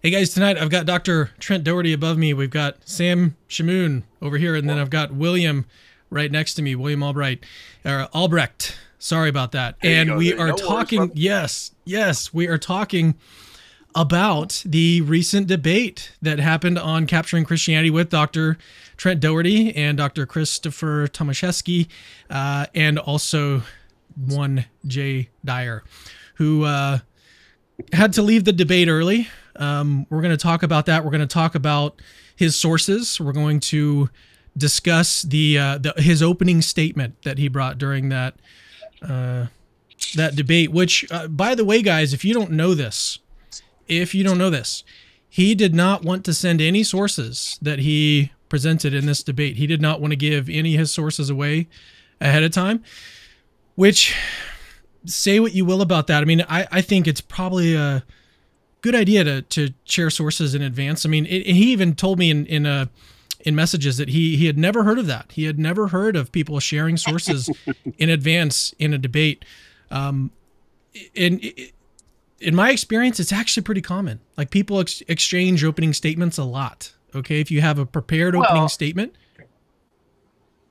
Hey guys, tonight I've got Dr. Trent Dougherty above me. We've got Sam Shamoun over here, and then I've got William right next to me, William Albrecht. Sorry about that. And we are talking, yes, we are talking about the recent debate that happened on Capturing Christianity with Dr. Trent Dougherty and Dr. Christopher Tomaszewski, and also one Jay Dyer, who had to leave the debate early. We're going to talk about that. We're going to talk about his sources. We're going to discuss his opening statement that he brought during that debate, which, by the way, guys, if you don't know this, he did not want to send any sources that he presented in this debate. He did not want to give any of his sources away ahead of time, which, say what you will about that. I mean, I think it's probably a good idea to share sources in advance. I mean, he even told me in messages that he had never heard of that. He had never heard of people sharing sources in advance in a debate. In my experience, it's actually pretty common. Like, people exchange opening statements a lot. Okay, if you have a prepared opening statement.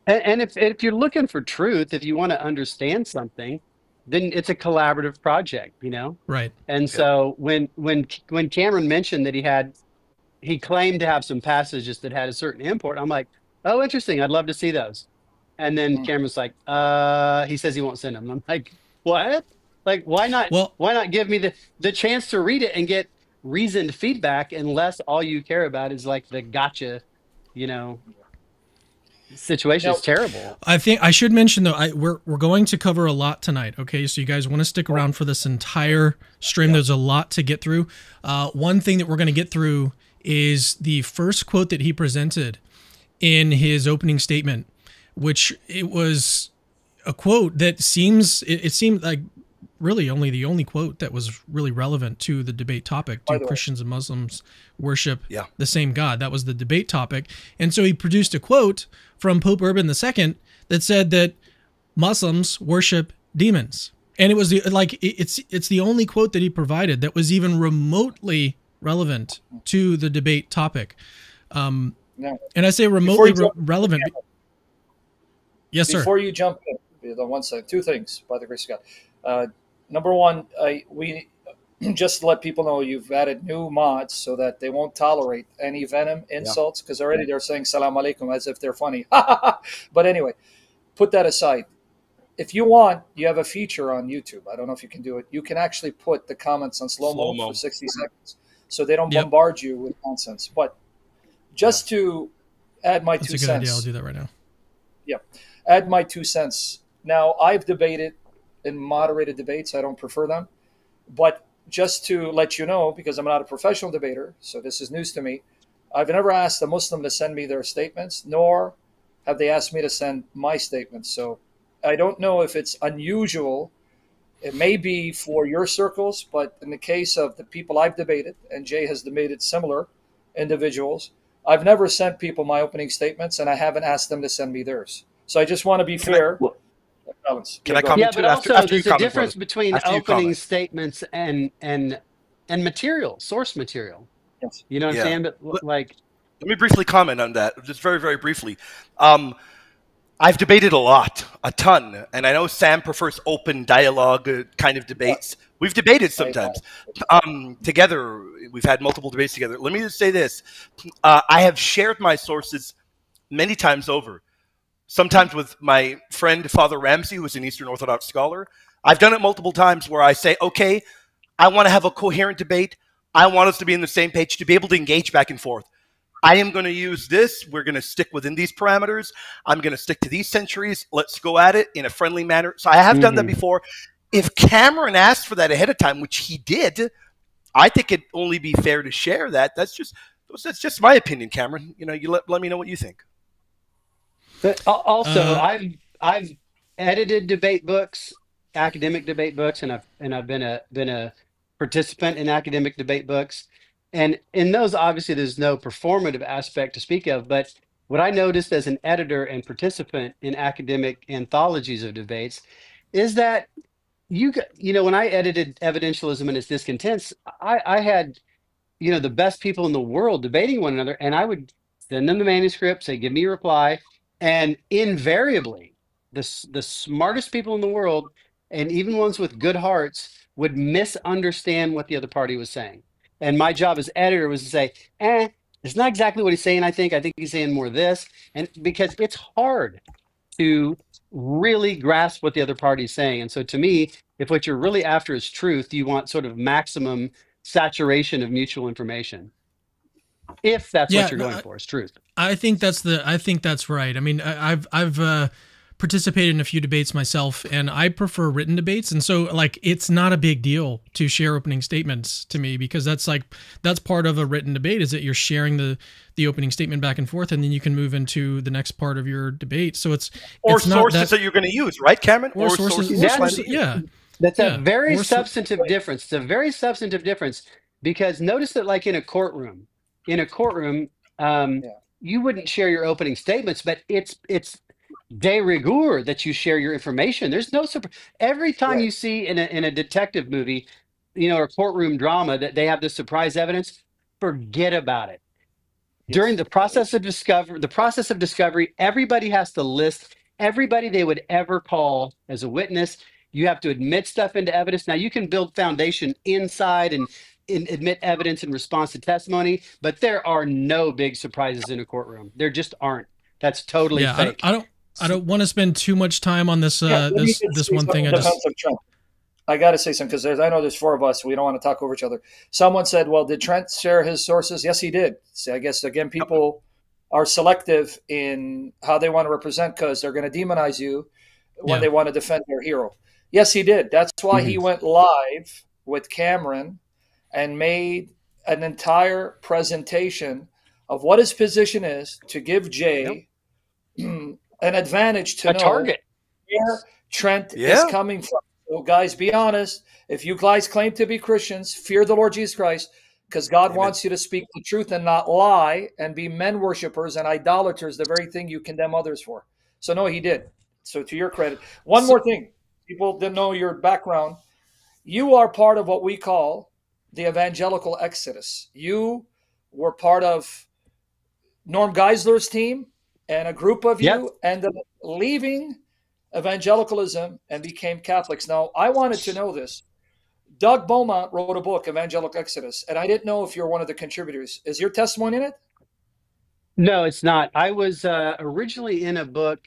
And if you're looking for truth, if you want to understand something, then it's a collaborative project, you know? Right. And so when Cameron mentioned that he claimed to have some passages that had a certain import, I'm like, oh, interesting. I'd love to see those. And then Cameron's like, he says he won't send them. I'm like, what? Like, why not? Well, why not give me the chance to read it and get reasoned feedback, unless all you care about is like the gotcha, you know, situation is terrible. I think I should mention, though, we're going to cover a lot tonight. Okay, so you guys want to stick around for this entire stream. There's a lot to get through. One thing that we're going to get through is the first quote that he presented in his opening statement, which it was a quote that it seemed like really only the only quote that was really relevant to the debate topic. Do Christians and Muslims worship the same God? That was the debate topic. And so he produced a quote from Pope Urban II that said that Muslims worship demons. And it was it's the only quote that he provided that was even remotely relevant to the debate topic. And I say remotely relevant. Yes, sir. Before you jump in, one second, two things, by the grace of God. Number one, we just to let people know you've added new mods so that they won't tolerate any venom insults, because already they're saying salam alaikum as if they're funny. But anyway, put that aside. If you want, you have a feature on YouTube. I don't know if you can do it. You can actually put the comments on slow-mo for 60 seconds so they don't bombard you with nonsense. But just to add my 2 cents. That's a good idea. I'll do that right now. Yeah. Add my 2 cents. Now, I've debated in moderated debates. I don't prefer them. But just to let you know, because I'm not a professional debater, so this is news to me, I've never asked a Muslim to send me their statements, nor have they asked me to send my statements. So I don't know if it's unusual. It may be for your circles, but in the case of the people I've debated, and Jay has debated similar individuals, I've never sent people my opening statements, and I haven't asked them to send me theirs. So I just want to be fair. Can I comment too? But also there's a difference between opening statements and material, source material. Yes. You know what I'm saying? But like, let me briefly comment on that, just very, very briefly. I've debated a ton, and I know Sam prefers open dialogue kind of debates. We've debated sometimes together. We've had multiple debates together. Let me just say this: I have shared my sources many times over. Sometimes with my friend Father Ramsey, who is an Eastern Orthodox scholar. I've done it multiple times where I say, okay, I want to have a coherent debate. I want us to be on the same page, to be able to engage back and forth. I am going to use this. We're going to stick within these parameters. I'm going to stick to these centuries. Let's go at it in a friendly manner. So I have done that before. If Cameron asked for that ahead of time, which he did, I think it'd only be fair to share that. That's just my opinion, Cameron. You know, you let me know what you think. But also, I've edited debate books, academic debate books, and I've been a participant in academic debate books. And in those, obviously, there's no performative aspect to speak of. But what I noticed as an editor and participant in academic anthologies of debates is that when I edited Evidentialism and its Discontents, I had the best people in the world debating one another, and I would send them the manuscript, say, give me a reply. And invariably, the smartest people in the world, and even ones with good hearts, would misunderstand what the other party was saying. And my job as editor was to say, it's not exactly what he's saying. I think he's saying more this. And because it's hard to really grasp what the other party is saying. And so to me, if what you're really after is truth, you want sort of maximum saturation of mutual information. If that's what you're going for, is truth. I think that's right. I mean, I've participated in a few debates myself, and I prefer written debates. And so, like, it's not a big deal to share opening statements to me, because that's part of a written debate, is that you're sharing the opening statement back and forth, and then you can move into the next part of your debate. So it's sources that you're going to use, right, Cameron? Or sources. Yeah. That's a very substantive difference. It's a very substantive difference, because notice that, like, in a courtroom, you wouldn't share your opening statements, but it's de rigueur that you share your information. There's no every time you see in a detective movie, or courtroom drama, that they have this surprise evidence, forget about it. During the process of discovery, everybody has to list everybody they would ever call as a witness. You have to admit stuff into evidence. Now, you can build foundation inside and admit evidence in response to testimony, but there are no big surprises in a courtroom. There just aren't. That's totally fake. I don't want to spend too much time on this this one thing. I got to say something, because I know there's four of us. We don't want to talk over each other. Someone said, well, did Trent share his sources? Yes, he did. So I guess, again, people are selective in how they want to represent, because they're going to demonize you when they want to defend their hero. Yes, he did. That's why he went live with Cameron and made an entire presentation of what his position is, to give Jay an advantage to know target where Trent is coming from. So, guys, be honest. If you guys claim to be Christians, fear the Lord Jesus Christ, because God wants you to speak the truth and not lie, and be men worshipers and idolaters, the very thing you condemn others for. So, no, he did. So, to your credit. One more thing. People didn't know your background. You are part of what we call the evangelical exodus. You were part of Norm Geisler's team, and a group of you ended up leaving evangelicalism and became Catholics. Now, I wanted to know this. Doug Beaumont wrote a book, Evangelical Exodus, and I didn't know if you're one of the contributors. Is your testimony in it? No, it's not. I was originally in a book.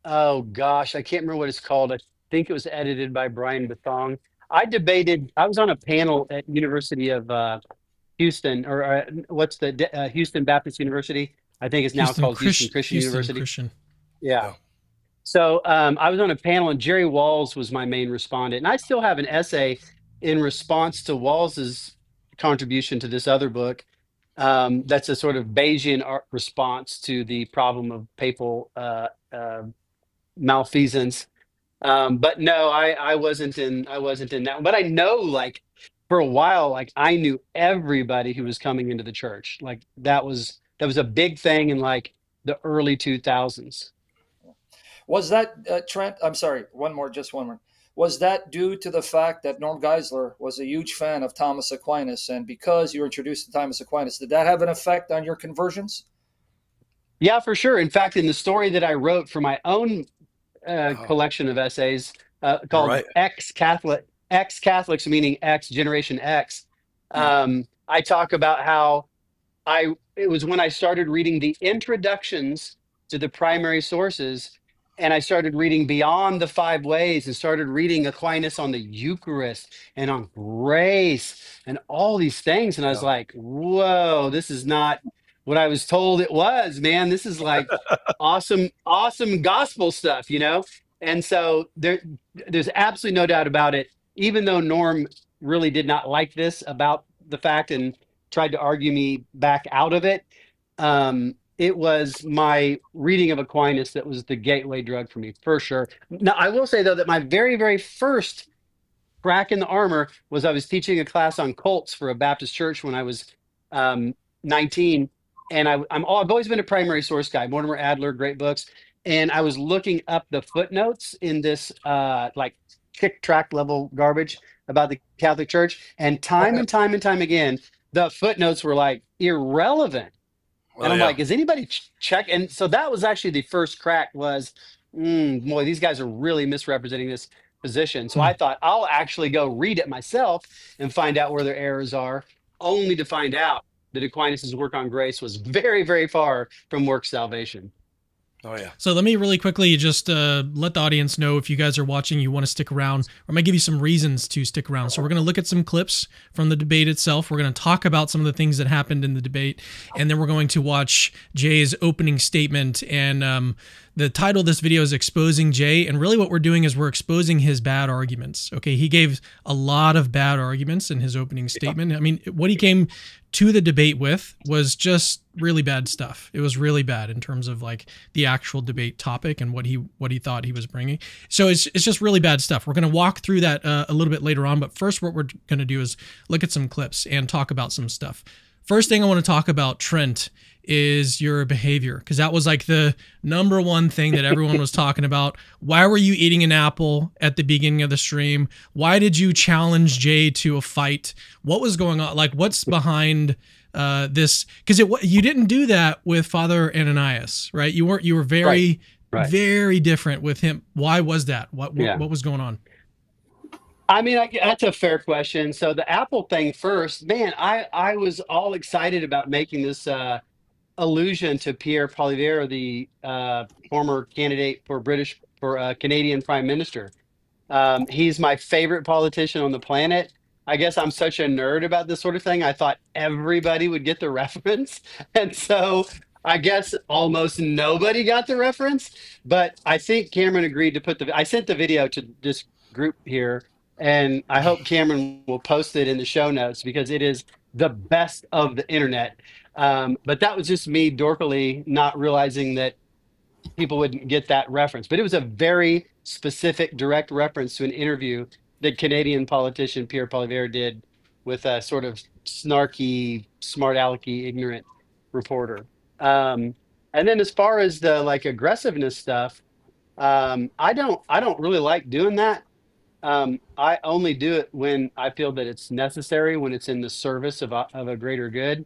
Oh, gosh, I can't remember what it's called. I think it was edited by Brian Bethong. I was on a panel at University of Houston, or what's the Houston Baptist University? I think it's now called Houston Christian University. Yeah. So I was on a panel, and Jerry Walls was my main respondent. And I still have an essay in response to Walls's contribution to this other book. That's a sort of Bayesian response to the problem of papal malfeasance. But no, I wasn't in that one. But I know, like, for a while, like, I knew everybody who was coming into the church. Like, that was a big thing in, like, the early 2000s. Was that, Trent, I'm sorry, just one more. Was that due to the fact that Norm Geisler was a huge fan of Thomas Aquinas, and because you were introduced to Thomas Aquinas, did that have an effect on your conversions? Yeah, for sure. In fact, in the story that I wrote for my own collection of essays called Ex-Catholics, meaning X, Generation X, I talk about how it was when I started reading the introductions to the primary sources, and I started reading Beyond the Five Ways, and started reading Aquinas on the Eucharist and on grace and all these things. And I was like, whoa, this is not what I was told it was, man. This is like awesome gospel stuff, And so there's absolutely no doubt about it. Even though Norm really did not like this about the fact and tried to argue me back out of it, it was my reading of Aquinas that was the gateway drug for me, for sure. Now, I will say, though, that my very, very first crack in the armor was I was teaching a class on cults for a Baptist church when I was 19. And I've always been a primary source guy, Mortimer Adler, great books. And I was looking up the footnotes in this like kick track level garbage about the Catholic Church. And time and time again, the footnotes were like irrelevant. And Well, I'm yeah. like, is anybody check? And so that was actually the first crack was, boy, these guys are really misrepresenting this position. So I thought I'll actually go read it myself and find out where their errors are, only to find out that Aquinas' work on grace was very, very far from work salvation. Oh, yeah. So let me really quickly just let the audience know, if you guys are watching, you want to stick around, I'm going to give you some reasons to stick around. So we're going to look at some clips from the debate itself. We're going to talk about some of the things that happened in the debate, and then we're going to watch Jay's opening statement. And the title of this video is Exposing Jay. And really what we're doing is we're exposing his bad arguments. Okay, he gave a lot of bad arguments in his opening statement. I mean, what he came to the debate with was just really bad stuff. It was really bad in terms of like the actual debate topic and what he thought he was bringing. So it's just really bad stuff. We're going to walk through that a little bit later on, but first what we're going to do is look at some clips and talk about some stuff. First thing I want to talk about, Trent, is your behavior, because that was like the number one thing that everyone was talking about. Why were you eating an apple at the beginning of the stream? Why did you challenge Jay to a fight? What was going on? Like, what's behind this? Because you didn't do that with Father Ananias, right? You were very, right. very different with him. Why was that? What was going on? I mean, that's a fair question. So the Apple thing first, man, I was all excited about making this allusion to Pierre Poilievre, the former candidate for Canadian Prime Minister. He's my favorite politician on the planet. I guess I'm such a nerd about this sort of thing. I thought everybody would get the reference. And so I guess almost nobody got the reference. But I think Cameron agreed to I sent the video to this group here, and I hope Cameron will post it in the show notes because it is the best of the internet. But that was just me dorkily not realizing that people wouldn't get that reference. But it was a very specific, direct reference to an interview that Canadian politician Pierre Poilievre did with a sort of snarky, smart alecky, ignorant reporter. And then as far as the like aggressiveness stuff, I don't really like doing that. I only do it when I feel that it's necessary, when it's in the service of a greater good.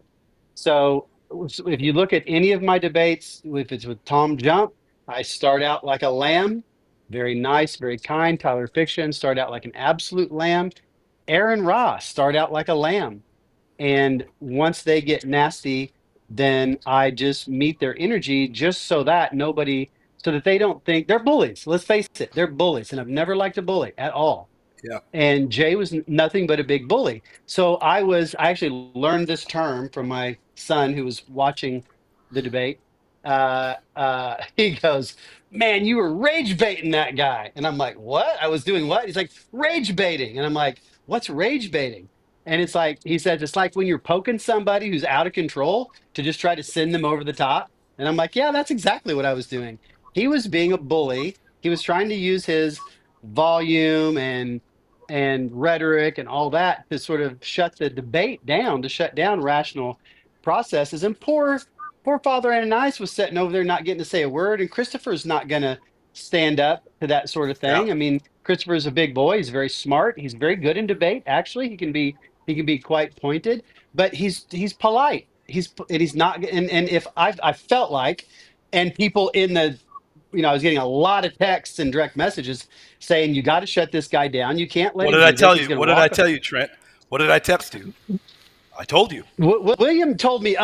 So if you look at any of my debates, if it's with Tom Jump, I start out like a lamb, very nice, very kind. Tyler Fiction, start out like an absolute lamb. Aaron Ross, start out like a lamb. And once they get nasty, then I just meet their energy just so that they don't think they're bullies. Let's face it, they're bullies. And I've never liked a bully at all. Yeah. And Jay was nothing but a big bully. So I actually learned this term from my son who was watching the debate. He goes, "Man, you were rage baiting that guy." And I'm like, "What? I was doing what?" He's like, "Rage baiting." And I'm like, "What's rage baiting?" And it's like, he said, it's like when you're poking somebody who's out of control to just try to send them over the top. And I'm like, yeah, that's exactly what I was doing. He was being a bully. He was trying to use his volume and rhetoric and all that to sort of shut the debate down, to shut down rational processes. And poor Father Ananias was sitting over there not getting to say a word, and Christopher's not going to stand up to that sort of thing. Yeah. I mean, Christopher's a big boy. He's very smart. He's very good in debate. Actually, he can be quite pointed, but he's polite. He's not. And if I felt like, and people in the, I was getting a lot of texts and direct messages saying, you got to shut this guy down. You can't let What him did I do tell this. He's you? gonna What did I walk tell you, Trent? What did I text you? I told you. William told me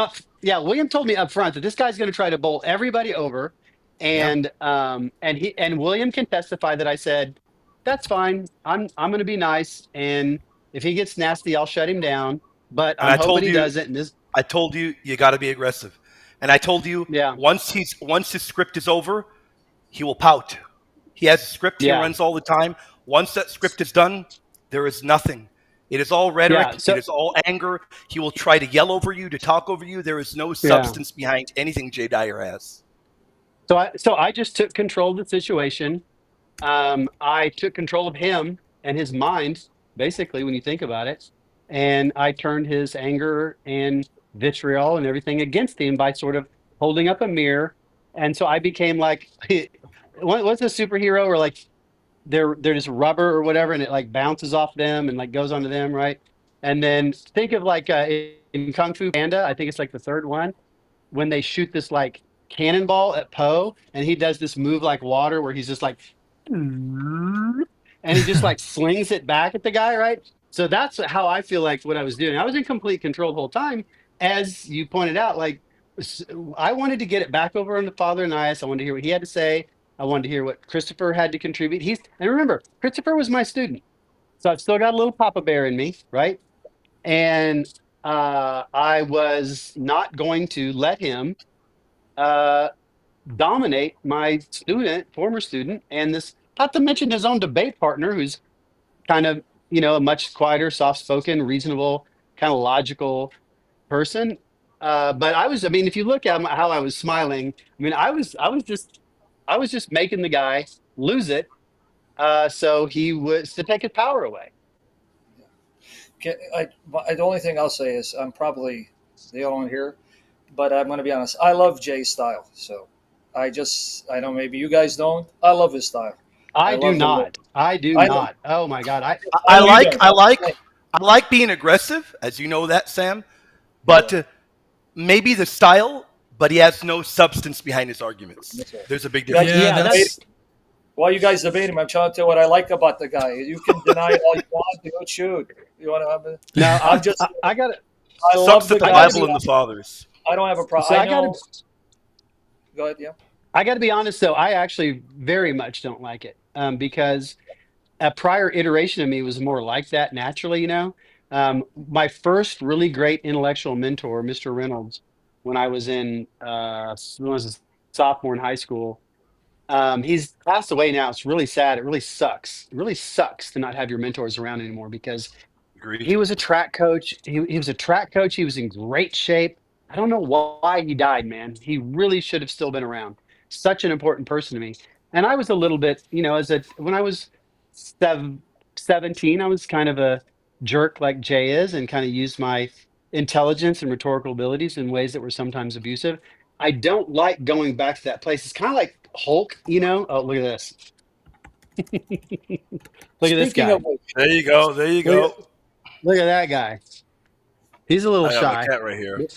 William told me up front that this guy's going to try to bowl everybody over, and William can testify that I said, that's fine. I'm going to be nice, and if he gets nasty, I'll shut him down. But I'm hoping he doesn't. And I told you got to be aggressive, and I told you once his script is over, he will pout. He has a script he runs all the time. Once that script is done, there is nothing. It is all rhetoric. It is all anger. He will try to yell over you, to talk over you. There is no substance behind anything Jay Dyer has. So I just took control of the situation. I took control of him and his mind, basically, when you think about it. And I turned his anger and vitriol and everything against him by sort of holding up a mirror. And so I became like, what's a superhero, or like they're just rubber or whatever, and it like bounces off them and like goes onto them, right? And then think of like in Kung Fu Panda, I think it's like the third one, when they shoot this like cannonball at Poe, and he does this move like water where he's just like, and he just like slings it back at the guy, right? So that's how I feel like what I was doing. I was in complete control the whole time, as you pointed out. Like I wanted to get it back over on the Father Ananias. I wanted to hear what he had to say. I wanted to hear what Christopher had to contribute. And remember, Christopher was my student, so I've still got a little Papa Bear in me, right? And I was not going to let him uh, dominate my student, former student, and this, not to mention his own debate partner, who's kind of, a much quieter, soft-spoken, reasonable, kind of logical person. But I mean, if you look at how I was smiling, I mean, I was just making the guy lose it, so he was to take his power away. The only thing I'll say is I'm probably the only one here, but I'm going to be honest. I love Jay's style. So I know maybe you guys don't. I love his style. I do not. Oh my God. I like being aggressive, as you know that, Sam, but maybe the style, but he has no substance behind his arguments. There's a big difference. Yeah, while you guys debate him, I'm trying to tell you what I like about the guy. You can deny it all you want. You shoot. You want to have it? No, I got it. I love the Bible and the fathers. I don't have a problem. So Go ahead, yeah. I got to be honest, though. I actually very much don't like it because a prior iteration of me was more like that naturally, My first really great intellectual mentor, Mr. Reynolds, when I was when I was a sophomore in high school, he's passed away now. It's really sad. It really sucks. It really sucks to not have your mentors around anymore because Agreed. he was a track coach. He was a track coach. He was in great shape. I don't know why he died, man. He really should have still been around. Such an important person to me. And I was a little bit, when I was 17, I was kind of a jerk like Jay is and kind of used my intelligence and rhetorical abilities in ways that were sometimes abusive. I don't like going back to that place. It's kind of like Hulk, Oh, look at this. Look at this guy. There you go. There you go. Look at that guy. He's a little I shy. cat right here.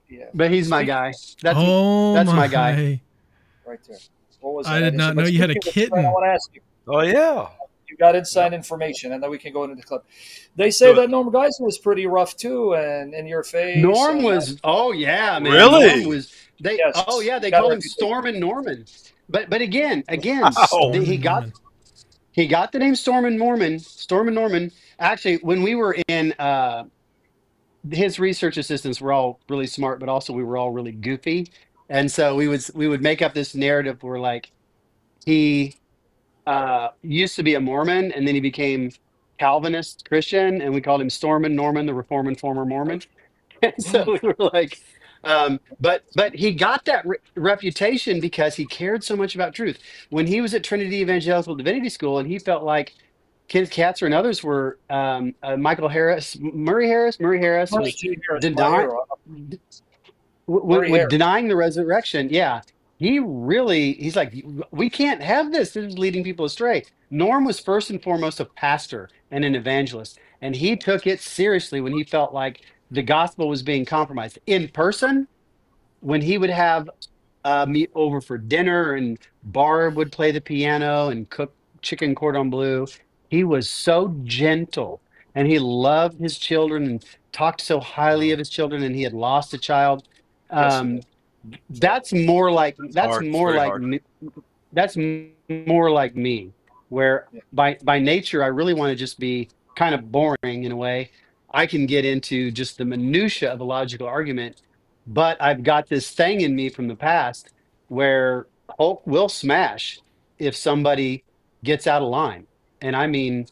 Yeah. But he's my guy. That's my guy. Right there. What was I did not know you had a kitten. I want to ask you. Oh, yeah. You got inside information, and then we can go into the club. They say that Norm Geisler was pretty rough, too, and in your face. Norm was, oh, yeah, man. Really? Norm was, they Yes. call him Storm and Norman. But again, he got the name Storm and Norman. Actually, when we were in his research assistants were all really smart, but also we were all really goofy. And so we would make up this narrative where like he used to be a Mormon and then he became Calvinist Christian, and we called him Stormin' Norman, the reforming former Mormon. And so we were like, but he got that reputation because he cared so much about truth. When he was at Trinity Evangelical Divinity School, and he felt like Kenneth Katzer and others were Murray Harris was denying the resurrection. Yeah, he's like, we can't have this. This is leading people astray. Norm was first and foremost a pastor and an evangelist, and he took it seriously when he felt like the gospel was being compromised. In person, when he would have me over for dinner and Barb would play the piano and cook chicken cordon bleu, he was so gentle and he loved his children and talked so highly of his children, and he had lost a child. That's more like me, where by nature I really want to just be kind of boring in a way. I can get into just the minutia of a logical argument, but I've got this thing in me from the past where Hulk will smash if somebody gets out of line. And I mean,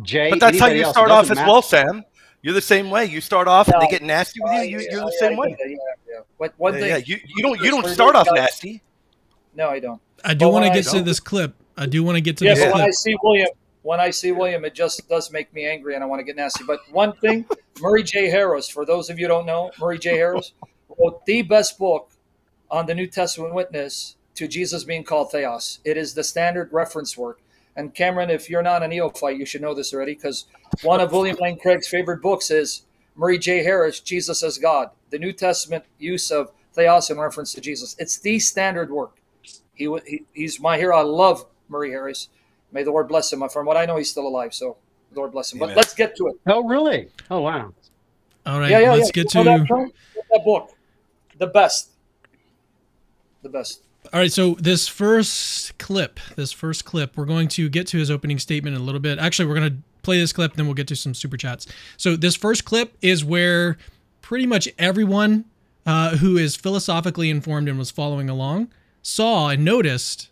Jay. But that's how you start off as well, Sam. You're the same way. You start off and they get nasty with you. You're the same way. Yeah. But one thing, you don't start off nasty. No, I don't. I do want to get to this clip. But when I see William, it just does make me angry, and I want to get nasty. But one thing, Murray J. Harris, for those of you who don't know, Murray J. Harris wrote the best book on the New Testament witness to Jesus being called Theos. It is the standard reference work. And Cameron, if you're not a neophyte, you should know this already, because one of William Lane Craig's favorite books is Murray J. Harris, Jesus as God. The New Testament use of theos in reference to Jesus. It's the standard work. He's my hero. I love Murray Harris. May the Lord bless him. From what I know, he's still alive. So the Lord bless him. Amen. But let's get to it. Oh, really? Oh, wow. All right, let's get to that book. The best. The best. All right, so this first clip, we're going to get to his opening statement in a little bit. Actually, we're going to play this clip, then we'll get to some super chats. So this first clip is where pretty much everyone who is philosophically informed and was following along saw and noticed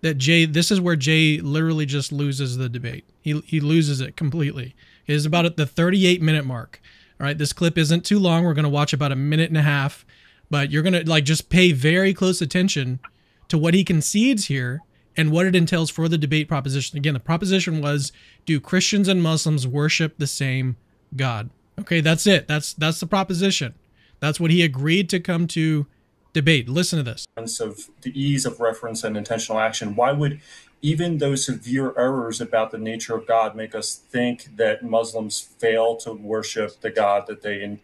that this is where Jay literally just loses the debate. He loses it completely. It is about at the 38-minute mark. All right, this clip isn't too long. We're going to watch about a minute and a half, but you're going to just pay very close attention to what he concedes here and what it entails for the debate proposition. Again, the proposition was, do Christians and Muslims worship the same God? Okay, that's it. That's the proposition. That's what he agreed to come to debate. Listen to this. Of the ease of reference and intentional action, why would even those severe errors about the nature of God make us think that Muslims fail to worship the God that they're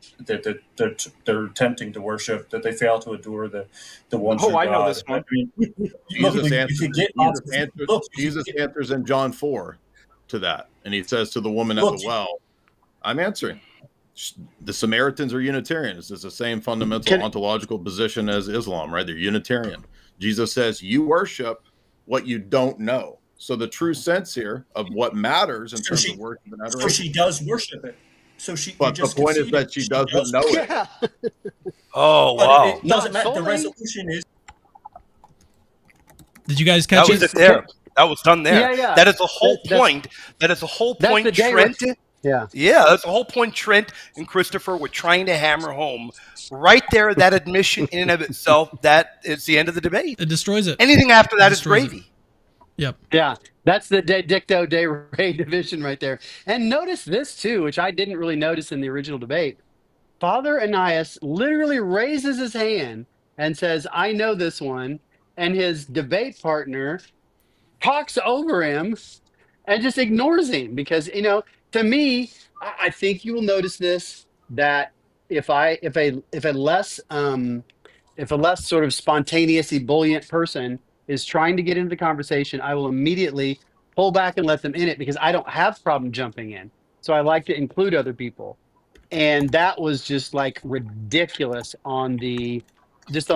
attempting to worship, that they fail to adore the one true God? I know this one. I mean, Jesus answers in John 4 to that, and he says to the woman at the well, I'm answering. The Samaritans are Unitarians. It's the same fundamental ontological position as Islam, right? They're Unitarian. Jesus says, you worship what you don't know. So the true sense here of what matters in terms of worship and adoration. So she does worship it. But the point is that she doesn't know it. Yeah. Oh, wow. It doesn't matter. The resolution is. Did you guys catch it? That was done there. Yeah. That is the whole point. That is the whole point, Trent. Yeah, that's the whole point. Trent and Christopher were trying to hammer home right there. That admission in and of itself, that is the end of the debate. It destroys it. Anything after that is gravy. Yep. Yeah, that's the dicto de re division right there. And notice this too, which I didn't really notice in the original debate. Father Ananias literally raises his hand and says, "I know this one," and his debate partner talks over him and just ignores him because, to me, I think you will notice this, that if a less sort of spontaneous, ebullient person is trying to get into the conversation, I will immediately pull back and let them in it because I don't have problem jumping in. So I like to include other people. And that was just like ridiculous on the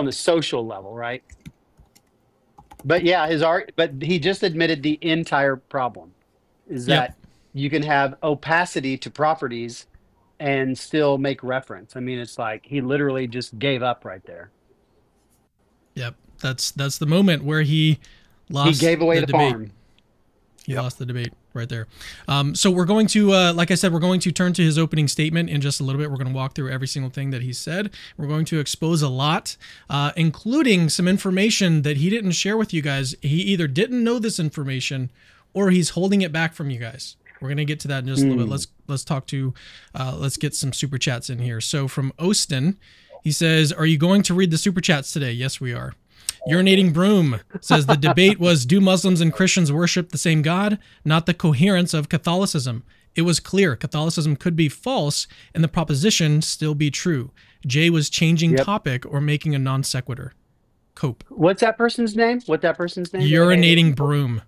social level, right? But yeah, but he just admitted the entire problem is that you can have opacity to properties and still make reference. I mean, it's like he literally just gave up right there. Yep. That's the moment where he lost. He gave away the debate. farm. He lost the debate right there. So we're going to, like I said, we're going to turn to his opening statement in just a little bit. We're going to walk through every single thing that he said. We're going to expose a lot, including some information that he didn't share with you guys. He either didn't know this information or he's holding it back from you guys. We're going to get to that in just a little bit. Let's get some super chats in here. So from Austin, he says, are you going to read the super chats today? Yes, we are. Urinating Broom says the debate was, do Muslims and Christians worship the same God? Not the coherence of Catholicism. It was clear Catholicism could be false and the proposition still be true. Jay was changing topic or making a non sequitur. Cope. What's that person's name? Urinating Broom.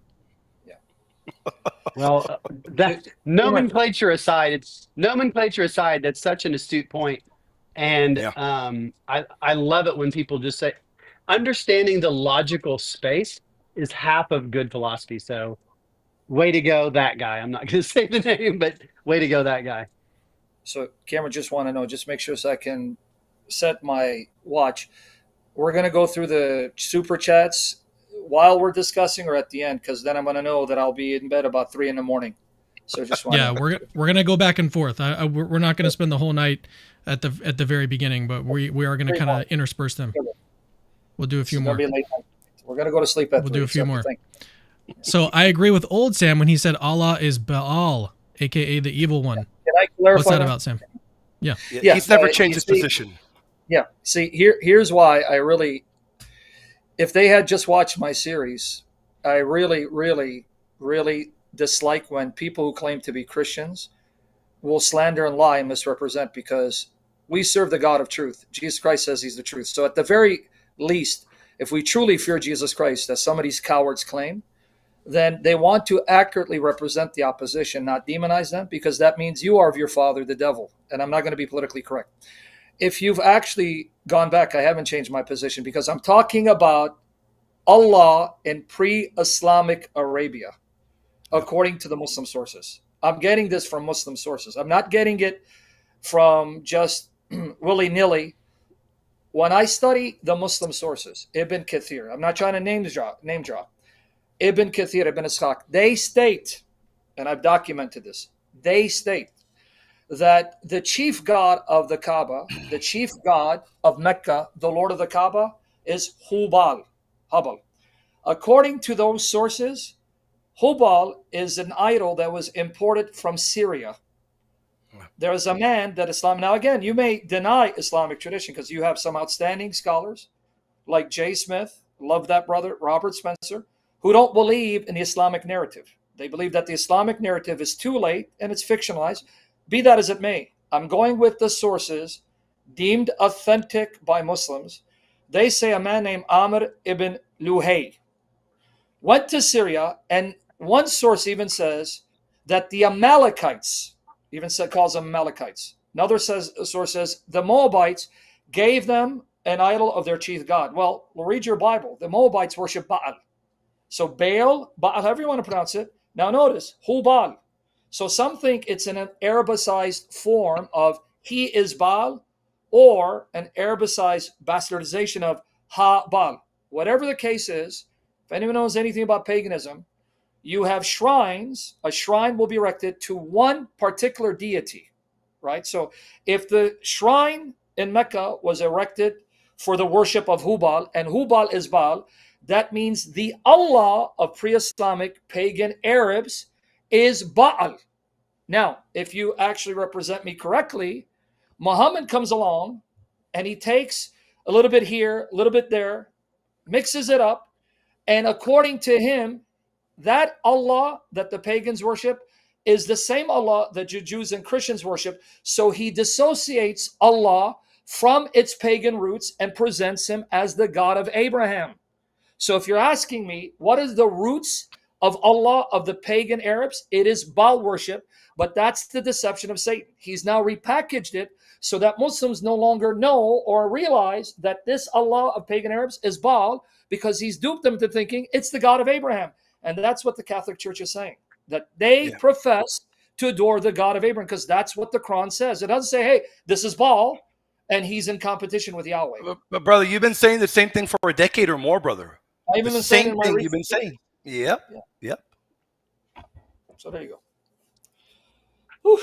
Well, that nomenclature aside, that's such an astute point. And I love it when people just say, understanding the logical space is half of good philosophy. So way to go, that guy. I'm not going to say the name, but way to go, that guy. So Cameron, just want to know, just make sure so I can set my watch. We're going to go through the super chats while we're discussing or at the end, because then I'm going to know that I'll be in bed about 3 a.m. So just want we're going to go back and forth. We're not going to spend the whole night at the very beginning, but we are going to kind of intersperse them. We'll do a few more. We're going to go to sleep at 3. We'll do a few more. So I agree with old Sam when he said Allah is Baal, a.k.a. the evil one. Can I clarify What's that about, Sam? Yeah. He's never changed his position. Yeah. See, here's why I really, if they had just watched my series, I really, really, really dislike when people who claim to be Christians, will slander and lie and misrepresent, because we serve the God of truth. Jesus Christ says he's the truth. So at the very least, if we truly fear Jesus Christ, as some of these cowards claim, then they want to accurately represent the opposition, not demonize them, because that means you are of your father, the devil. And I'm not going to be politically correct. If you've actually gone back, I haven't changed my position, because I'm talking about Allah in pre-Islamic Arabia, according to the Muslim sources. I'm getting this from Muslim sources. I'm not getting it from just willy-nilly. When I study the Muslim sources, Ibn Kathir, I'm not trying to name drop. Ibn Kathir, Ibn Ishaq, they state, and I've documented this, they state that the chief god of the Kaaba, the chief god of Mecca, the Lord of the Kaaba, is Hubal. According to those sources, Hubal is an idol that was imported from Syria. There is a man that Islam, now again, you may deny Islamic tradition because you have some outstanding scholars like Jay Smith, love that brother, Robert Spencer, who don't believe in the Islamic narrative. They believe that the Islamic narrative is too late and it's fictionalized. Be that as it may, I'm going with the sources deemed authentic by Muslims. They say a man named Amr ibn Luhay went to Syria, and one source even says that the Amalekites, calls them Amalekites. Another source says the Moabites gave them an idol of their chief god. Well, read your Bible. The Moabites worship Baal. So Baal, however you want to pronounce it. Now notice, Hubal. So some think it's in an Arabicized form of he is Baal, or an Arabicized bastardization of Ha-Baal. Whatever the case is, if anyone knows anything about paganism, you have shrines. A shrine will be erected to one particular deity, right? So if the shrine in Mecca was erected for the worship of Hubal, and Hubal is Baal, that means the Allah of pre-Islamic pagan Arabs is Baal. Now, if you actually represent me correctly, Muhammad comes along and he takes a little bit here, a little bit there, mixes it up, and according to him, that Allah that the pagans worship is the same Allah that Jews and Christians worship. So he dissociates Allah from its pagan roots and presents him as the God of Abraham. So if you're asking me, what is the roots of Allah of the pagan Arabs? It is Baal worship, but that's the deception of Satan. He's now repackaged it so that Muslims no longer know or realize that this Allah of pagan Arabs is Baal, because he's duped them to thinking it's the God of Abraham. And that's what the Catholic Church is saying, that they profess to adore the God of Abraham, because that's what the Quran says. It doesn't say, hey, this is Baal, and he's in competition with Yahweh. But brother, you've been saying the same thing for a decade or more, brother. I even been saying same thing you've been saying. Yep. So there you go. Whew.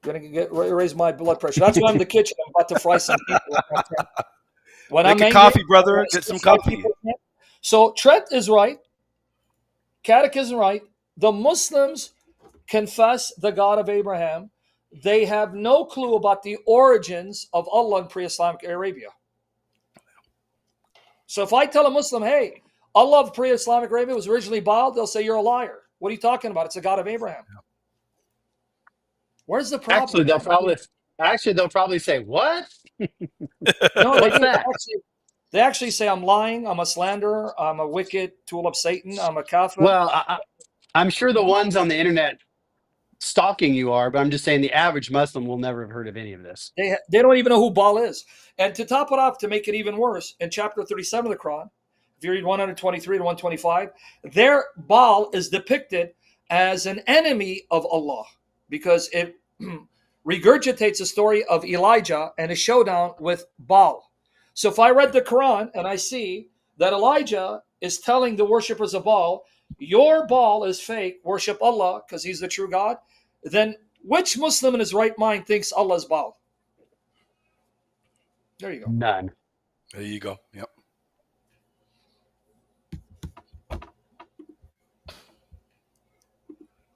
Gonna raise my blood pressure. That's why I'm in the kitchen. I'm about to fry some people. When Make I'm a angry, coffee, brother. Get some coffee. So Trent is right. Catechism right. The Muslims confess the God of Abraham. They have no clue about the origins of Allah in pre-Islamic Arabia. So if I tell a Muslim, hey, Allah of pre-Islamic Arabia was originally Baal, they'll say you're a liar. What are you talking about? It's the God of Abraham. Where's the problem? Actually, they'll probably say, what? No, they actually say I'm lying, I'm a slanderer, I'm a wicked tool of Satan, I'm a kafir. Well, I'm sure the ones on the internet stalking you are, but I'm just saying the average Muslim will never have heard of any of this. They don't even know who Baal is. And to top it off, to make it even worse, in chapter 37 of the Quran, if you read 123 to 125, their Baal is depicted as an enemy of Allah, because it regurgitates the story of Elijah and his showdown with Baal. So if I read the Quran and I see that Elijah is telling the worshippers of Baal, your Baal is fake, worship Allah because he's the true God, then which Muslim in his right mind thinks Allah is Baal? There you go. None. There you go. Yep.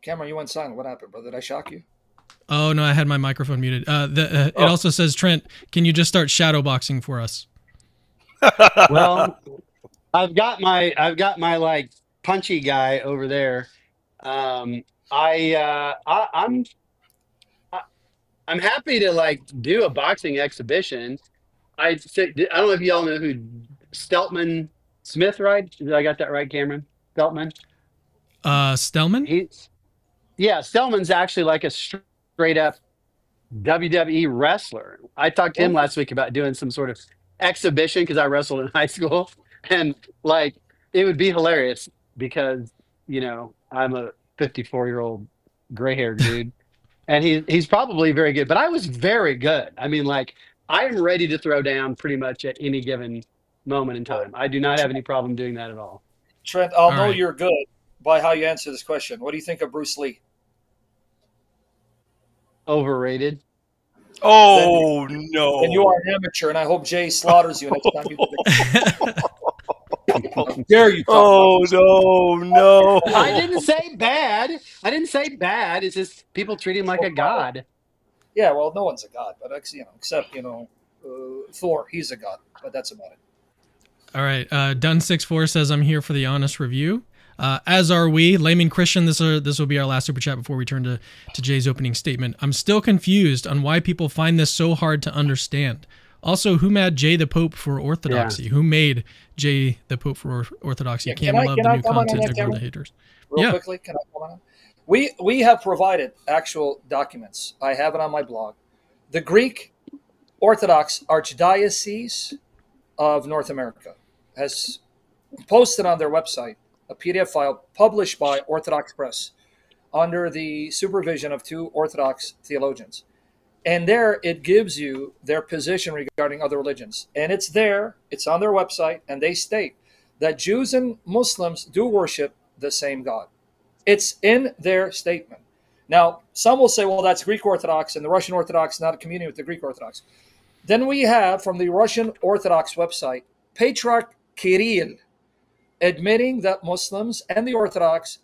Cameron, you went silent. What happened, brother? Did I shock you? Oh no, I had my microphone muted. It also says, Trent, can you just start shadow boxing for us? Well, I've got my like punchy guy over there. I'm I'm happy to like do a boxing exhibition. I don't know if y'all know who Steltman Smith, right? Did I got that right, Cameron? Steltman. Stellman? Yeah, Stelman's actually like a straight up WWE wrestler. I talked to him last week about doing some sort of exhibition because I wrestled in high school, and like it would be hilarious because I'm a 54-year-old gray-haired dude, and he's probably very good. But I was very good. I mean, like I am ready to throw down pretty much at any given moment in time. I do not have any problem doing that at all. Trent, I'll know you're good by how you answer this question. What do you think of Bruce Lee? Overrated. Oh, no. And you are an amateur, and I hope Jay slaughters you next time you How dare you talk no. I didn't say bad. It's just people treat him like a god. Yeah, well, no one's a god, but except Thor, he's a god, but that's about it. All right. Dun64 says, I'm here for the honest review. As are we. Layman Christian, this will be our last super chat before we turn to Jay's opening statement. I'm still confused on why people find this so hard to understand. Also, who made Jay the Pope for Orthodoxy? Yeah. Who made Jay the Pope for Orthodoxy? Can't love the new content, ignore the haters. Real quickly, can I comment on that? We have provided actual documents. I have it on my blog. The Greek Orthodox Archdiocese of North America has posted on their website a PDF file published by Orthodox Press under the supervision of two Orthodox theologians. And there it gives you their position regarding other religions. And it's there, it's on their website, and they state that Jews and Muslims do worship the same God. It's in their statement. Now, some will say, well, that's Greek Orthodox, and the Russian Orthodox not a communion with the Greek Orthodox. Then we have, from the Russian Orthodox website, Patriarch Kirill admitting that Muslims and the Orthodox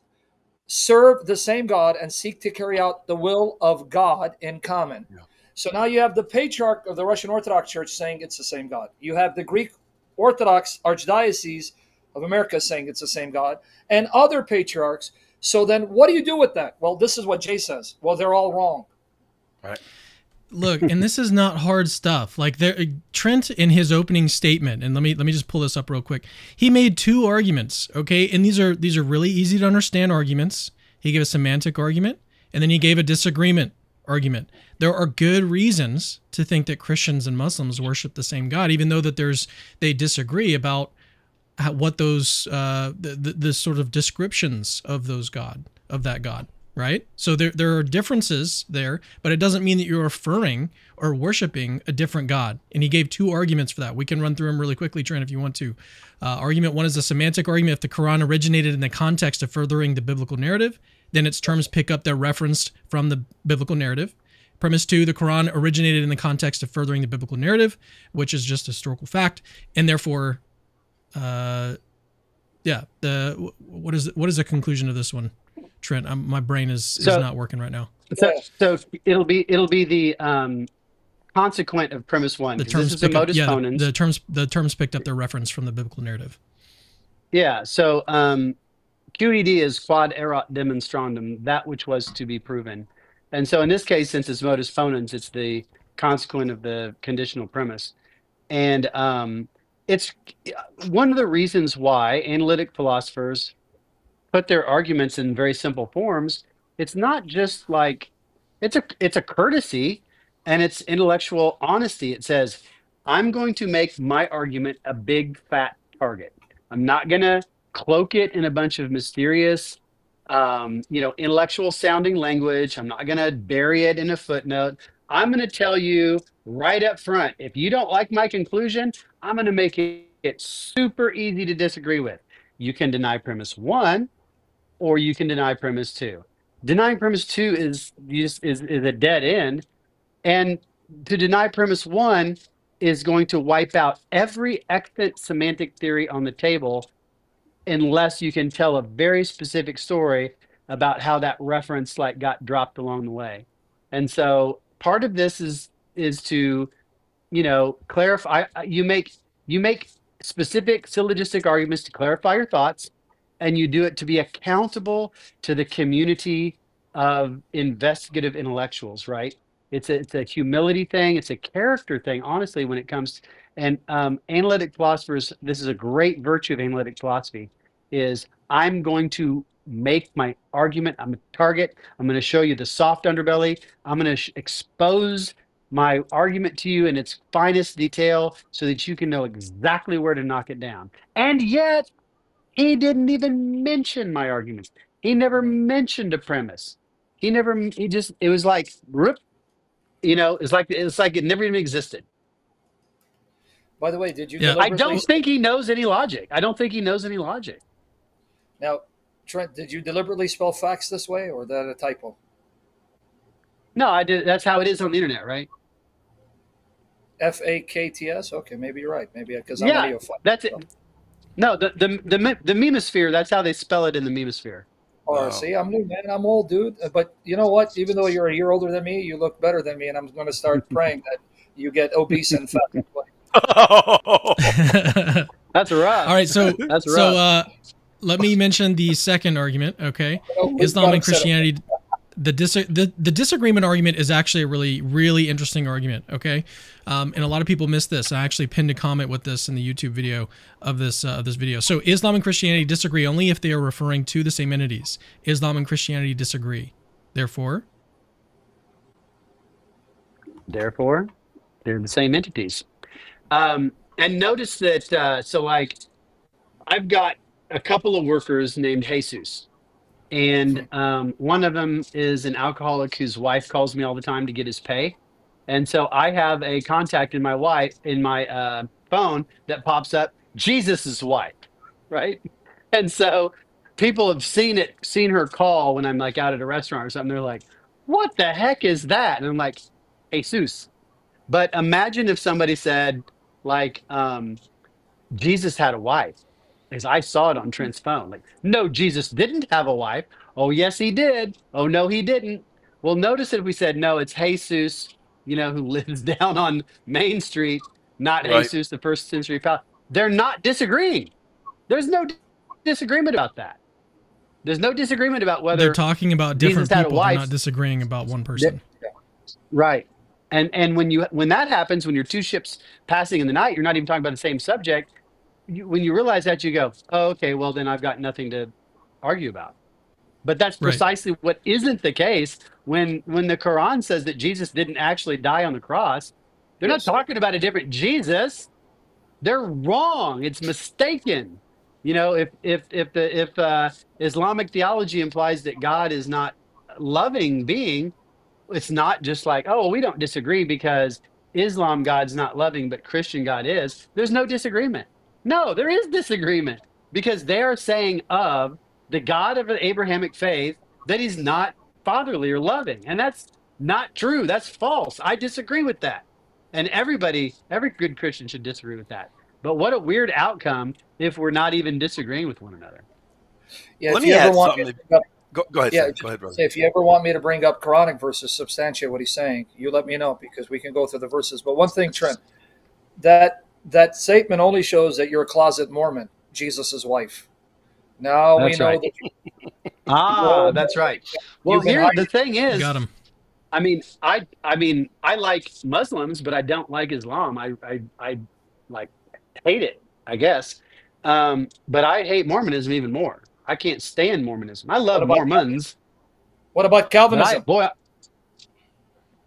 serve the same God and seek to carry out the will of God in common. Yeah. So now you have the Patriarch of the Russian Orthodox Church saying it's the same God. You have the Greek Orthodox Archdiocese of America saying it's the same God, and other patriarchs. So then what do you do with that? Well, this is what Jay says. Well, they're all wrong. Right. Look, and this is not hard stuff. Like Trent in his opening statement, and let me just pull this up real quick. He made two arguments, okay? And these are really easy to understand arguments. He gave a semantic argument, and then he gave a disagreement argument. There are good reasons to think that Christians and Muslims worship the same God, even though that they disagree about what those the sort of descriptions of that God. Right? So there are differences there, but it doesn't mean that you're affirming or worshiping a different God. And he gave two arguments for that. We can run through them really quickly, Trent, if you want to. Argument one is a semantic argument. If the Quran originated in the context of furthering the biblical narrative, then its terms pick up their reference from the biblical narrative. Premise two, the Quran originated in the context of furthering the biblical narrative, which is just historical fact. And therefore, what is the conclusion of this one? Trent, my brain is not working right now. So it'll be the consequent of premise one. The terms pick up, the terms picked up their reference from the biblical narrative. Yeah. So QED is quad erat demonstrandum, that which was to be proven. And so in this case, since it's modus ponens, it's the consequent of the conditional premise. And it's one of the reasons why analytic philosophers put their arguments in very simple forms. It's not just like it's a courtesy and it's intellectual honesty. It says, I'm going to make my argument a big fat target. I'm not going to cloak it in a bunch of mysterious, intellectual sounding language. I'm not going to bury it in a footnote. I'm going to tell you right up front, if you don't like my conclusion, I'm going to make it super easy to disagree with. You can deny premise one, or you can deny premise two. Denying premise two is a dead end. And to deny premise one is going to wipe out every extant semantic theory on the table unless you can tell a very specific story about how that reference got dropped along the way. And so part of this is to, clarify. You make specific syllogistic arguments to clarify your thoughts, and you do it to be accountable to the community of investigative intellectuals, right? It's a humility thing. It's a character thing, honestly, when it comes. And analytic philosophers, this is a great virtue of analytic philosophy, is I'm going to make my argument. I'm a target. I'm going to show you the soft underbelly. I'm going to expose my argument to you in its finest detail so that you can know exactly where to knock it down. And yet, he didn't even mention my arguments. He never mentioned a premise. It was like, it's like it never even existed. By the way, did you Yeah. I deliberately? don't think he knows any logic. I don't think he knows any logic. Now, Trent, did you deliberately spell facts this way, or is that a typo? No, I did. That's how it is on the internet, right? Fakts. Okay, maybe you're right. Maybe because I'm Yeah, a neophyte. that's it. No, the memosphere. That's how they spell it in the memosphere. Or see, I'm new, man. I'm old, dude. But you know what? Even though you're a year older than me, you look better than me, and I'm going to start praying that you get obese and fat. That's rough. All right, so That's rough. so let me mention the second argument. Okay, Islam and Christianity. The disagreement argument is actually a really interesting argument. Okay, and a lot of people miss this. I actually pinned a comment with this in the YouTube video of this video. So Islam and Christianity disagree only if they are referring to the same entities. Islam and Christianity disagree. Therefore, they're the same entities. And notice that. So, like, I've got a couple of workers named Jesus. And one of them is an alcoholic whose wife calls me all the time to get his pay. And so I have a contact in my phone that pops up, Jesus's wife, right? And so people have seen her call when I'm like out at a restaurant or something. They're like, "What the heck is that?" And I'm like, Jesus. But imagine if somebody said, like, Jesus had a wife. Because I saw it on Trent's phone. Like, no, Jesus didn't have a wife. Oh, yes, he did. Oh, no, he didn't. Well, notice that if we said, no, it's Jesus, who lives down on Main Street, not Right. Jesus, the first century pal. They're not disagreeing. There's no disagreement about that. There's no disagreement about whether they're talking about different Jesus had a people. They're wife. not disagreeing about one person. Right. And when that happens, when you're two ships passing in the night, you're not even talking about the same subject. When you realize that, you go, oh, okay, well, then I've got nothing to argue about. But that's Right. precisely what isn't the case when the Quran says that Jesus didn't actually die on the cross. They're Yes. not talking about a different Jesus. They're wrong. It's mistaken. If Islamic theology implies that God is not a loving being, it's not just like, oh, we don't disagree because Islam God's not loving, but Christian God is. There's no disagreement. No, there is disagreement because they are saying of the God of the Abrahamic faith that he's not fatherly or loving. And that's not true. That's false. I disagree with that. And every good Christian should disagree with that. But what a weird outcome if we're not even disagreeing with one another. Yeah, Let if me you ever add want me something. to bring up, Go ahead, yeah, Sam. Go ahead, brother. if you ever want me to bring up Quranic verses, substantiate what he's saying, you let me know because we can go through the verses. But one thing, Trent, that statement only shows that you're a closet Mormon, Jesus' wife. Now That's we know right. that. That's right. Well, You've been here the thing You is, got him. I mean, I like Muslims, but I don't like Islam. I like hate it, I guess. But I hate Mormonism even more. I can't stand Mormonism. I love What about Mormons. What about Calvinism?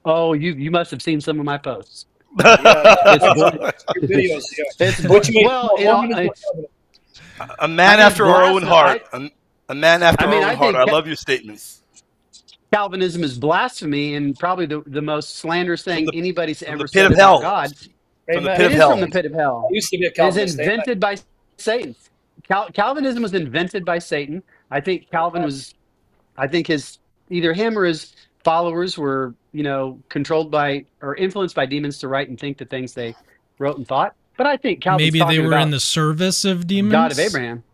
Oh, you must have seen some of my posts. Videos. Yeah. It's Which means well, Mormonism or Calvinism? A man I after think our own heart. blasphemy- A man after I mean, our I own heart. think I love your statements. Calvinism is blasphemy and probably the most slanderous thing anybody's From ever the pit said of about hell. God. From the Amen. pit It of is hell. from the pit of hell. I used to be a It was Calvinist. invented by Satan. Calvinism was invented by Satan. I think either him or his followers were, controlled by or influenced by demons to write and think the things they wrote and thought. But I think Calvin's Maybe they talking were about in the service of demons. God of Abraham.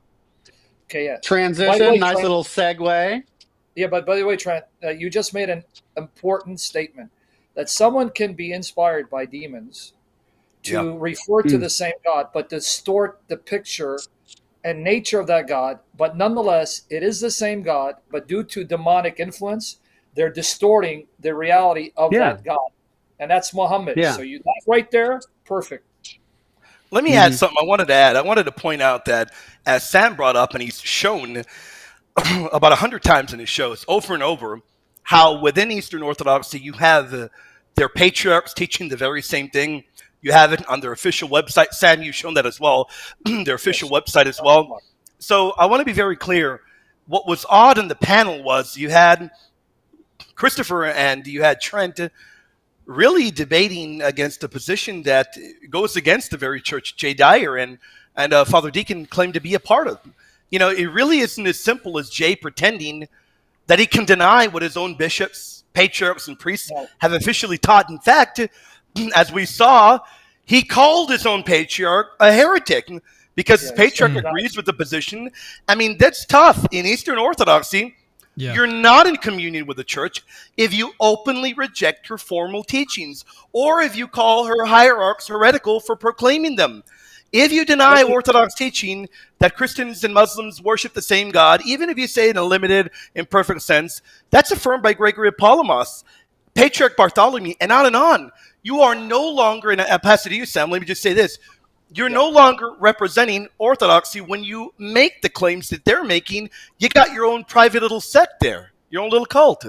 Okay, yeah. By the Transition, way, nice Trent- little segue. Yeah, but by the way, Trent, you just made an important statement that someone can be inspired by demons to refer to the same God, but distort the picture and nature of that God. But nonetheless, it is the same God, but due to demonic influence, they're distorting the reality of Yeah. that God. And that's Muhammad. Yeah. So you that right there, perfect. Let me add something I wanted to add. I wanted to point out that, as Sam brought up, and he's shown about 100 times in his shows, over and over, how within Eastern Orthodoxy you have their patriarchs teaching the very same thing. You have it on their official website. Sam, you've shown that as well, their official website as well. So I want to be very clear. What was odd in the panel was you had Christopher and you had Trent really debating against a position that goes against the very church Jay Dyer and Father Deacon claimed to be a part of. You know, it really isn't as simple as Jay pretending that he can deny what his own bishops, patriarchs, and priests have officially taught. In fact, as we saw, he called his own patriarch a heretic because his patriarch agrees with the position. I mean, that's tough. In Eastern Orthodoxy, you're not in communion with the church if you openly reject her formal teachings or if you call her hierarchs heretical for proclaiming them. If you deny Orthodox teaching that Christians and Muslims worship the same God, even if you say in a limited, imperfect sense, that's affirmed by Gregory of Palamas, Patriarch Bartholomew, and on and on. You are no longer, in a pass it to you, Sam, let me just say this. You're no longer representing Orthodoxy when you make the claims that they're making. You got your own private little sect there, your own little cult.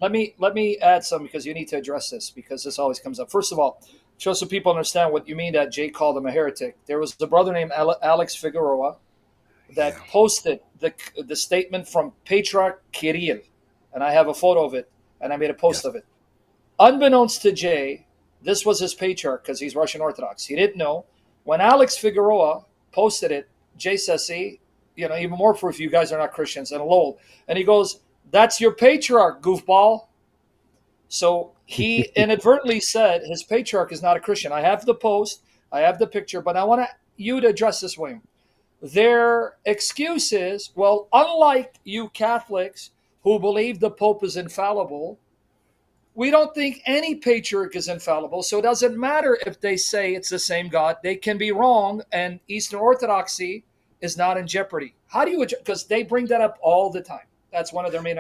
Let me add something because you need to address this because this always comes up. First of all, just so people understand what you mean that Jay called him a heretic. There was a brother named Alex Figueroa that posted the statement from Patriarch Kirill, and I have a photo of it, and I made a post of it. Unbeknownst to Jay, this was his patriarch because he's Russian Orthodox. He didn't know. When Alex Figueroa posted it, Jay says, see, you know, even more proof you guys are not Christians, and lol. And he goes, that's your patriarch, goofball. So he inadvertently said his patriarch is not a Christian. I have the post, I have the picture, but I want you to address this, William. Their excuse is, well, unlike you Catholics who believe the Pope is infallible, we don't think any patriarch is infallible. So it doesn't matter if they say it's the same God. They can be wrong, and Eastern Orthodoxy is not in jeopardy. How do you, because they bring that up all the time. That's one of their main,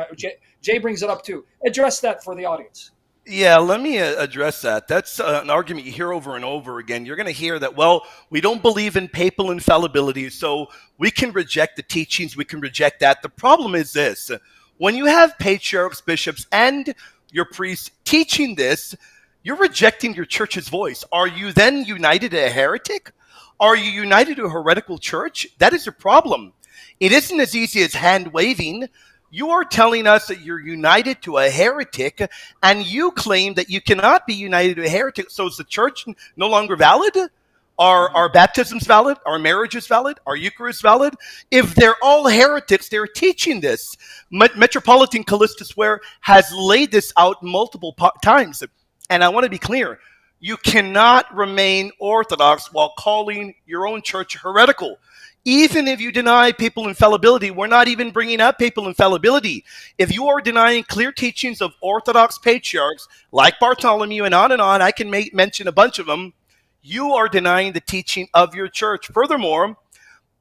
Jay brings it up too. Address that for the audience. Yeah, let me address that. That's an argument you hear over and over again. You're going to hear that, well, we don't believe in papal infallibility, so we can reject the teachings, we can reject that. The problem is this. When you have patriarchs, bishops, and your priests teaching this, you're rejecting your church's voice. Are you then united to a heretic? Are you united to a heretical church? That is your problem. It isn't as easy as hand-waving. You are telling us that you're united to a heretic, and you claim that you cannot be united to a heretic. So is the church no longer valid? Are baptisms valid? Are marriages valid? Are Eucharist valid? If they're all heretics, they're teaching this. Metropolitan Callistus Ware has laid this out multiple times. And I want to be clear. You cannot remain Orthodox while calling your own church heretical. Even if you deny papal infallibility, we're not even bringing up papal infallibility. If you are denying clear teachings of Orthodox patriarchs like Bartholomew and on, I can mention a bunch of them, you are denying the teaching of your church. Furthermore,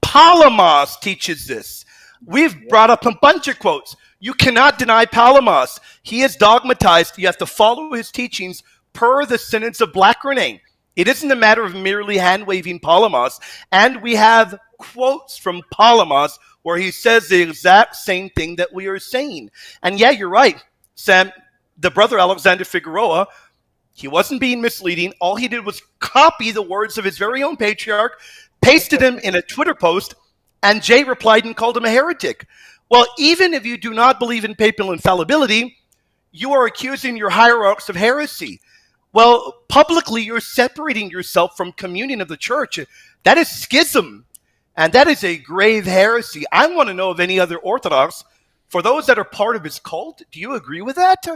Palamas teaches this. We've brought up a bunch of quotes. You cannot deny Palamas. He is dogmatized. You have to follow his teachings per the synods of Black Renee. It isn't a matter of merely hand-waving Palamas. And we have quotes from Palamas where he says the exact same thing that we are saying. And yeah, you're right, Sam. The brother Alexander Figueroa, he wasn't being misleading. All he did was copy the words of his very own patriarch, pasted them in a Twitter post, and Jay replied and called him a heretic. Well, even if you do not believe in papal infallibility, you are accusing your hierarchs of heresy. Well, publicly, you're separating yourself from communion of the church. That is schism, and that is a grave heresy. I want to know of any other Orthodox, for those that are part of his cult, do you agree with that?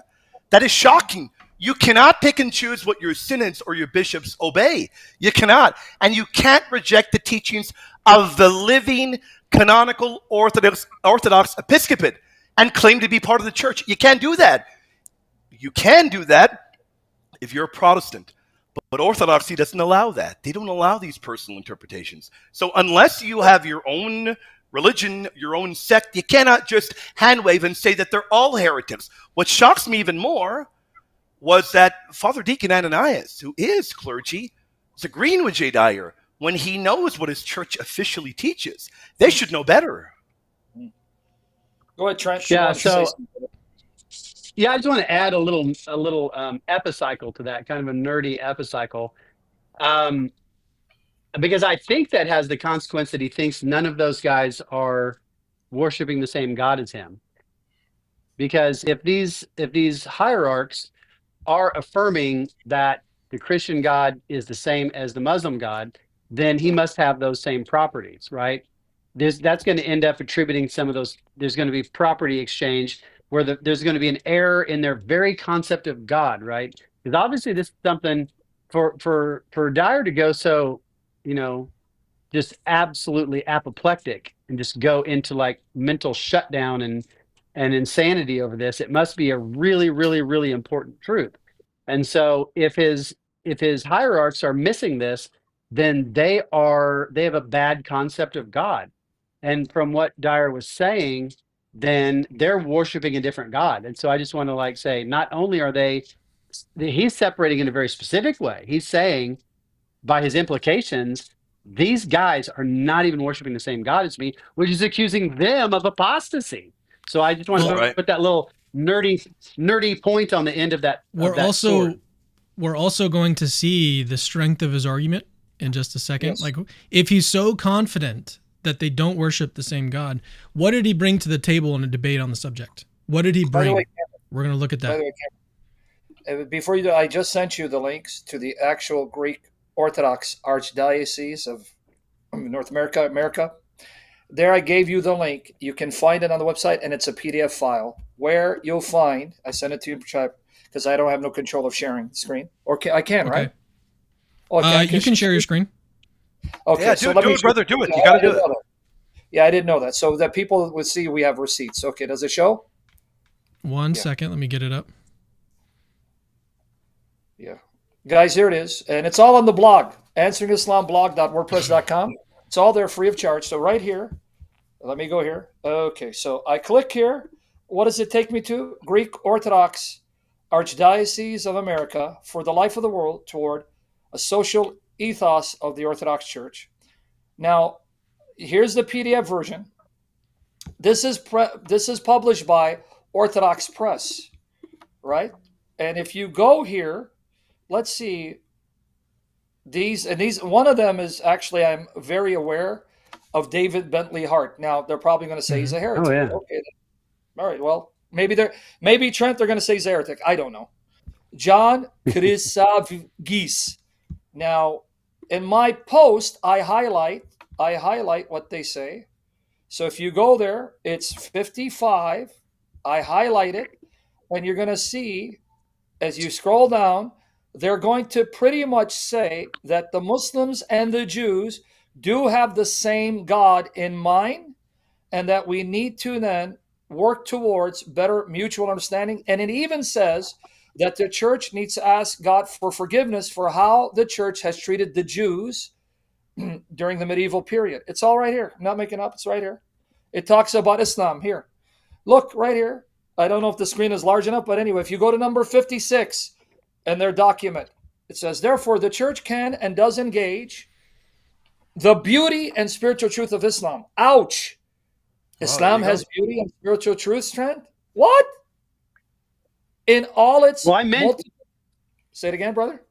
That is shocking. You cannot pick and choose what your synods or your bishops obey. You cannot. And you can't reject the teachings of the living canonical Orthodox episcopate and claim to be part of the church. You can't do that. You can do that if you're a Protestant. But Orthodoxy doesn't allow that. They don't allow these personal interpretations. So unless you have your own religion, your own sect. You cannot just hand wave and say that they're all heretics. What shocks me even more was that Father Deacon Ananias, who is clergy, is agreeing with Jay Dyer when he knows what his church officially teaches. They should know better. Go ahead, Trent. Yeah, so yeah, I just want to add a little epicycle to that, kind of a nerdy epicycle, because I think that has the consequence that he thinks none of those guys are worshiping the same God as him. Because if these hierarchs are affirming that the Christian God is the same as the Muslim God, then he must have those same properties, right? That's going to end up attributing some of those. There's going to be property exchange where there's going to be an error in their very concept of God, right? Because obviously this is something for Dyer to go so, just absolutely apoplectic and just go into like mental shutdown and insanity over this. It must be a really, really, really important truth. And so if his hierarchs are missing this, then they have a bad concept of God. And from what Dyer was saying, then they're worshiping a different God. And so I just want to say, not only are he's separating in a very specific way. He's saying by his implications, these guys are not even worshiping the same God as me, which is accusing them of apostasy. So I just want to put that little nerdy point on the end of that. We're also going to see the strength of his argument in just a second. Yes. Like, if he's so confident that they don't worship the same God, what did he bring to the table in a debate on the subject? What did he bring? We're going to look at that. Before you do, I just sent you the links to the actual Greek Orthodox Archdiocese of North America. There I gave you the link. You can find it on the website, and it's a PDF file where you'll find, I sent it to you because I don't have no control of sharing the screen. Or I can, right? Oh, you can share your screen. Okay, yeah, do it, brother. Do it. You got to do it. Yeah, I didn't know that. So that people would see we have receipts. Okay, does it show? One second. Let me get it up. Yeah. Guys, here it is. And it's all on the blog, answeringislamblog.wordpress.com. It's all there free of charge. So right here, let me go here. Okay, so I click here. What does it take me to? Greek Orthodox Archdiocese of America for the life of the world toward a social ethos of the Orthodox Church. Now, here's the PDF version. This is published by Orthodox Press, right? And if you go here, let's see. These one of them is actually, I'm very aware of David Bentley Hart. Now they're probably going to say he's a heretic. Oh yeah. Okay. All right. Well, maybe Trent, they're going to say he's a heretic. I don't know. John Krysavgis. Now, in my post, I highlight what they say. So if you go there, it's 55. I highlight it, and you're going to see as you scroll down, they're going to pretty much say that the Muslims and the Jews do have the same God in mind, and that we need to then work towards better mutual understanding. And it even says that the church needs to ask God for forgiveness for how the church has treated the Jews during the medieval period. It's all right here. I'm not making up. It's right here. It talks about Islam here. Look right here. I don't know if the screen is large enough, but anyway, if you go to number 56 in their document, it says, therefore, the church can and does engage the beauty and spiritual truth of Islam. Ouch. Islam has beauty and spiritual truth, Trent? What? In all its... Well, Say it again, brother.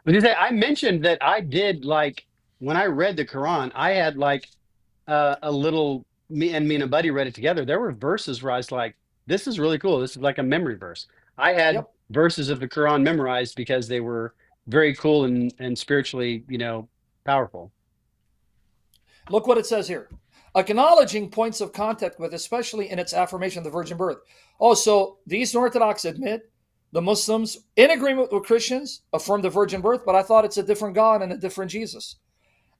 I mentioned that I did, when I read the Quran, I had a little... Me and a buddy read it together. There were verses where I was like, this is really cool. This is like a memory verse. I had verses of the Quran memorized because they were very cool and spiritually, powerful. Look what it says here. Acknowledging points of contact with, especially in its affirmation of the virgin birth. Oh, so the Eastern Orthodox admit the Muslims, in agreement with Christians, affirm the virgin birth, but I thought it's a different God and a different Jesus.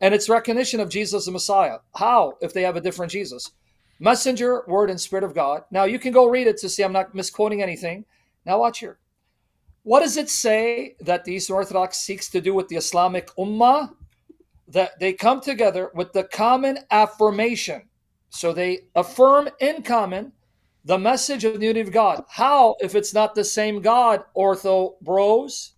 And it's recognition of Jesus the Messiah. How, if they have a different Jesus? Messenger, word, and spirit of God. Now, you can go read it to see I'm not misquoting anything. Now, watch here. What does it say that the Eastern Orthodox seeks to do with the Islamic Ummah? That they come together with the common affirmation So they affirm in common the message of the unity of God. How if it's not the same God, ortho bros,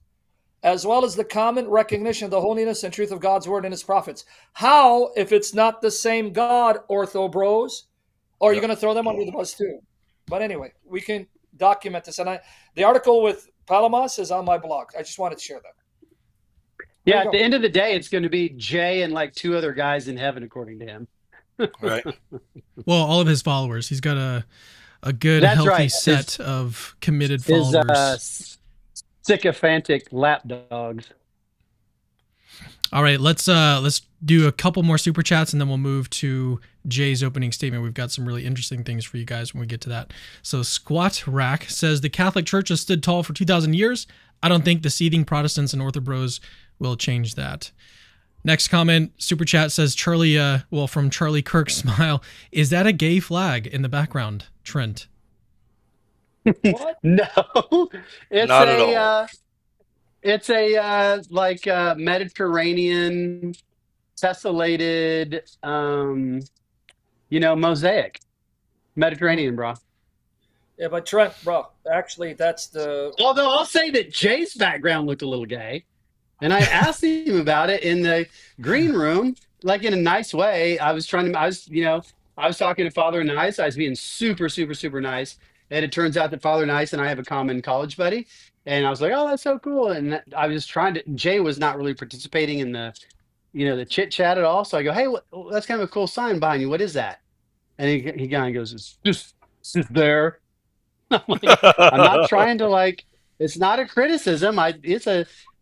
as well as the common recognition of the holiness and truth of God's word and his prophets? How if it's not the same God, ortho bros? Or are you going to throw them under the bus too? But anyway, we can document this. And the article with Palamas is on my blog. I just wanted to share that. Yeah, at the end of the day, it's going to be Jay and like 2 other guys in heaven, according to him. Right. Well, all of his followers. He's got a good, That's healthy right. set of committed followers. Sycophantic lap dogs. All right, let's do a couple more super chats and then we'll move to Jay's opening statement. We've got some really interesting things for you guys when we get to that. So Squat Rack says the Catholic Church has stood tall for 2,000 years. I don't think the seething Protestants and Orthobros will change that. Next comment, super chat says Charlie, from Charlie Kirk Smile, is that a gay flag in the background, Trent? What? No, it's Not at all. It's a Mediterranean tessellated, mosaic. Mediterranean, bro. Yeah, but Trent, bro, actually, that's the... Although I'll say that Jay's background looked a little gay. And I asked him about it in the green room, like in a nice way. I was talking to Father Nice. I was being super, super, super nice. And it turns out that Father Nice and I have a common college buddy. And I was like, oh, that's so cool. And I was Jay was not really participating in the chit chat at all. So I go, hey, that's kind of a cool sign behind you. What is that? And he kind of goes, it's just there. I'm like, I'm not trying to it's not a criticism.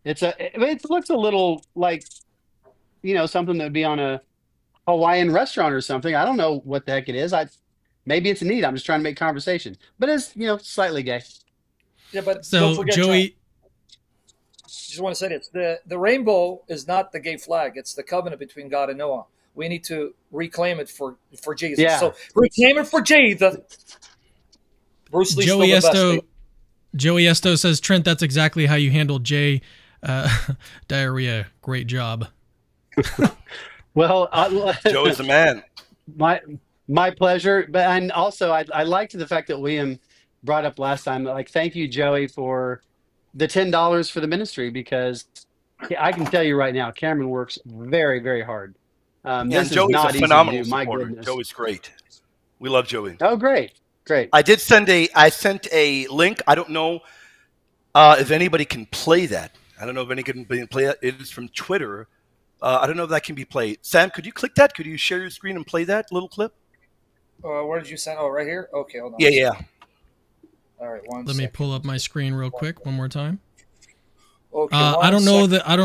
It looks a little like, something that would be on a Hawaiian restaurant or something. I don't know what the heck it is. Maybe it's neat. I'm just trying to make conversation, but it's, slightly gay. Yeah, but so don't forget, Joey, just want to say this: the rainbow is not the gay flag; it's the covenant between God and Noah. We need to reclaim it for Jesus. Yeah. So reclaim it for Jesus. Bruce Lee's Joey still the Esto, best. Joey Esto says, Trent, that's exactly how you handled Jay diarrhea. Great job. Well, Joey's the man. My pleasure. And also, I liked the fact that William brought up last time. Thank you, Joey, for the $10 for the ministry, because I can tell you right now, Cameron works very, very hard. This Joey's is not a phenomenal easy to do. My supporter. goodness. Joey's great. We love Joey. Oh, great. I sent a link. I don't know if anybody can play that. I don't know if anybody can play that. It is from Twitter. I don't know if that can be played. Sam, could you click that? Could you share your screen and play that little clip? Where did you send? Oh, right here. Okay, hold on. Yeah. All right, Let me pull up my screen real quick one more time. Okay, I don't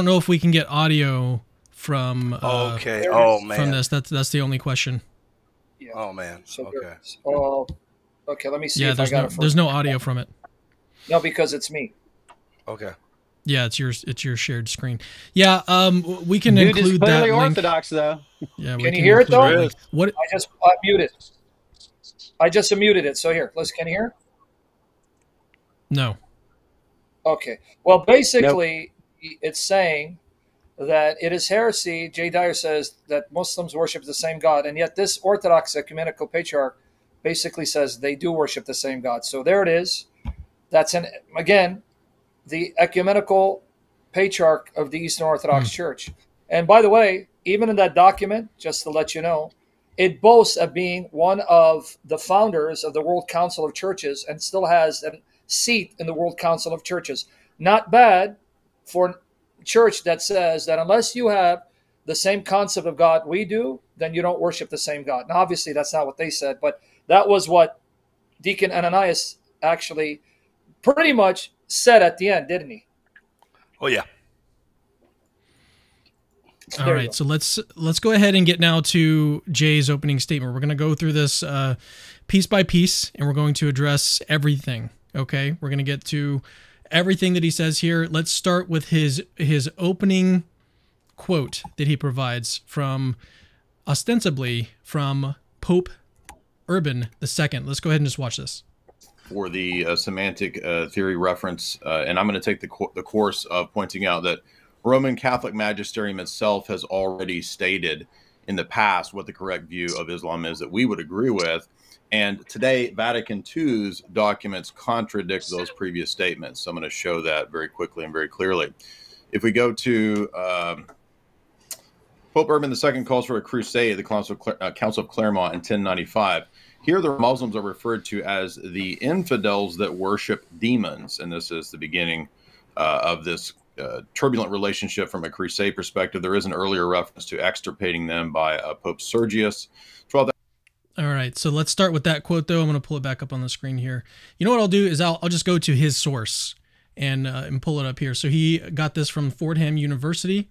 know if we can get audio from. Okay. Oh man. From this, that's the only question. Yeah. Oh man. So okay. Okay. Let me see. Yeah, if I got it there's no audio from it. No, because it's me. Okay. Yeah, it's your shared screen. Yeah, we can Dude include is that clearly link. Orthodox, though. Yeah, Can you hear it though? Link. What? I just muted. I just muted it. So here, can you hear? No. Okay. Well, basically, It's saying that it is heresy. Jay Dyer says that Muslims worship the same God, and yet this Orthodox ecumenical patriarch basically says they do worship the same God. So there it is. That's again the ecumenical patriarch of the Eastern Orthodox Church. And by the way, even in that document, just to let you know, it boasts of being one of the founders of the World Council of Churches and still has a seat in the World Council of Churches. Not bad for a church that says that unless you have the same concept of God we do, then you don't worship the same God. Now, obviously, that's not what they said, but that was what Deacon Ananias actually pretty much said at the end, didn't he? Oh, yeah. All right, so let's go ahead and get now to Jay's opening statement. We're going to go through this piece by piece, and we're going to address everything, okay? We're going to get to everything that he says here. Let's start with his opening quote that he provides from, ostensibly, from Pope Urban II. Let's go ahead and just watch this. For the semantic theory reference, and I'm going to take the course of pointing out that Roman Catholic magisterium itself has already stated in the past what the correct view of Islam is that we would agree with. And today, Vatican II's documents contradict those previous statements. So I'm going to show that very quickly and very clearly. If we go to Pope Urban II calls for a crusade, the Council of Clermont in 1095. Here, the Muslims are referred to as the infidels that worship demons. And this is the beginning of this turbulent relationship from a crusade perspective. There is an earlier reference to extirpating them by Pope Sergius. All right, so let's start with that quote, though. I'm going to pull it back up on the screen here. You know what I'll do is I'll just go to his source and pull it up here. So he got this from Fordham University.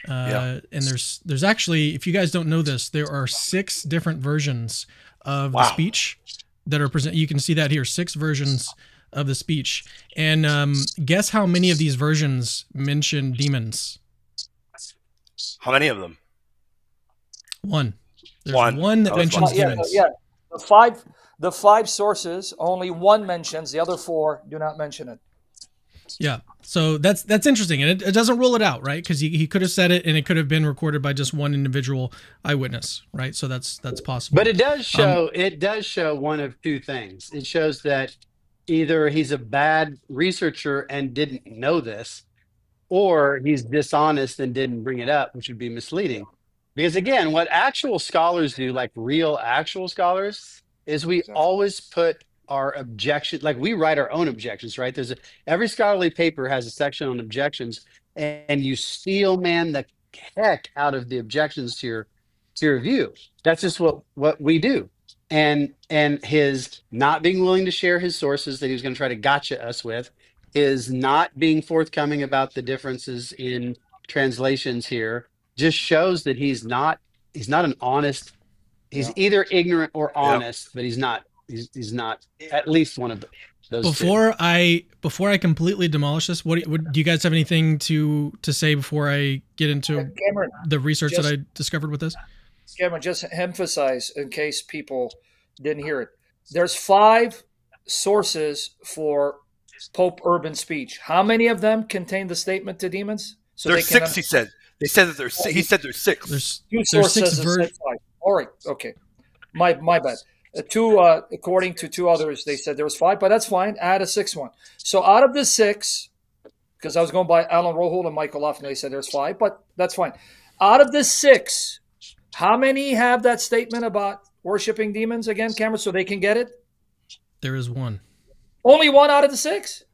And there's actually, if you guys don't know this, there are 6 different versions of the speech that are present. You can see that here, 6 versions of the speech. And guess how many of these versions mention demons? How many of them? 1. There's one that mentions demons. Yeah, the five sources, only 1 mentions, the other 4 do not mention it. Yeah, so that's interesting, and it doesn't rule it out, right? Because he could have said it, and it could have been recorded by just one individual eyewitness, right? So that's possible. But it does show one of 2 things. It shows that either he's a bad researcher and didn't know this, or he's dishonest and didn't bring it up, which would be misleading. Because again, what actual scholars do, like real actual scholars, is we always put our objection, like we write our own objections, right? Every scholarly paper has a section on objections, and you steel man the heck out of the objections to your view. That's just what we do. And his not being willing to share his sources that he was going to try to gotcha us with, his not being forthcoming about the differences in translations here, just shows that he's not an honest. He's either ignorant or honest, but he's not at least one of those. Before I completely demolish this, do you guys have anything to say before I get into Cameron, the research that I discovered with this? Cameron, just emphasize in case people didn't hear it. There's 5 sources for Pope Urban's speech. How many of them contain the statement to demons? So there's 6. He said. They said that there's. He said there's 6. There's 2 sources. 5. All right. Okay. My bad. 2, according to 2 others, they said there was 5, but that's fine. Add a 6th one. So out of the 6, because I was going by Alan Rohold and Michael Lofton, they said there's 5, but that's fine. Out of the 6, how many have that statement about worshiping demons again, Cameron, so they can get it? There is 1. Only 1 out of the 6?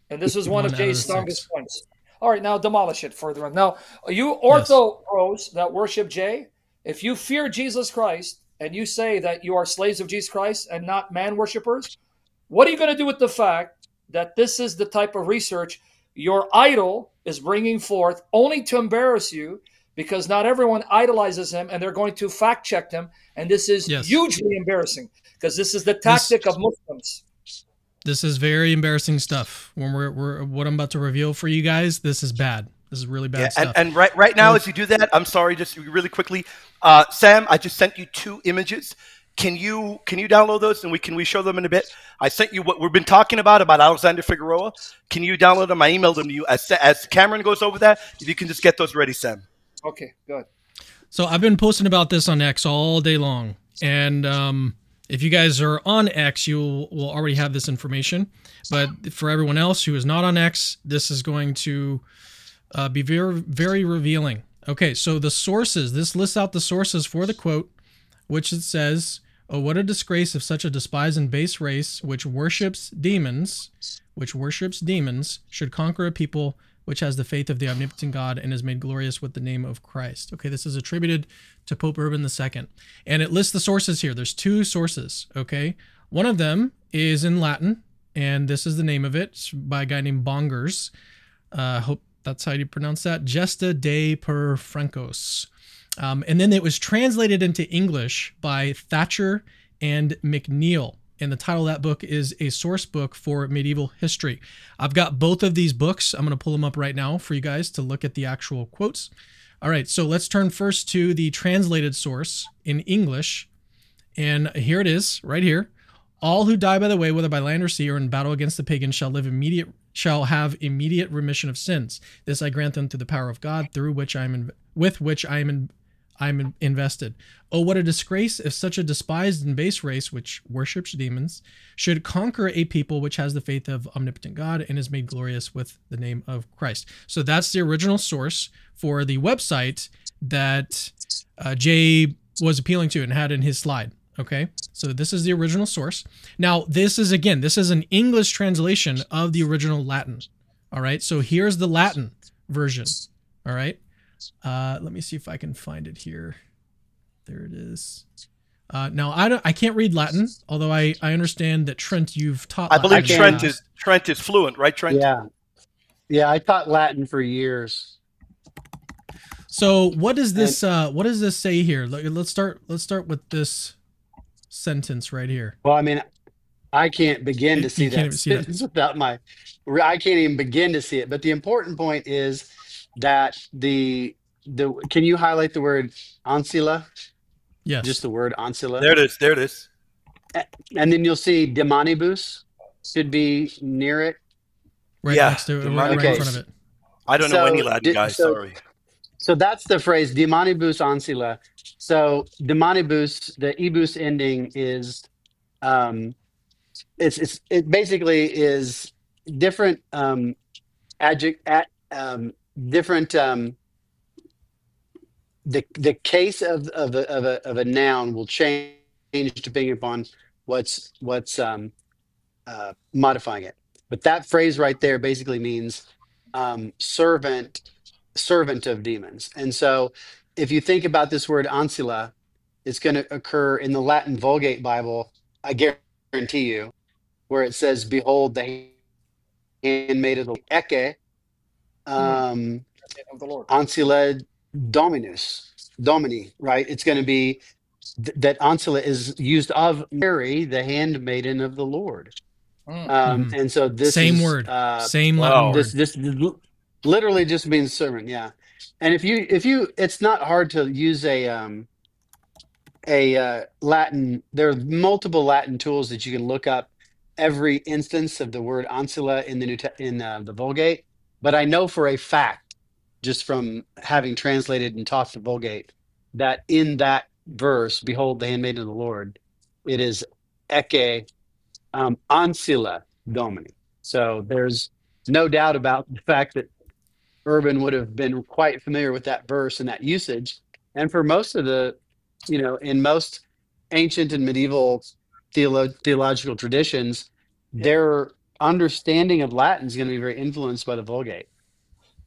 And this is one of Jay's strongest points. All right, now demolish it further on. Now, you ortho pros that worship Jay, if you fear Jesus Christ and you say that you are slaves of Jesus Christ and not man worshippers, what are you going to do with the fact that this is the type of research your idol is bringing forth only to embarrass you, because not everyone idolizes him and they're going to fact check him, and this is hugely embarrassing because this is the tactic of Muslims. This is very embarrassing stuff. When we're what I'm about to reveal for you guys, this is bad. This is really bad stuff. And right now, as you do that, I'm sorry, just really quickly, Sam, I just sent you 2 images. Can you download those and we show them in a bit? I sent you what we've been talking about Alexander Figueroa. Can you download them? I emailed them to you. As Cameron goes over that, if you can just get those ready, Sam. Okay, good. So I've been posting about this on X all day long, and if you guys are on X, you will already have this information. But for everyone else who is not on X, this is going to be very, very revealing. Okay, so the sources. This lists out the sources for the quote, which it says, "Oh, what a disgrace if such a despised and base race, which worships demons, should conquer a people which has the faith of the omnipotent God and is made glorious with the name of Christ." Okay, this is attributed to Pope Urban II. And it lists the sources here. There's 2 sources, okay? One of them is in Latin, and this is the name of it. It's by a guy named Bongers. Hope that's how you pronounce that. Gesta de per Francos. And then it was translated into English by Thatcher and McNeil. And the title of that book is A Source Book for Medieval History. I've got both of these books. I'm going to pull them up right now for you guys to look at the actual quotes. All right, so let's turn first to the translated source in English. And here it is, right here. "All who die by the way, whether by land or sea, or in battle against the pagans, shall have immediate remission of sins. This I grant them through the power of God, with which I I'm invested. Oh, what a disgrace if such a despised and base race, which worships demons, should conquer a people which has the faith of omnipotent God and is made glorious with the name of Christ. So that's the original source for the website that Jay was appealing to and had in his slide. Okay, so this is the original source. Now, this is an English translation of the original Latin. All right, so here's the Latin version. All right, let me see if I can find it here. There it is. Now, I can't read Latin, although I understand that Trent, you've taught Latin. I believe Trent is fluent, right, Trent? Yeah, I taught Latin for years. So what does this say here? Let's start with this sentence right here. Well, I mean, I can't begin to see that sentence without I can't even begin to see it. But the important point is that can you highlight the word ancilla? Yes. Just the word ancilla. There it is. And then you'll see demonibus should be near it. Right next to it, right in front of it. I don't know any Latin guys, sorry. So that's the phrase, demonibus ancilla. So demonibus, the ibus ending is, it basically is different different. The case of a noun will change depending upon what's modifying it. But that phrase right there basically means servant of demons. And so if you think about this word ancilla, it's going to occur in the Latin Vulgate Bible, I guarantee you, where it says, behold the handmaid of the ecce, of the Lord. Ancilla Domini, right? It's going to be that ancilla is used of Mary, the handmaiden of the Lord. And so this same word, same Latin word. This literally just means servant, yeah. And if you, it's not hard to use a Latin. There are multiple Latin tools that you can look up every instance of the word ancilla in the Vulgate. But I know for a fact, just from having translated and taught the Vulgate, that in that verse, behold the handmaiden of the Lord, it is ecce ancilla Domini. So there's no doubt about the fact that Urban would have been quite familiar with that verse and that usage. And for most of in most ancient and medieval theological traditions, their understanding of Latin is going to be very influenced by the Vulgate.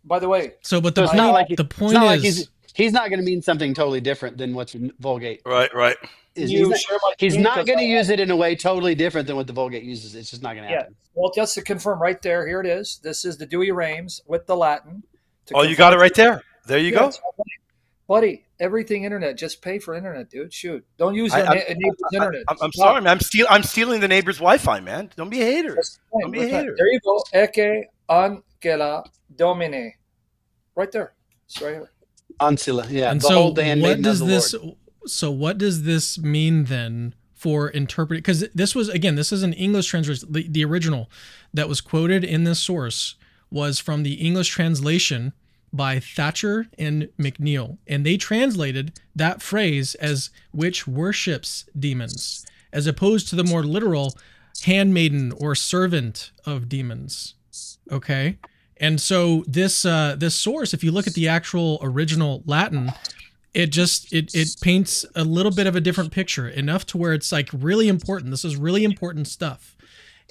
By the way, it's not like he's not going to mean something totally different than what's in Vulgate. Right. He's not going to use it in a way totally different than what the Vulgate uses. It's just not going to happen. Yeah. Well, just to confirm right there, here it is. This is the Douay-Rheims with the Latin. Oh, you got it right there. There you go. Buddy, everything internet. Just pay for internet, dude. Shoot. Don't use your neighbor's internet. I'm sorry, man. I'm stealing the neighbor's Wi-Fi, man. Don't be a hater. Don't be a hater. There you go. Ecce ancilla Domine. Right there. It's right here. Ancilla, yeah. And so what does this mean then for interpreting? Because this is an English translation. The original that was quoted in this source was from the English translation by Thatcher and McNeil. And they translated that phrase as which worships demons, as opposed to the more literal handmaiden or servant of demons. Okay? And so this source, if you look at the actual original Latin, it paints a little bit of a different picture, enough to where it's like really important. This is really important stuff.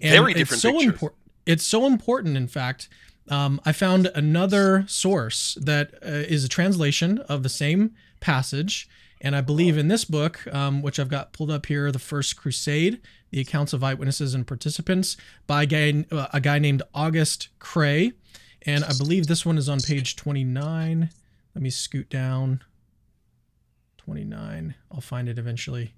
And very different picture. It's so important, in fact. I found another source that is a translation of the same passage. And I believe in this book, which I've got pulled up here, The First Crusade, The Accounts of Eyewitnesses and Participants, by a guy named August Cray. And I believe this one is on page 29. Let me scoot down. 29. I'll find it eventually.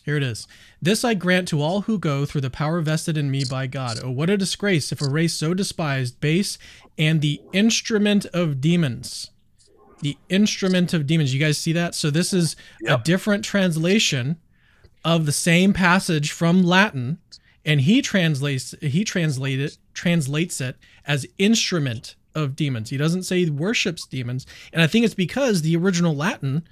Here it is. This I grant to all who go through the power vested in me by God. Oh, what a disgrace if a race so despised, base, and the instrument of demons. The instrument of demons. You guys see that? So this is a different translation of the same passage from Latin, and he translates it as instrument of demons. He doesn't say worships demons, and I think it's because the original Latin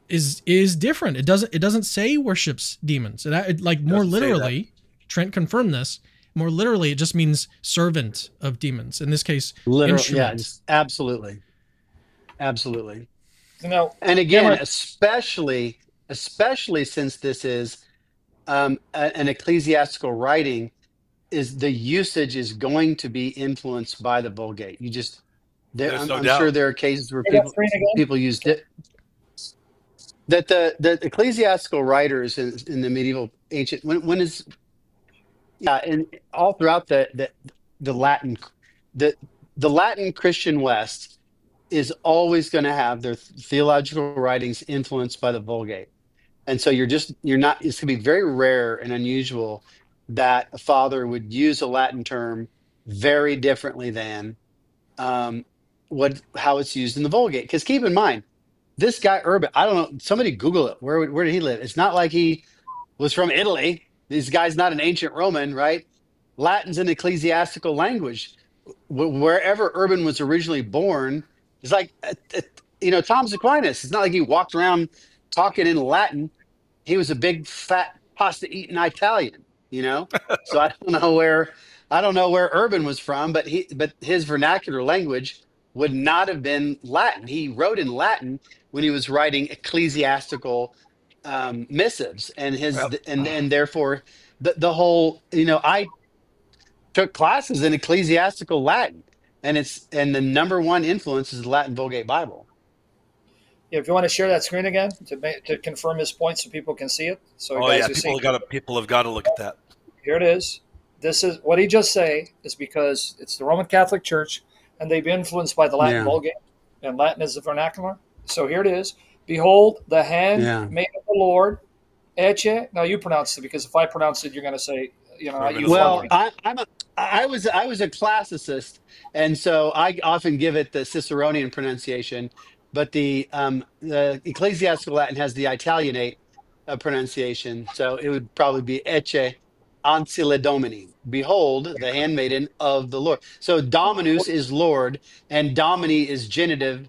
is different. It doesn't say worships demons. More literally, Trent confirmed this. More literally, it just means servant of demons. In this case, instrument. Yeah, absolutely. No, and again, especially since this is an ecclesiastical writing, is the usage is going to be influenced by the Vulgate. I'm sure there are cases where people used it. That the ecclesiastical writers in the medieval ancient and all throughout the Latin, the Latin Christian West is always going to have their theological writings influenced by the Vulgate. And so it's going to be very rare and unusual that a father would use a Latin term very differently than how it's used in the Vulgate. Because keep in mind, this guy Urban, I don't know, somebody Google it. Where did he live? It's not like he was from Italy. This guy's not an ancient Roman, right? Latin's an ecclesiastical language. Wherever Urban was originally born, it's like, Thomas Aquinas. It's not like he walked around talking in Latin. He was a big, fat, pasta-eating Italian, So I don't know where Urban was from, but his vernacular language would not have been Latin. He wrote in Latin when he was writing ecclesiastical missives, and therefore the whole, I took classes in ecclesiastical Latin, and the number one influence is the Latin Vulgate Bible. Yeah, if you want to share that screen again to confirm his point so people can see it. So people have got to look at that. Here it is. This is what he just say is because it's the Roman Catholic Church, and they've been influenced by the Latin Vulgate, and Latin is the vernacular. So here it is. Behold, the hand made of the Lord, Ecce. Now you pronounce it, because if I pronounce it, you're going to say, Well, I was a classicist, and so I often give it the Ciceronian pronunciation, but the ecclesiastical Latin has the Italianate pronunciation, so it would probably be Ecce Ancilla Domini. Behold, the handmaiden of the Lord. So Dominus is Lord, and Domini is genitive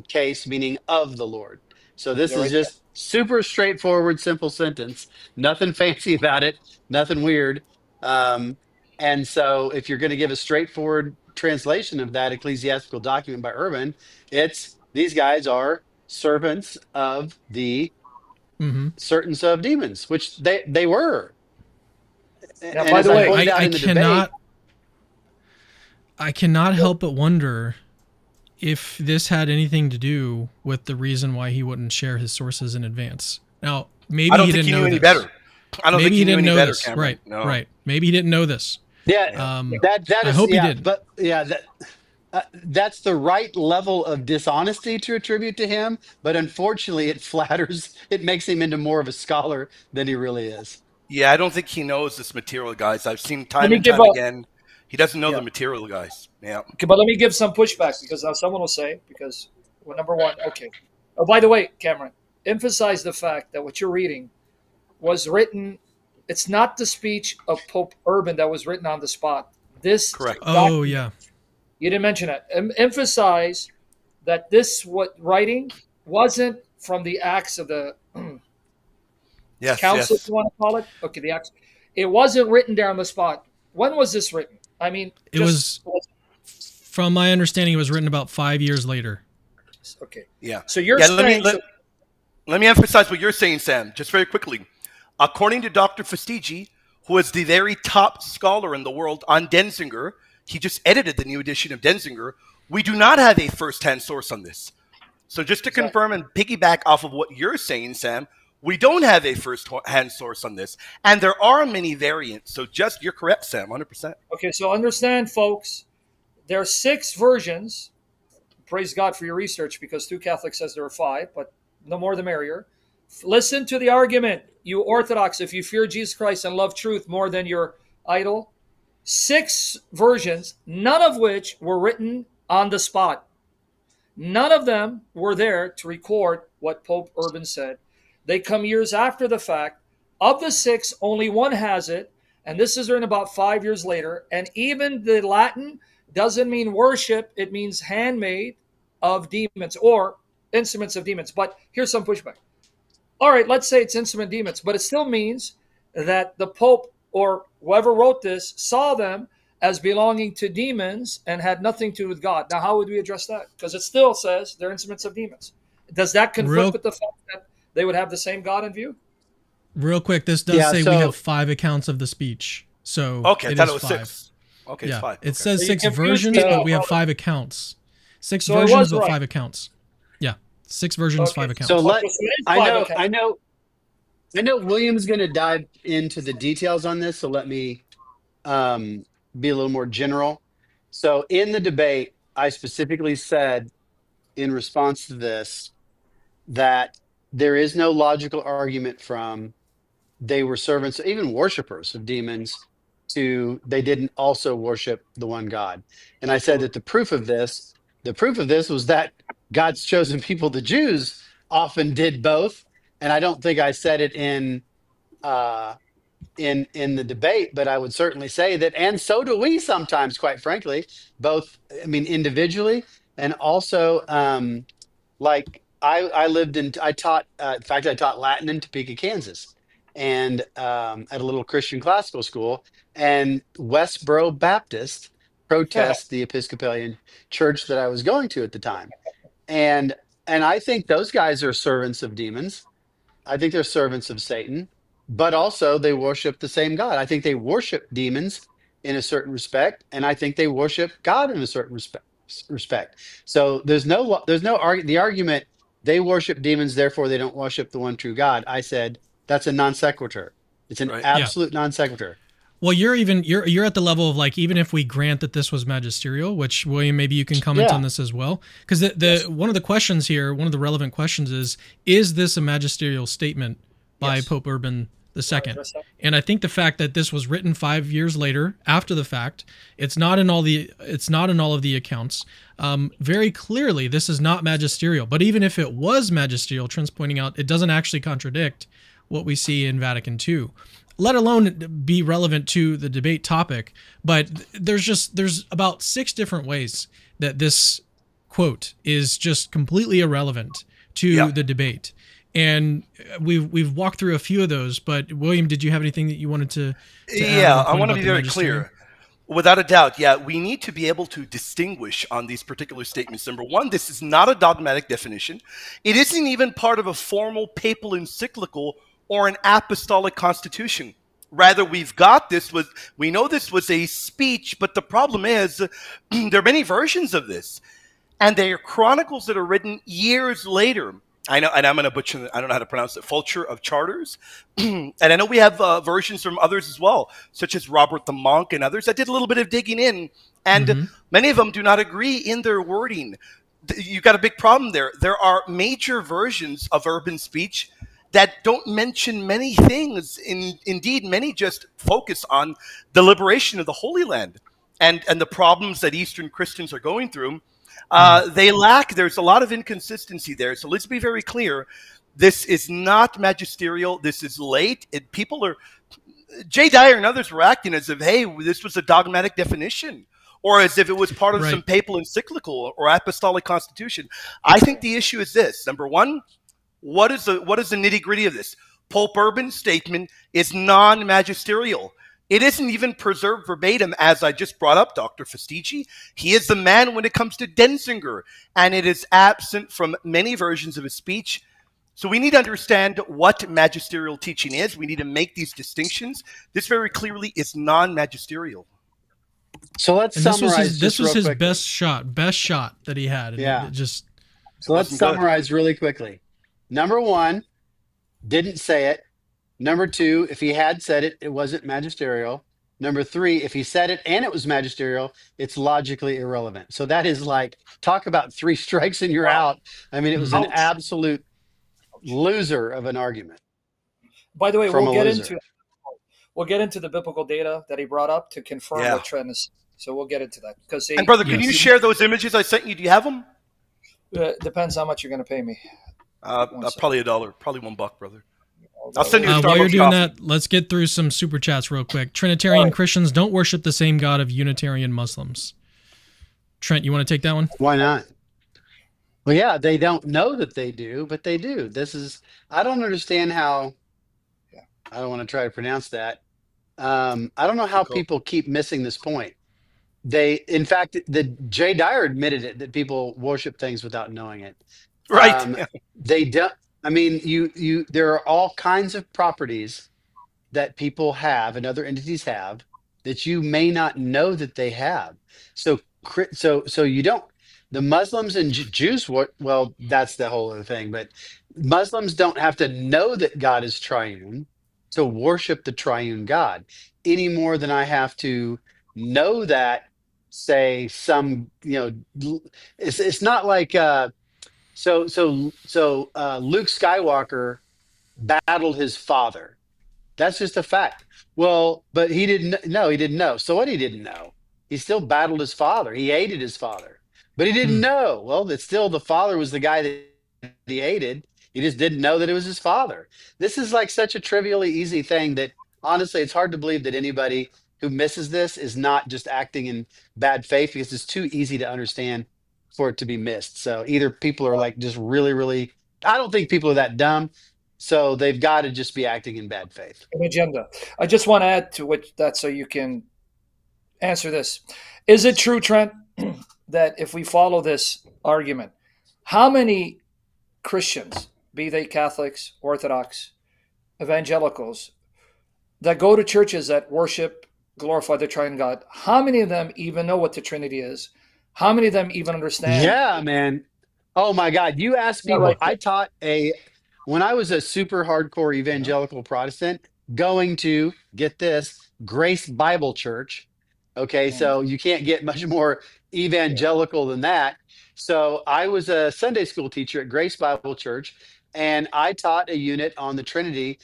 case, meaning of the Lord. So this is just super straightforward, simple sentence. Nothing fancy about it. Nothing weird. And so if you're going to give a straightforward translation of that ecclesiastical document by Urban, it's these guys are servants of the certains of demons, which they were. Now, by the way, I cannot help but wonder if this had anything to do with the reason why he wouldn't share his sources in advance. Now, maybe he didn't know this. Better. I don't think he knew any better, Cameron. Right, no. right. Maybe he didn't know this. Yeah, I hope he did. But that's the right level of dishonesty to attribute to him. But unfortunately, it makes him into more of a scholar than he really is. Yeah, I don't think he knows this material, guys. I've seen time and time again. He doesn't know the material, guys. Yeah. Okay, but let me give some pushback, because now someone will say, number one, okay. Oh, by the way, Cameron, emphasize the fact that what you're reading was written. It's not the speech of Pope Urban that was written on the spot. This correct. Oh yeah. You didn't mention that. Emphasize that writing wasn't from the Acts of the Council, if you want to call it. Okay, the Acts. It wasn't written there on the spot. When was this written? I mean, it was, from my understanding, it was written about 5 years later. Okay. Yeah. So you're saying... Let me emphasize what you're saying, Sam, just very quickly. According to Dr. Fastigi, who is the very top scholar in the world on Denzinger, he just edited the new edition of Denzinger, we do not have a first-hand source on this. So just to confirm and piggyback off of what you're saying, Sam, we don't have a first-hand source on this, and there are many variants. So you're correct, Sam, 100%. Okay, so understand, folks, there are 6 versions. Praise God for your research, because 2 Catholics says there are 5, but no more the merrier. Listen to the argument, you Orthodox, if you fear Jesus Christ and love truth more than your idol. 6 versions, none of which were written on the spot. None of them were there to record what Pope Urban said. They come years after the fact. Of the 6, only 1 has it, and this is written about 5 years later. And even the Latin doesn't mean worship; it means handmaid of demons or instruments of demons. But here's some pushback. All right, let's say it's instrument demons, but it still means that the Pope or whoever wrote this saw them as belonging to demons and had nothing to do with God. Now, how would we address that? Because it still says they're instruments of demons. Does that conflict with the fact that they would have the same God in view? Real quick, this does say we have 5 accounts of the speech. So okay, I thought it was 6. Okay, yeah, it's 5. It says 6 versions, but we have 5 accounts. 6 versions, but 5 accounts. Yeah, 6 versions, 5 accounts. So I know William's going to dive into the details on this. So let me be a little more general. So in the debate, I specifically said in response to this that there is no logical argument from they were servants, even worshipers of demons, to they didn't also worship the one God. And I said that the proof of this was that God's chosen people, the Jews, often did both. And I don't think I said it in the debate, but I would certainly say that, and so do we sometimes, quite frankly, both, I mean, individually, and also I taught Latin in Topeka, Kansas, and at a little Christian classical school, and Westboro Baptist protest the Episcopalian church that I was going to at the time. And I think those guys are servants of demons. I think they're servants of Satan, but also they worship the same God. I think they worship demons in a certain respect, and I think they worship God in a certain respect. So there's no the argument they worship demons, therefore they don't worship the one true God. I said that's a non sequitur. It's an absolute non sequitur. Well, you're at the level of like, even if we grant that this was magisterial, which William, maybe you can comment on this as well, because one of the questions here, one of the relevant questions is this a magisterial statement by Pope Urban II? And I think the fact that this was written 5 years later, after the fact, it's not in all of the accounts. Very clearly, this is not magisterial. But even if it was magisterial, Trent's pointing out, it doesn't actually contradict what we see in Vatican II. Let alone be relevant to the debate topic, but there's about 6 different ways that this quote is just completely irrelevant to the debate. And we've walked through a few of those, but William, did you have anything that you wanted to add? I want to be very clear. Without a doubt, we need to be able to distinguish on these particular statements. Number one, this is not a dogmatic definition. It isn't even part of a formal papal encyclical or an apostolic constitution. Rather, we know this was a speech, but the problem is there are many versions of this, and they are chronicles that are written years later. I know, and I'm going to butcher, I don't know how to pronounce it, Fulcher of Charters. And I know we have versions from others as well, such as Robert the Monk and others. I did a little bit of digging in, and many of them do not agree in their wording. You've got a big problem there. There are major versions of urban speech that don't mention many things. Indeed, many just focus on the liberation of the Holy Land and the problems that Eastern Christians are going through. There's a lot of inconsistency there. So let's be very clear. This is not magisterial. This is late. Jay Dyer and others were acting as if, hey, this was a dogmatic definition, or as if it was part of some papal encyclical or apostolic constitution. I think the issue is this. Number one, what is the nitty-gritty of this? Pope Urban's statement is non-magisterial. It isn't even preserved verbatim, as I just brought up, Dr. Fastigi. He is the man when it comes to Denzinger, and it is absent from many versions of his speech. So we need to understand what magisterial teaching is. We need to make these distinctions. This very clearly is non-magisterial. So let's summarize. This was his best shot that he had. So let's summarize really quickly. Number one, didn't say it. Number two, if he had said it, it wasn't magisterial. Number three, if he said it and it was magisterial, it's logically irrelevant. So that is like, talk about 3 strikes and you're out. I mean, it was an absolute loser of an argument. By the way, we'll get into the biblical data that he brought up to confirm what Trent is. So we'll get into that. And brother, can you share those images I sent you? Do you have them? Depends how much you're going to pay me. Probably $1, probably $1, brother. I'll send you a Starbucks while you're doing coffee. that, let's get through some super chats real quick. Trinitarian Christians don't worship the same God of Unitarian Muslims. Trent, you want to take that one? Why not? Well, yeah, they don't know that they do, but they do. I don't understand how, I don't want to try to pronounce that. I don't know how people keep missing this point. In fact, Jay Dyer admitted it, that people worship things without knowing it. Right. They don't. I mean, there are all kinds of properties that people have and other entities have that you may not know that they have. So you don't. The Muslims and Jews, well, that's the whole other thing. But Muslims don't have to know that God is triune to worship the triune God any more than I have to know that. Say some, it's not like Luke Skywalker battled his father. That's just a fact. Well, but he didn't know. So what? He didn't know. He still battled his father. He hated his father, but he didn't know. Well, it's still the father was the guy that he hated. He just didn't know that it was his father. This is like such a trivially easy thing that honestly, it's hard to believe that anybody who misses this is not just acting in bad faith, because it's too easy to understand for it to be missed. So either people are like just really, really, I don't think people are that dumb. So they've got to just be acting in bad faith. An agenda. I just want to add to that so you can answer this. Is it true, Trent, that if we follow this argument, how many Christians, be they Catholics, Orthodox, evangelicals, that go to churches that worship, glorify the triune God, how many of them even know what the Trinity is? How many of them even understand? Yeah, man. Oh my God. You asked me. I taught when I was a super hardcore evangelical Protestant, going to, get this, Grace Bible Church. Okay. So you can't get much more evangelical than that. So I was a Sunday school teacher at Grace Bible Church, and I taught a unit on the Trinity.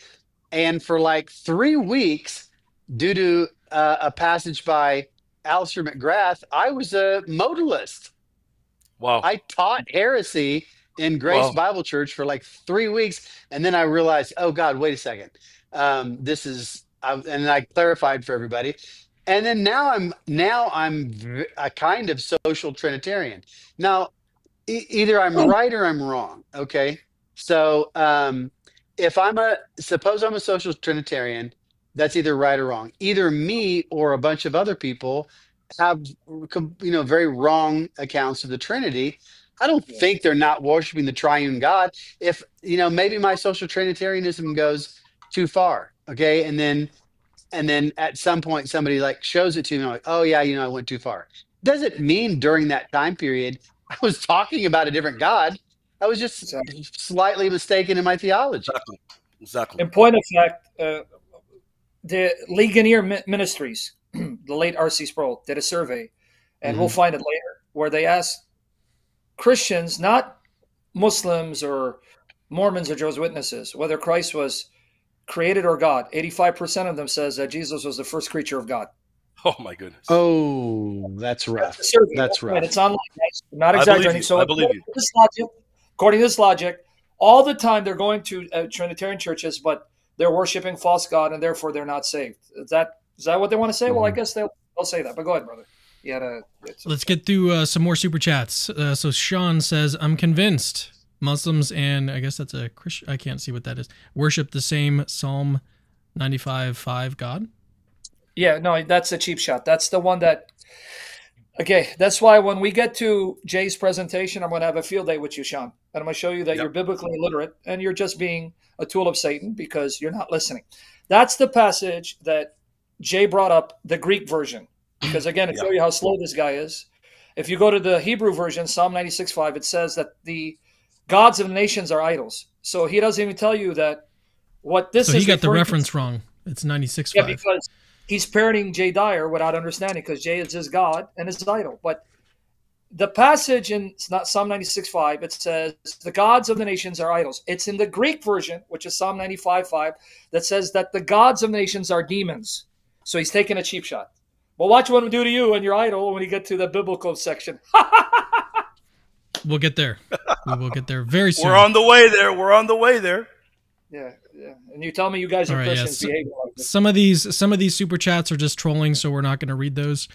And for like 3 weeks, due to a passage by Alistair McGrath, I was a modalist. Wow. I taught heresy in Grace Bible Church for like 3 weeks. And then I realized, oh God, wait a second. And I clarified for everybody. And then now I'm a kind of social Trinitarian. Now, either I'm right or I'm wrong. Okay. So, suppose I'm a social Trinitarian, that's either right or wrong. Either me or a bunch of other people have, very wrong accounts of the Trinity. I don't think they're not worshiping the triune God. If, maybe my social Trinitarianism goes too far. Okay. And then at some point somebody like shows it to me. I'm like, oh yeah, I went too far. Doesn't mean during that time period I was talking about a different God. I was just slightly mistaken in my theology. Exactly. In point of fact, the Ligonier Ministries, the late R.C. Sproul, did a survey, and we'll find it later, where they asked Christians, not Muslims or Mormons or Jehovah's Witnesses, whether Christ was created or God. 85% of them says that Jesus was the first creature of God. Oh my goodness. Oh, that's rough. That's rough. It's online. I'm not exaggerating. So I believe you. According to this logic, all the time they're going to Trinitarian churches, but they're worshiping false God, and therefore they're not saved. Is that what they want to say? Well, I guess they'll say that. But go ahead, brother. Let's get through some more super chats. So Sean says, I'm convinced Muslims, and I guess that's a Christian, I can't see what that is, worship the same Psalm 95:5 God. Yeah, no, that's a cheap shot. That's the one that, okay, that's why when we get to Jay's presentation, I'm going to have a field day with you, Sean. And I'm going to show you that you're biblically illiterate and you're just being a tool of Satan because you're not listening. That's the passage that Jay brought up, the Greek version. Because again, to show you how slow this guy is, if you go to the Hebrew version, Psalm 96:5, it says that the gods of the nations are idols. So he doesn't even tell you that what this is. So he got the reference wrong. It's 96:5. Yeah, because he's parroting Jay Dyer without understanding, because Jay is his God and his idol. But the passage in Psalm 96:5, it says, the gods of the nations are idols. It's in the Greek version, which is Psalm 95:5, that says that the gods of the nations are demons. So he's taking a cheap shot. Well, watch what I'm do to you and your idol when you get to the biblical section. We'll get there. We will get there very soon. We're on the way there. We're on the way there. Yeah. And you tell me you guys are Christians behaving like this. Some of these super chats are just trolling, so we're not going to read those.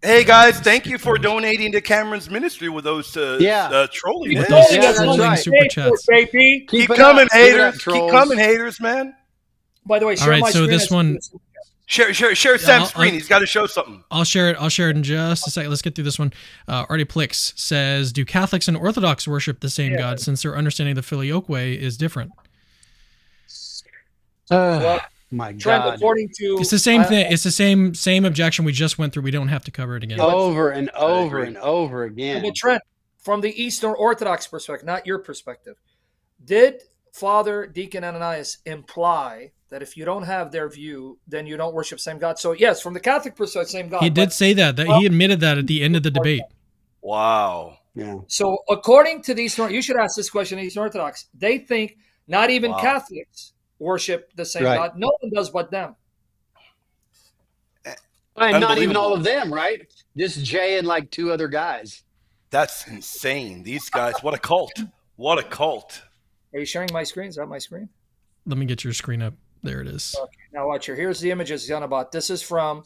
Hey guys, thank you for donating to Cameron's ministry with those trolling. With those trolling super chats. Keep coming, haters. Keep coming, haters, man. By the way, share my screen. This one. Share Sam's screen. He's got to show something. I'll share it in just a second. Let's get through this one. Artie Plix says, do Catholics and Orthodox worship the same God, since their understanding of the Filioque way is different? My Trent, God. according to it's the same thing. It's the same objection we just went through. We don't have to cover it again. Over and over and over again. But Trent, from the Eastern Orthodox perspective, not your perspective, did Father Deacon Ananias imply that if you don't have their view, then you don't worship the same God? So yes, from the Catholic perspective, same God. He did say that he admitted that at the end of the debate. Wow. Yeah. So according to the Eastern, you should ask this question to Eastern Orthodox. They think not even Catholics worship the same God. No one does but them. And not even all of them, right? Just Jay and like two other guys. That's insane. These guys, what a cult. What a cult. Are you sharing my screen? Is that my screen? Let me get your screen up. There it is. Okay, now watch here. Here's the images done about. This is from,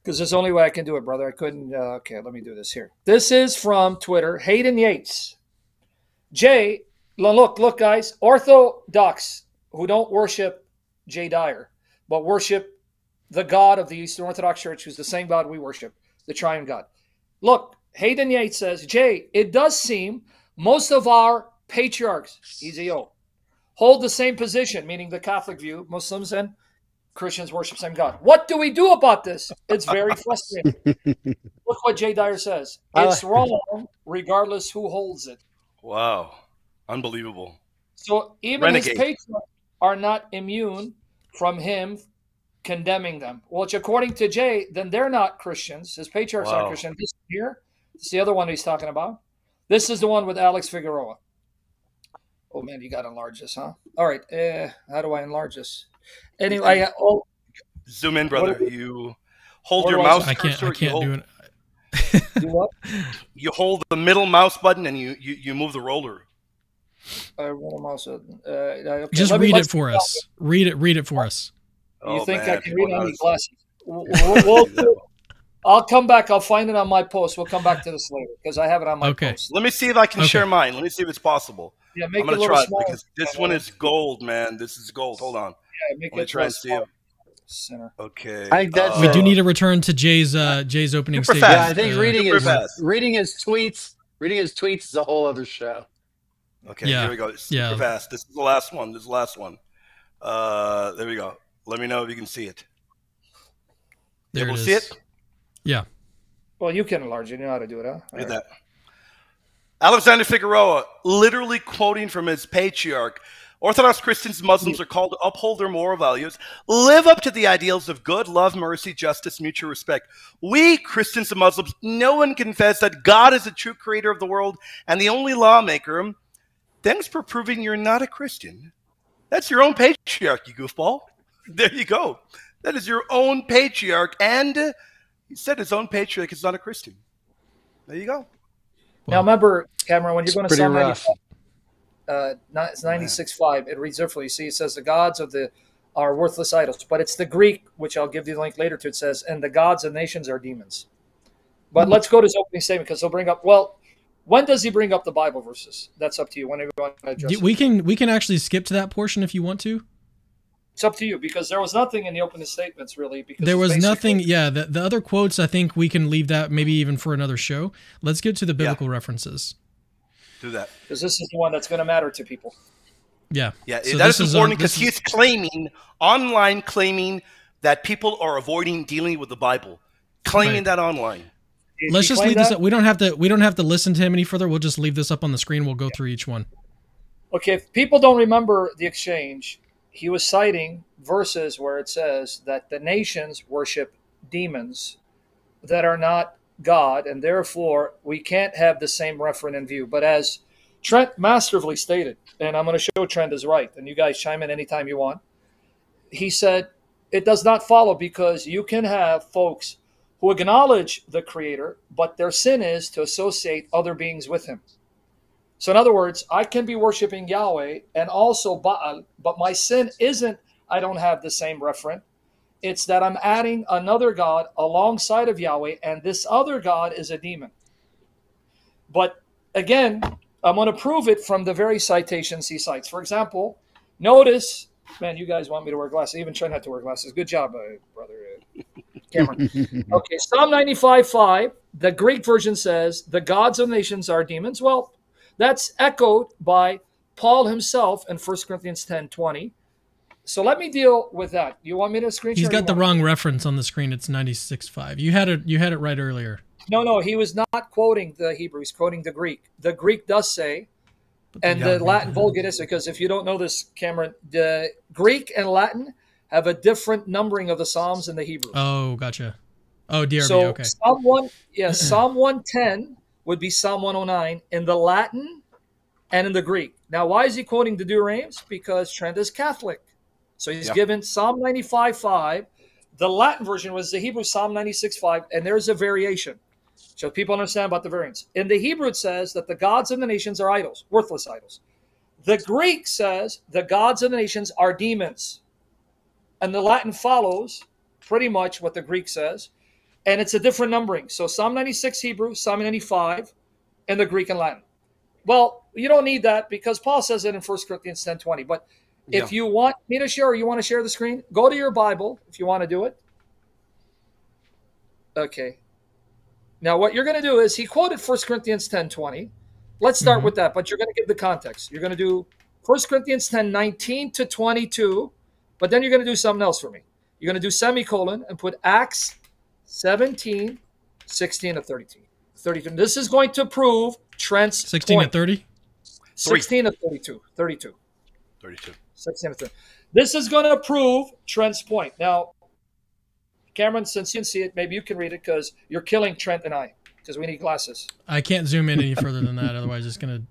because this is the only way I can do it, brother. I couldn't. Okay, let me do this here. This is from Twitter. Hayden Yates. Jay, look, guys. Orthodox who don't worship Jay Dyer, but worship the God of the Eastern Orthodox Church, who's the same God we worship, the Triune God. Look, Hayden Yates says, Jay, it does seem most of our patriarchs, EZO, hold the same position, meaning the Catholic view, Muslims and Christians worship the same God. What do we do about this? It's very frustrating. Look what Jay Dyer says. It's wrong regardless who holds it. Wow. Unbelievable. So even his patriarchs are not immune from him condemning them. Well, according to Jay, then they're not Christians. His patriarchs aren't Christian. This here, this is the other one he's talking about. This is the one with Alex Figueroa. Oh, man, you got to enlarge this, huh? All right. How do I enlarge this? Anyway, zoom in, brother. You hold your mouse cursor. I can't do it. Do what? You hold the middle mouse button and you move the roller. Okay, just read it for us. Read it for us. You think I can read on these glasses? I'll come back. I'll find it on my post. We'll come back to this later because I have it on my post. Let me see if I can share mine. Let me see if it's possible. Yeah, make I'm going it to try it smaller. because this one is gold, man. This is gold. Hold on. Yeah, make Let me it try and see it. Center. Okay. I think that's we do need to return to Jay's opening statement. Yeah, I think reading his tweets is a whole other show. Okay, here we go. It's super fast. This is the last one. This is the last one. There we go. Let me know if you can see it. There you it is. See it? Yeah. Well, you can enlarge it. You know how to do it, huh? Look at that. Alexander Figueroa, literally quoting from his patriarch, Orthodox Christians and Muslims are called to uphold their moral values, live up to the ideals of good, love, mercy, justice, mutual respect. We, Christians and Muslims, know and confess that God is the true creator of the world and the only lawmaker. Thanks for proving you're not a Christian. That's your own patriarch, you goofball. There you go. That is your own patriarch. And he said his own patriarch is not a Christian. There you go. Now, remember, Cameron, when you're going to Psalm 95, it's 96.5, it reads differently. You see, it says the gods of are worthless idols. But it's the Greek, which I'll give you the link later to. It says, and the gods of nations are demons. But let's go to his opening statement because he'll bring up, when does he bring up the Bible verses? That's up to you. Whenever you want to address we can actually skip to that portion if you want to. It's up to you because there was nothing in the opening statements really. Because there was nothing. Yeah, the other quotes, I think we can leave that maybe even for another show. Let's get to the biblical references. Do that. Because this is the one that's going to matter to people. Yeah. Yeah, so that is important because he's claiming that people are avoiding dealing with the Bible. Claiming that online. Let's just leave this up. We don't have to listen to him any further. We'll just leave this up on the screen. We'll go through each one. Okay, if people don't remember the exchange, he was citing verses where it says that the nations worship demons that are not God, and therefore we can't have the same referent in view. But as Trent masterfully stated, and I'm going to show Trent is right, and you guys chime in anytime you want, he said it does not follow because you can have folks who acknowledge the Creator, but their sin is to associate other beings with him. So in other words, I can be worshiping Yahweh and also Baal, but my sin isn't I don't have the same referent. It's that I'm adding another God alongside of Yahweh, and this other God is a demon. But again, I'm going to prove it from the very citations he cites. For example, notice, man, you guys want me to wear glasses. I even try not to wear glasses. Good job, brother Cameron. Okay, Psalm 95:5, the Greek version says, the gods of nations are demons. Well, that's echoed by Paul himself in 1 Corinthians 10:20. So let me deal with that. You want me to screen share? He's got the wrong reference on the screen. It's 96.5. You had it right earlier. No, he was not quoting the Hebrew. He's quoting the Greek. The Greek does say, and the Latin Vulgate is, because if you don't know this, Cameron, the Greek and Latin have a different numbering of the Psalms in the Hebrew. Oh, gotcha. Oh, DRB, so okay. Psalm 110 would be Psalm 109 in the Latin and in the Greek. Now, why is he quoting the Durames? Because Trent is Catholic. So he's given Psalm 95:5. The Latin version was the Hebrew Psalm 96:5, and there's a variation. So people understand about the variants. In the Hebrew, it says that the gods of the nations are idols, worthless idols. The Greek says the gods of the nations are demons. And the Latin follows pretty much what the Greek says. And it's a different numbering. So Psalm 96 Hebrew, Psalm 95 in the Greek and Latin. Well, you don't need that because Paul says it in 1 Corinthians 10:20. But if you want me to share, or you want to share the screen, go to your Bible if you want to do it. Okay. Now, what you're going to do is, he quoted 1 Corinthians 10:20. Let's start with that, but you're going to give the context. You're going to do 1 Corinthians 10:19 to 22, but then you're going to do something else for me. You're going to do semicolon and put Acts 17, 16 to 32. This is going to prove Trent's 16 point. to 30? 16 to 32. 32. 32. 16 to 30. This is going to prove Trent's point. Now, Cameron, since you can see it, maybe you can read it because you're killing Trent and I because we need glasses. I can't zoom in any further than that. Otherwise, it's going to...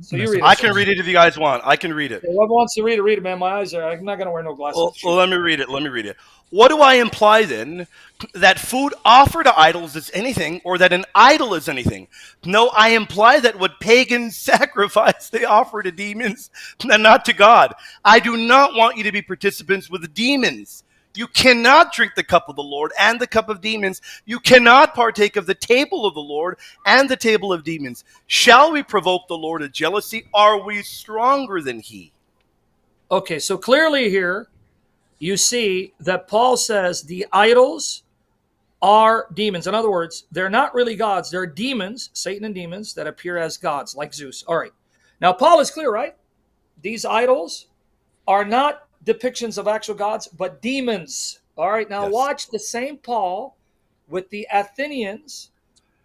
So you read it. I can read it if you guys want. I can read it. Whoever wants to read it, man. My eyes are... I'm not going to wear no glasses. Well, let me read it. Let me read it. What do I imply then? That food offered to idols is anything, or that an idol is anything? No, I imply that what pagans sacrifice, they offer to demons and not to God. I do not want you to be participants with the demons. You cannot drink the cup of the Lord and the cup of demons. You cannot partake of the table of the Lord and the table of demons. Shall we provoke the Lord to jealousy? Are we stronger than he? Okay, so clearly here you see that Paul says the idols are demons. In other words, they're not really gods. They're demons, Satan and demons, that appear as gods, like Zeus. All right. Now, Paul is clear, right? These idols are not depictions of actual gods, but demons. All right. Now, watch the same Paul with the Athenians.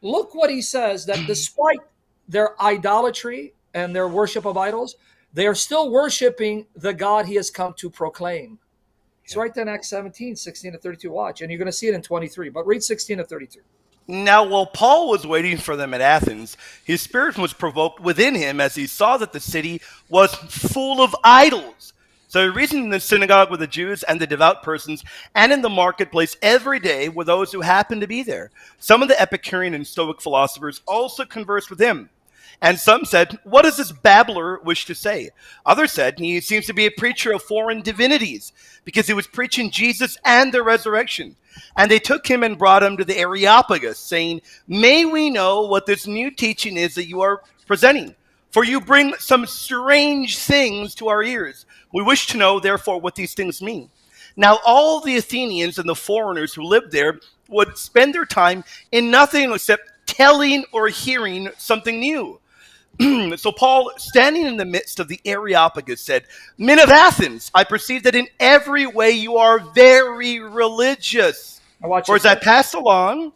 Look what he says, that despite their idolatry and their worship of idols, they are still worshiping the God he has come to proclaim. It's right there in Acts 17, 16 to 32. Watch, and you're going to see it in 23. But read 16 to 32. Now, while Paul was waiting for them at Athens, his spirit was provoked within him as he saw that the city was full of idols. So he reasoned in the synagogue with the Jews and the devout persons, and in the marketplace every day were those who happened to be there. Some of the Epicurean and Stoic philosophers also conversed with him. And some said, what does this babbler wish to say? Others said, he seems to be a preacher of foreign divinities, because he was preaching Jesus and the resurrection. And they took him and brought him to the Areopagus, saying, may we know what this new teaching is that you are presenting? For you bring some strange things to our ears. We wish to know, therefore, what these things mean. Now, all the Athenians and the foreigners who lived there would spend their time in nothing except telling or hearing something new. So Paul, standing in the midst of the Areopagus, said, men of Athens, I perceive that in every way you are very religious. For as I passed along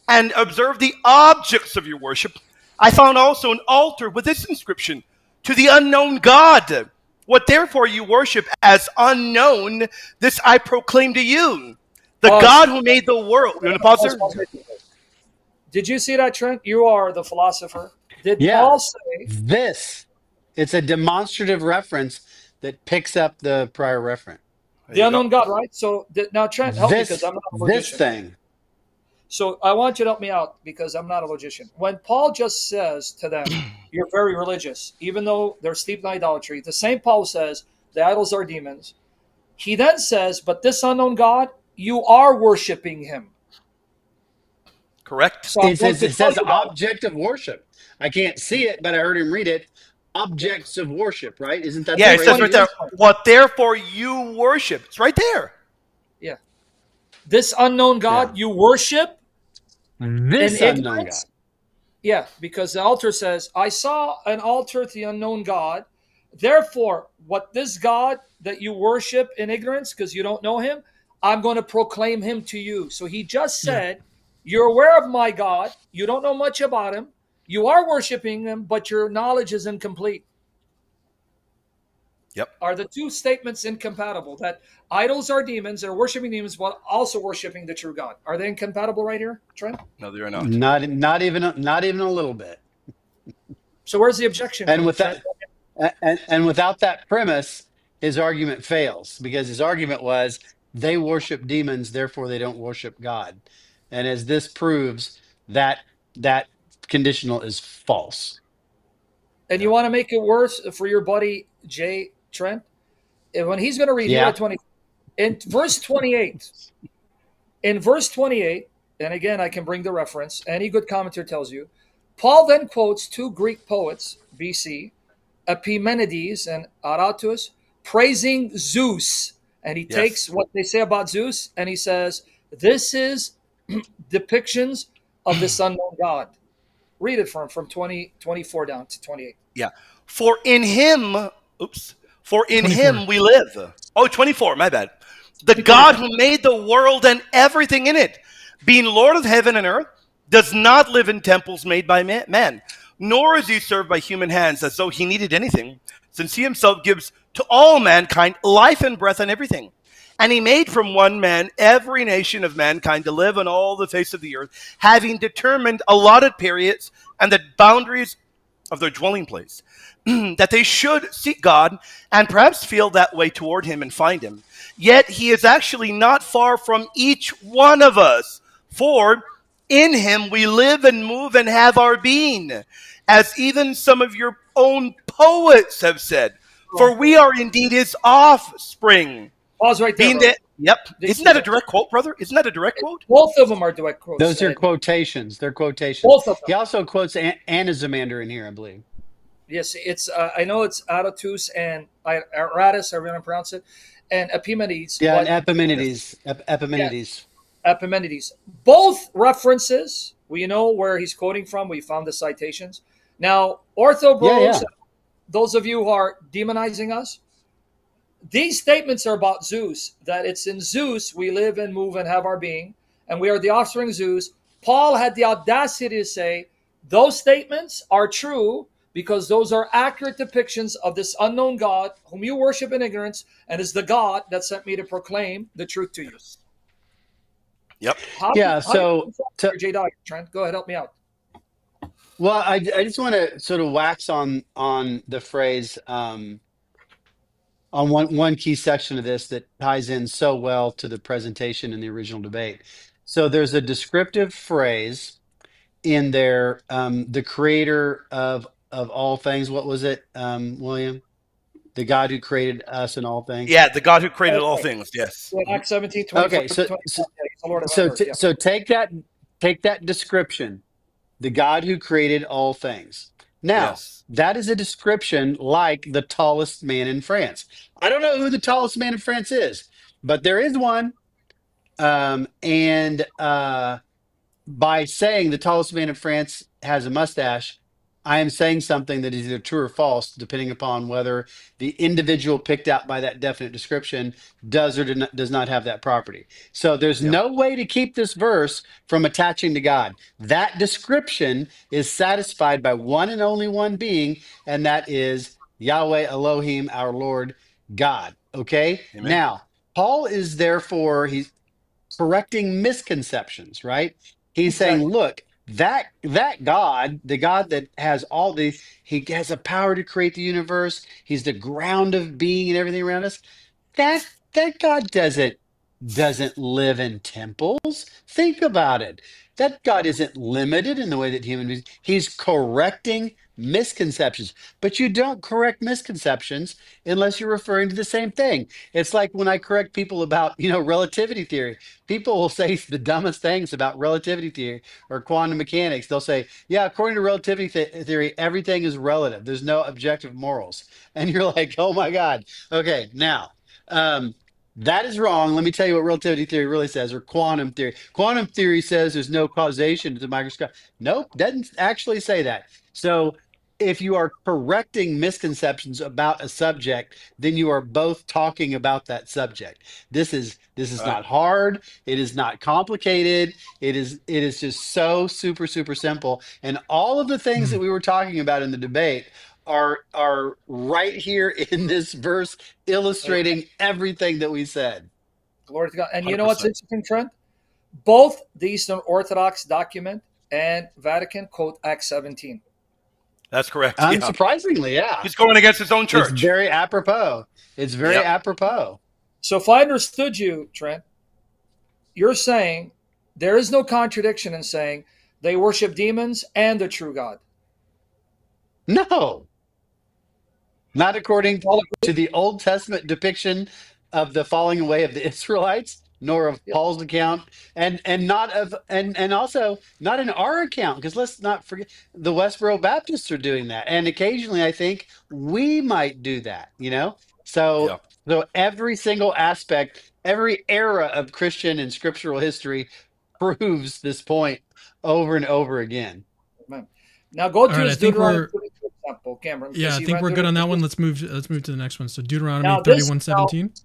and observed the objects of your worship, I found also an altar with this inscription, to the unknown God. What therefore you worship as unknown, this I proclaim to you. The God who made the world. You want to pause there? Did you see that, Trent? You are the philosopher. Did Paul say this? It's a demonstrative reference that picks up the prior reference. The unknown God, right? So now, Trent, help me because I'm not a this thing. So I want you to help me out because I'm not a logician. When Paul just says to them, you're very religious, even though they're steeped in idolatry, the same Paul says, the idols are demons. He then says, but this unknown God, you are worshiping him. Correct. So It says object of worship. I can't see it, but I heard him read it. Objects of worship, right? Isn't that? Yeah, the it says phrase? right there, what therefore you worship. It's right there. Yeah. This unknown God you worship. This in unknown God. ignorance. Yeah, because the altar says, I saw an altar to the unknown God. Therefore, what this God that you worship in ignorance, because you don't know him, I'm going to proclaim him to you. So he just said, you're aware of my God. You don't know much about him. You are worshiping him, but your knowledge is incomplete. Yep. Are the two statements incompatible? That idols are demons, they're worshiping demons, while also worshiping the true God. Are they incompatible right here, Trent? No, they are not. Not even a little bit. So where's the objection? And with that, and without that premise, his argument fails, because his argument was they worship demons, therefore they don't worship God. And as this proves, that conditional is false. And you want to make it worse for your buddy Jay, Trent? And when he's going to read here at 20, in verse 28, and again, I can bring the reference. Any good commentator tells you. Paul then quotes two Greek poets, BC, Epimenides and Aratus, praising Zeus. And he takes what they say about Zeus and he says, this is depictions of this unknown God. Read it from 24 down to 28. Yeah. For in him we live. Oh, 24, my bad. The God who made the world and everything in it, being Lord of heaven and earth, does not live in temples made by man, nor is he served by human hands as though he needed anything, since he himself gives to all mankind life and breath and everything. And he made from one man every nation of mankind to live on all the face of the earth, having determined allotted periods and the boundaries of their dwelling place, that they should seek God and perhaps feel that way toward him and find him. Yet he is actually not far from each one of us, for in him we live and move and have our being, as even some of your own poets have said. For we are indeed his offspring. Pause right there. Isn't that a direct quote, brother? Isn't that a direct quote? Both of them are direct quotes. Those are quotations. They're quotations. Both of them. He also quotes Anaximander in here, I believe. Yes, it's. I know it's Aratus and Aratus, however you want to pronounce it, and Epimenides. Yeah, and Epimenides. Epimenides. Both references, we know where he's quoting from. We found the citations. Now, Ortho Bros, those of you who are demonizing us, these statements are about Zeus, that it's in Zeus we live and move and have our being, and we are the offspring of Zeus. Paul had the audacity to say, those statements are true because those are accurate depictions of this unknown God whom you worship in ignorance and is the God that sent me to proclaim the truth to you. Yep. So Jay Dyer, Trent, go ahead, help me out. Well, I just want to sort of wax on the phrase on one key section of this that ties in so well to the presentation in the original debate. So there's a descriptive phrase in there, the creator of all things. What was it, William? The God who created us and all things. Yeah, the God who created all things. Yes. Acts 17, 24, okay, so take that description, the God who created all things. Now, that is a description like the tallest man in France. I don't know who the tallest man in France is, but there is one. And by saying the tallest man in France has a mustache, I am saying something that is either true or false, depending upon whether the individual picked out by that definite description does or does not have that property. So there's no way to keep this verse from attaching to God. That description is satisfied by one and only one being, and that is Yahweh Elohim, our Lord God. Okay? Amen. Now, Paul is therefore, he's correcting misconceptions, right? He's saying, look, that God, the God that has all these, he has a power to create the universe. He's the ground of being and everything around us. That God doesn't live in temples. Think about it. That God isn't limited in the way that human beings. He's correcting misconceptions. But you don't correct misconceptions unless you're referring to the same thing. It's like when I correct people about, relativity theory. People will say the dumbest things about relativity theory or quantum mechanics. They'll say, yeah, according to relativity theory, everything is relative. There's no objective morals. And you're like, oh my God. Okay, now, that is wrong. Let me tell you what relativity theory really says, or quantum theory. Quantum theory says there's no causation to the microscope. Nope, doesn't actually say that. So if you are correcting misconceptions about a subject, then you are both talking about that subject. This is not hard. It is not complicated. It is just so super, super simple. And all of the things that we were talking about in the debate are right here in this verse, illustrating everything that we said. Glory to God. And you 100%. know what's interesting, Trent? Both the Eastern Orthodox document and Vatican quote Acts 17. That's correct. Unsurprisingly, yeah. He's going against his own church. It's very apropos. It's very apropos. So if I understood you, Trent, you're saying there is no contradiction in saying they worship demons and the true God. No. Not according to the Old Testament depiction of the falling away of the Israelites, nor of Paul's account, and also not in our account, because let's not forget the Westboro Baptists are doing that, and occasionally I think we might do that. So every single aspect, every era of Christian and scriptural history proves this point over and over again. Amen. Now go to All right, his Deuteronomy 32 example, Cameron. Yeah, I think we're good on that one. Let's move to the next one. So Deuteronomy Now, 31:17.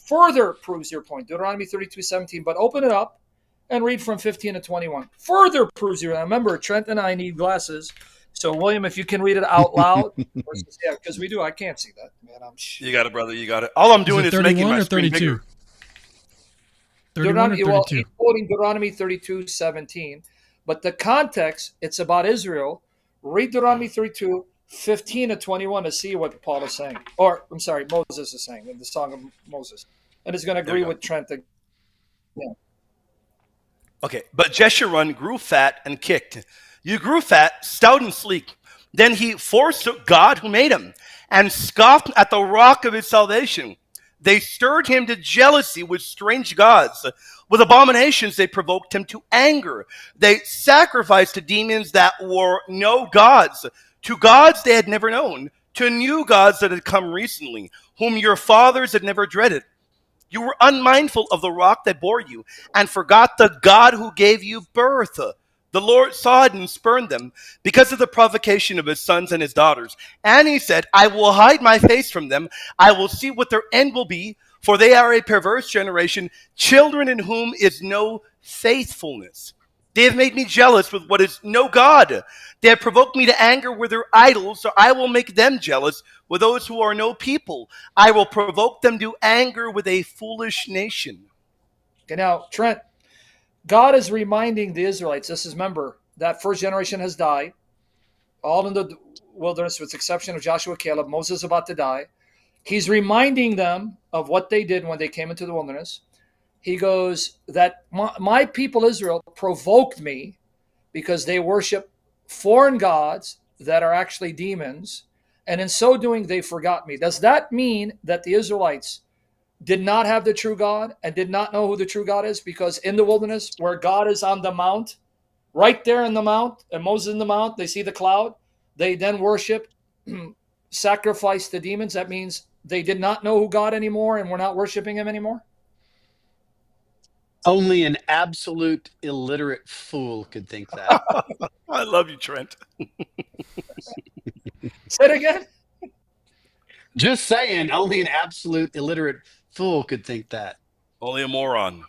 Further proves your point, Deuteronomy 32:17. But open it up and read from 15 to 21. Further proves your. Remember, Trent and I need glasses. So William, if you can read it out loud, because we do. I can't see that, man. You got it, brother. You got it. All I'm doing is making my screen 32? bigger. 31 or 32? Well, he's quoting Deuteronomy 32:17, but the context, it's about Israel. Read Deuteronomy 32, 15 to 21 to see what Paul is saying. Or, I'm sorry, Moses is saying in the Song of Moses. And it's going to agree with Trent. Yeah. Okay, but Jeshurun grew fat and kicked. You grew fat, stout and sleek. Then he forsook God who made him and scoffed at the rock of his salvation. They stirred him to jealousy with strange gods. With abominations, they provoked him to anger. They sacrificed to demons that were no gods, to gods they had never known, to new gods that had come recently, whom your fathers had never dreaded. You were unmindful of the rock that bore you, and forgot the God who gave you birth. The Lord saw it and spurned them because of the provocation of his sons and his daughters. And he said, I will hide my face from them. I will see what their end will be, for they are a perverse generation, children in whom is no faithfulness. They have made me jealous with what is no God. They have provoked me to anger with their idols, so I will make them jealous with those who are no people. I will provoke them to anger with a foolish nation. Okay, now, Trent, God is reminding the Israelites, remember, that first generation has died, all in the wilderness with the exception of Joshua, Caleb. Moses is about to die. He's reminding them of what they did when they came into the wilderness. He goes that my people Israel provoked me because they worship foreign gods that are actually demons. And in so doing, they forgot me. Does that mean that the Israelites did not have the true God and did not know who the true God is? Because in the wilderness where God is on the mount, right there in the mount, and Moses in the mount, they see the cloud. They then worship, sacrifice the demons. That means they did not know who God anymore and were not worshiping him anymore? Only an absolute illiterate fool could think that. I love you, Trent. Say it again. Just saying, only an absolute illiterate fool could think that. Only a moron.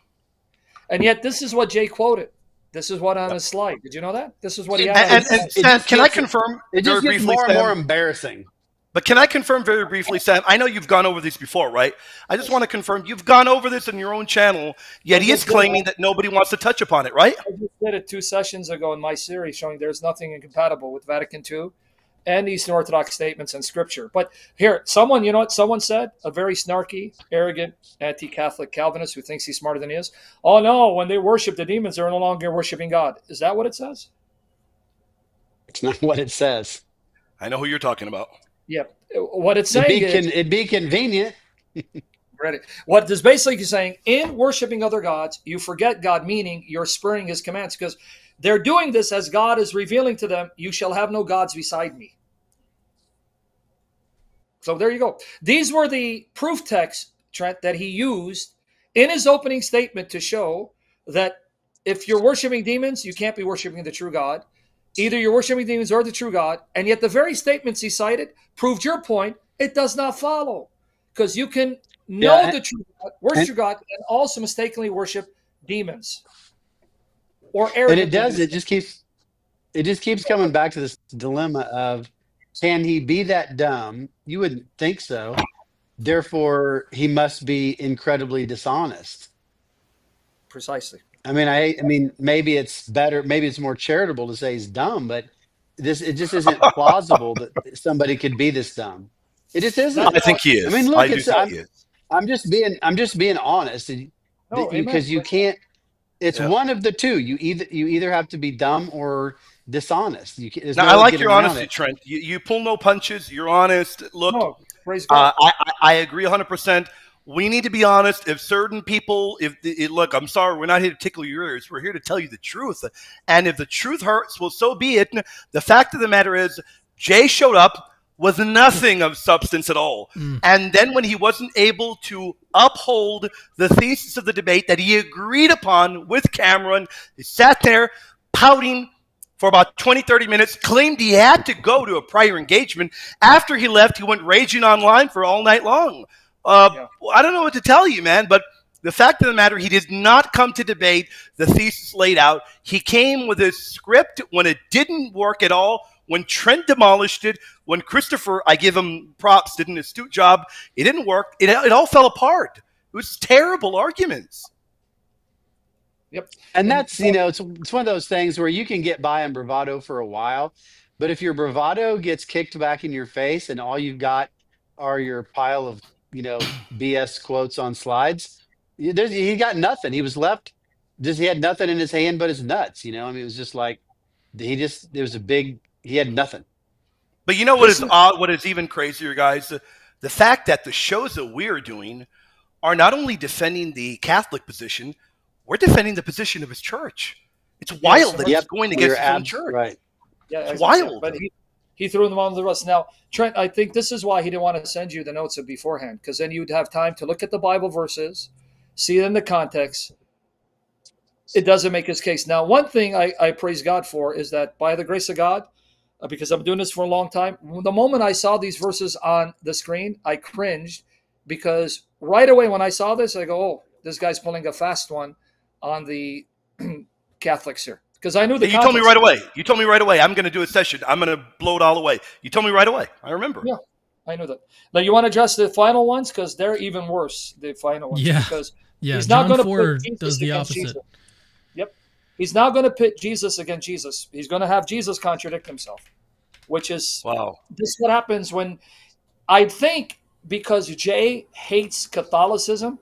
And yet this is what Jay quoted. This is what on his slide. Did you know that? This is what he had. And Sam, can I confirm it just very gets briefly, more and Sam? more embarrassing. But can I confirm very briefly, Sam? I know you've gone over these before, right? I just want to confirm you've gone over this in your own channel, yet he is claiming that nobody wants to touch upon it, right? I just did it 2 sessions ago in my series showing there's nothing incompatible with Vatican II and Eastern Orthodox statements in Scripture. But here, someone, you know what someone said? A very snarky, arrogant, anti-Catholic Calvinist who thinks he's smarter than he is. Oh no, when they worship the demons, they're no longer worshiping God. Is that what it says? It's not what it says. I know who you're talking about. Yeah. What it's saying is... It'd be convenient. Ready. What is basically saying, in worshiping other gods, you forget God, meaning you're spurning his commands, because they're doing this as God is revealing to them, you shall have no gods beside me. So there you go. These were the proof texts, Trent, that he used in his opening statement to show that if you're worshiping demons, you can't be worshiping the true God. Either you're worshiping demons or the true God. And yet the very statements he cited proved your point. It does not follow. Because you can know the true God, worship true God, and also mistakenly worship demons. And it does. It just keeps coming back to this dilemma of, can he be that dumb? You wouldn't think so. Therefore, he must be incredibly dishonest. Precisely. I mean, maybe it's better. Maybe it's more charitable to say he's dumb, but it just isn't plausible that somebody could be this dumb. It just isn't. I think he is. I mean, look, I do think he is. I'm just being honest, because you can't. It's one of the two. You either have to be dumb or dishonest. Now, I like your honesty, Trent. You pull no punches. You're honest. Look, praise God. I agree 100%. We need to be honest. If certain people, look, I'm sorry, we're not here to tickle your ears. We're here to tell you the truth. And if the truth hurts, well, so be it. The fact of the matter is, Jay showed up with nothing of substance at all. And then when he wasn't able to uphold the thesis of the debate that he agreed upon with Cameron, he sat there pouting for about 20, 30 minutes, claimed he had to go to a prior engagement. After he left, he went raging online for all night long. I don't know what to tell you, man, but the fact of the matter, he did not come to debate the thesis laid out. He came with his script when it didn't work at all. When Trent demolished it, when Christopher, I give him props, did an astute job, it didn't work. It all fell apart. It was terrible arguments. Yep. And that's, it's one of those things where you can get by on bravado for a while, but if your bravado gets kicked back in your face and all you've got are your pile of, BS quotes on slides, he got nothing. He was left, he had nothing in his hand but his nuts, it was just like, he had nothing. But you know what is odd, what is even crazier, guys? The fact that the shows that we're doing are not only defending the Catholic position, we're defending the position of his church. It's wild that he's going against his own church. Right. Yeah, it's wild. But he threw them on the rust. Now, Trent, I think this is why he didn't want to send you the notes beforehand, because then you'd have time to look at the Bible verses, see it in the context. It doesn't make his case. Now, one thing I praise God for is that by the grace of God, because I'm doing this for a long time, the moment I saw these verses on the screen, I cringed, because right away when I saw this, I go, oh, this guy's pulling a fast one on the Catholics here. Because I knew the You told me right away. You told me right away. I'm going to do a session. I'm going to blow it all away. You told me right away. I remember. Yeah, I knew that. Now, you want to address the final ones? Because they're even worse, the final ones. Yeah. Because he's not going to put Jesus does the opposite. Jesus. Yep. He's now going to pit Jesus against Jesus. He's going to have Jesus contradict himself, which is this is what happens when I think because Jay hates Catholicism,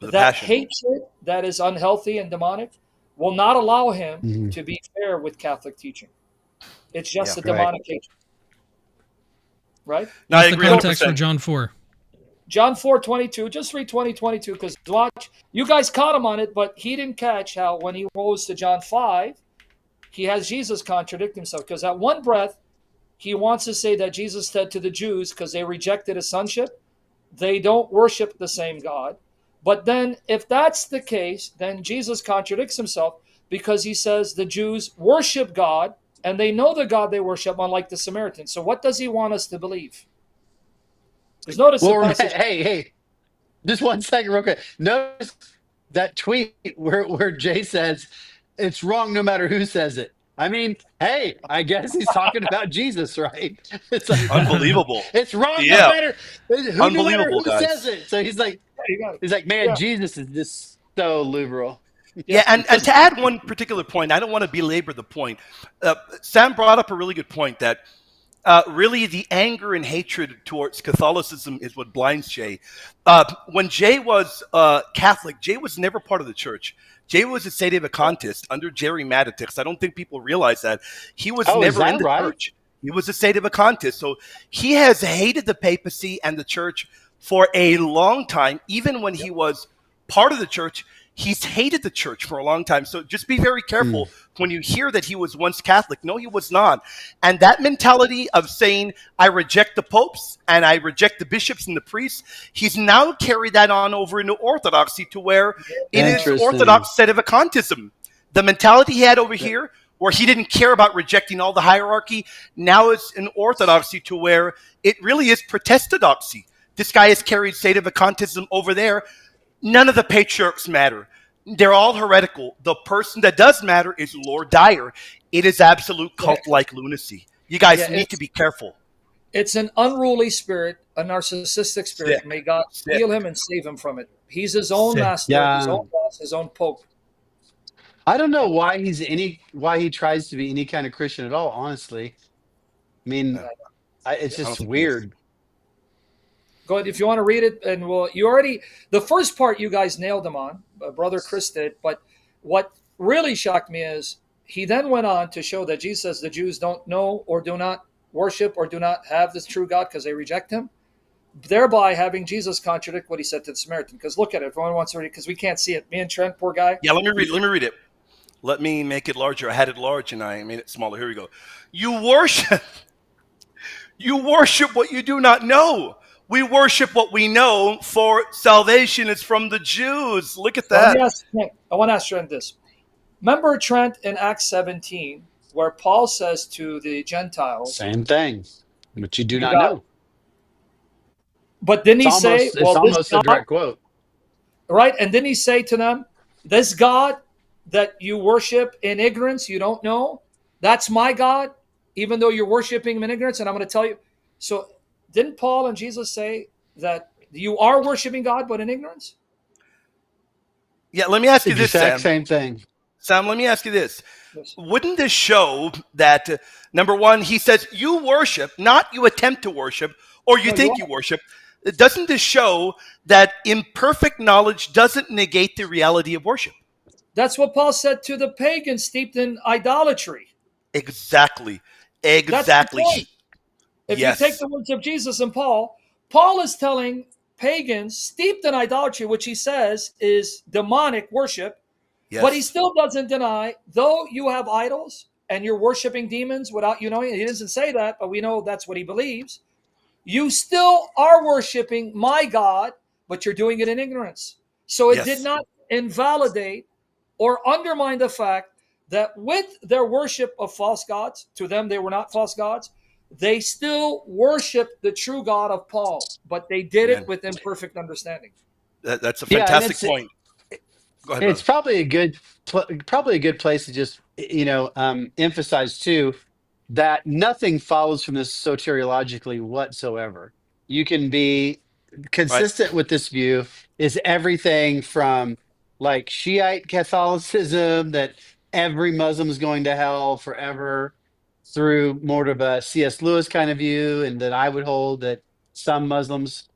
that hatred that is unhealthy and demonic will not allow him to be fair with Catholic teaching. It's just a demonic hatred. Right? No, What's the context for John 4? John 4:22. Just read 20:22 because watch. You guys caught him on it, but he didn't catch how when he rose to John 5, he has Jesus contradict himself. Because at one breath, he wants to say that Jesus said to the Jews, because they rejected his sonship, they don't worship the same God. But then if that's the case, then Jesus contradicts himself because he says the Jews worship God and they know the God they worship, unlike the Samaritans. So what does he want us to believe? Because notice hey, just 1 second real quick. Notice that tweet where Jay says it's wrong no matter who says it. I mean, hey, I guess he's talking about Jesus, right? It's like, unbelievable. It's wrong no matter unbelievable, who says it. So he's like, man, Jesus is just so liberal. Yeah, and to add one particular point, I don't want to belabor the point. Sam brought up a really good point that really the anger and hatred towards Catholicism is what blinds Jay. When Jay was Catholic, Jay was never part of the church. Jay was a sedevacantist under Jerry Madetix. I don't think people realize that. He was never in the church. He was a sedevacantist. So he has hated the papacy and the church for a long time. Even when he was part of the church, he's hated the church for a long time. So just be very careful when you hear that he was once Catholic. No, he was not. And that mentality of saying, I reject the popes and I reject the bishops and the priests, he's now carried that on over into Orthodoxy to where it is Orthodox sedevacantism. The mentality he had over here, where he didn't care about rejecting all the hierarchy, now it's in Orthodoxy to where it really is Protestodoxy. This guy has carried sedevacantism over there. None of the patriarchs matter. They're all heretical. The person that does matter is Lord Dyer. It is absolute cult-like lunacy. You guys need to be careful. It's an unruly spirit, a narcissistic spirit. May God heal him and save him from it. He's his own master, his own boss, his own pope. I don't know why he tries to be any kind of Christian at all, honestly. I mean, it's just weird. Go ahead if you want to read it, and the first part you guys nailed him on, Brother Chris did. But what really shocked me is he then went on to show that Jesus says the Jews don't know or do not worship or do not have this true God because they reject him, thereby having Jesus contradict what he said to the Samaritan. Because look at it, if anyone wants to read it, because we can't see it. Me and Trent, poor guy. Yeah, let me read it. Let me make it larger. I had it large and I made it smaller. Here we go. You worship what you do not know. We worship what we know, for salvation is from the Jews. Look at that. I want to ask Trent this. Remember, Trent, in Acts 17, where Paul says to the Gentiles, same thing, but you do not know. But didn't he say, it's almost a direct quote. Right? And didn't he say to them, this God that you worship in ignorance, you don't know, that's my God, even though you're worshiping him in ignorance? And I'm going to tell you. So didn't Paul and Jesus say that you are worshiping God, but in ignorance? Yeah, let me ask you this, Sam. Same thing. Sam, let me ask you this. Yes. Wouldn't this show that, number one, he says you worship, not you attempt to worship, or you think you worship. Doesn't this show that imperfect knowledge doesn't negate the reality of worship? That's what Paul said to the pagans steeped in idolatry. Exactly. That's the point. If you take the words of Jesus and Paul is telling pagans steeped in idolatry, which he says is demonic worship, but he still doesn't deny, though you have idols and you're worshiping demons without you knowing, he doesn't say that, but we know that's what he believes, you still are worshiping my God, but you're doing it in ignorance. So it did not invalidate or undermine the fact that with their worship of false gods, to them they were not false gods, they still worship the true God of Paul, but they did it with imperfect understanding. That's a fantastic point. Go ahead, it's probably a good place to just emphasize too that nothing follows from this soteriologically whatsoever. You can be consistent with this view. Is everything from like Shiite Catholicism that every Muslim is going to hell forever, through more of a C.S. Lewis kind of view, and that I would hold that some Muslims,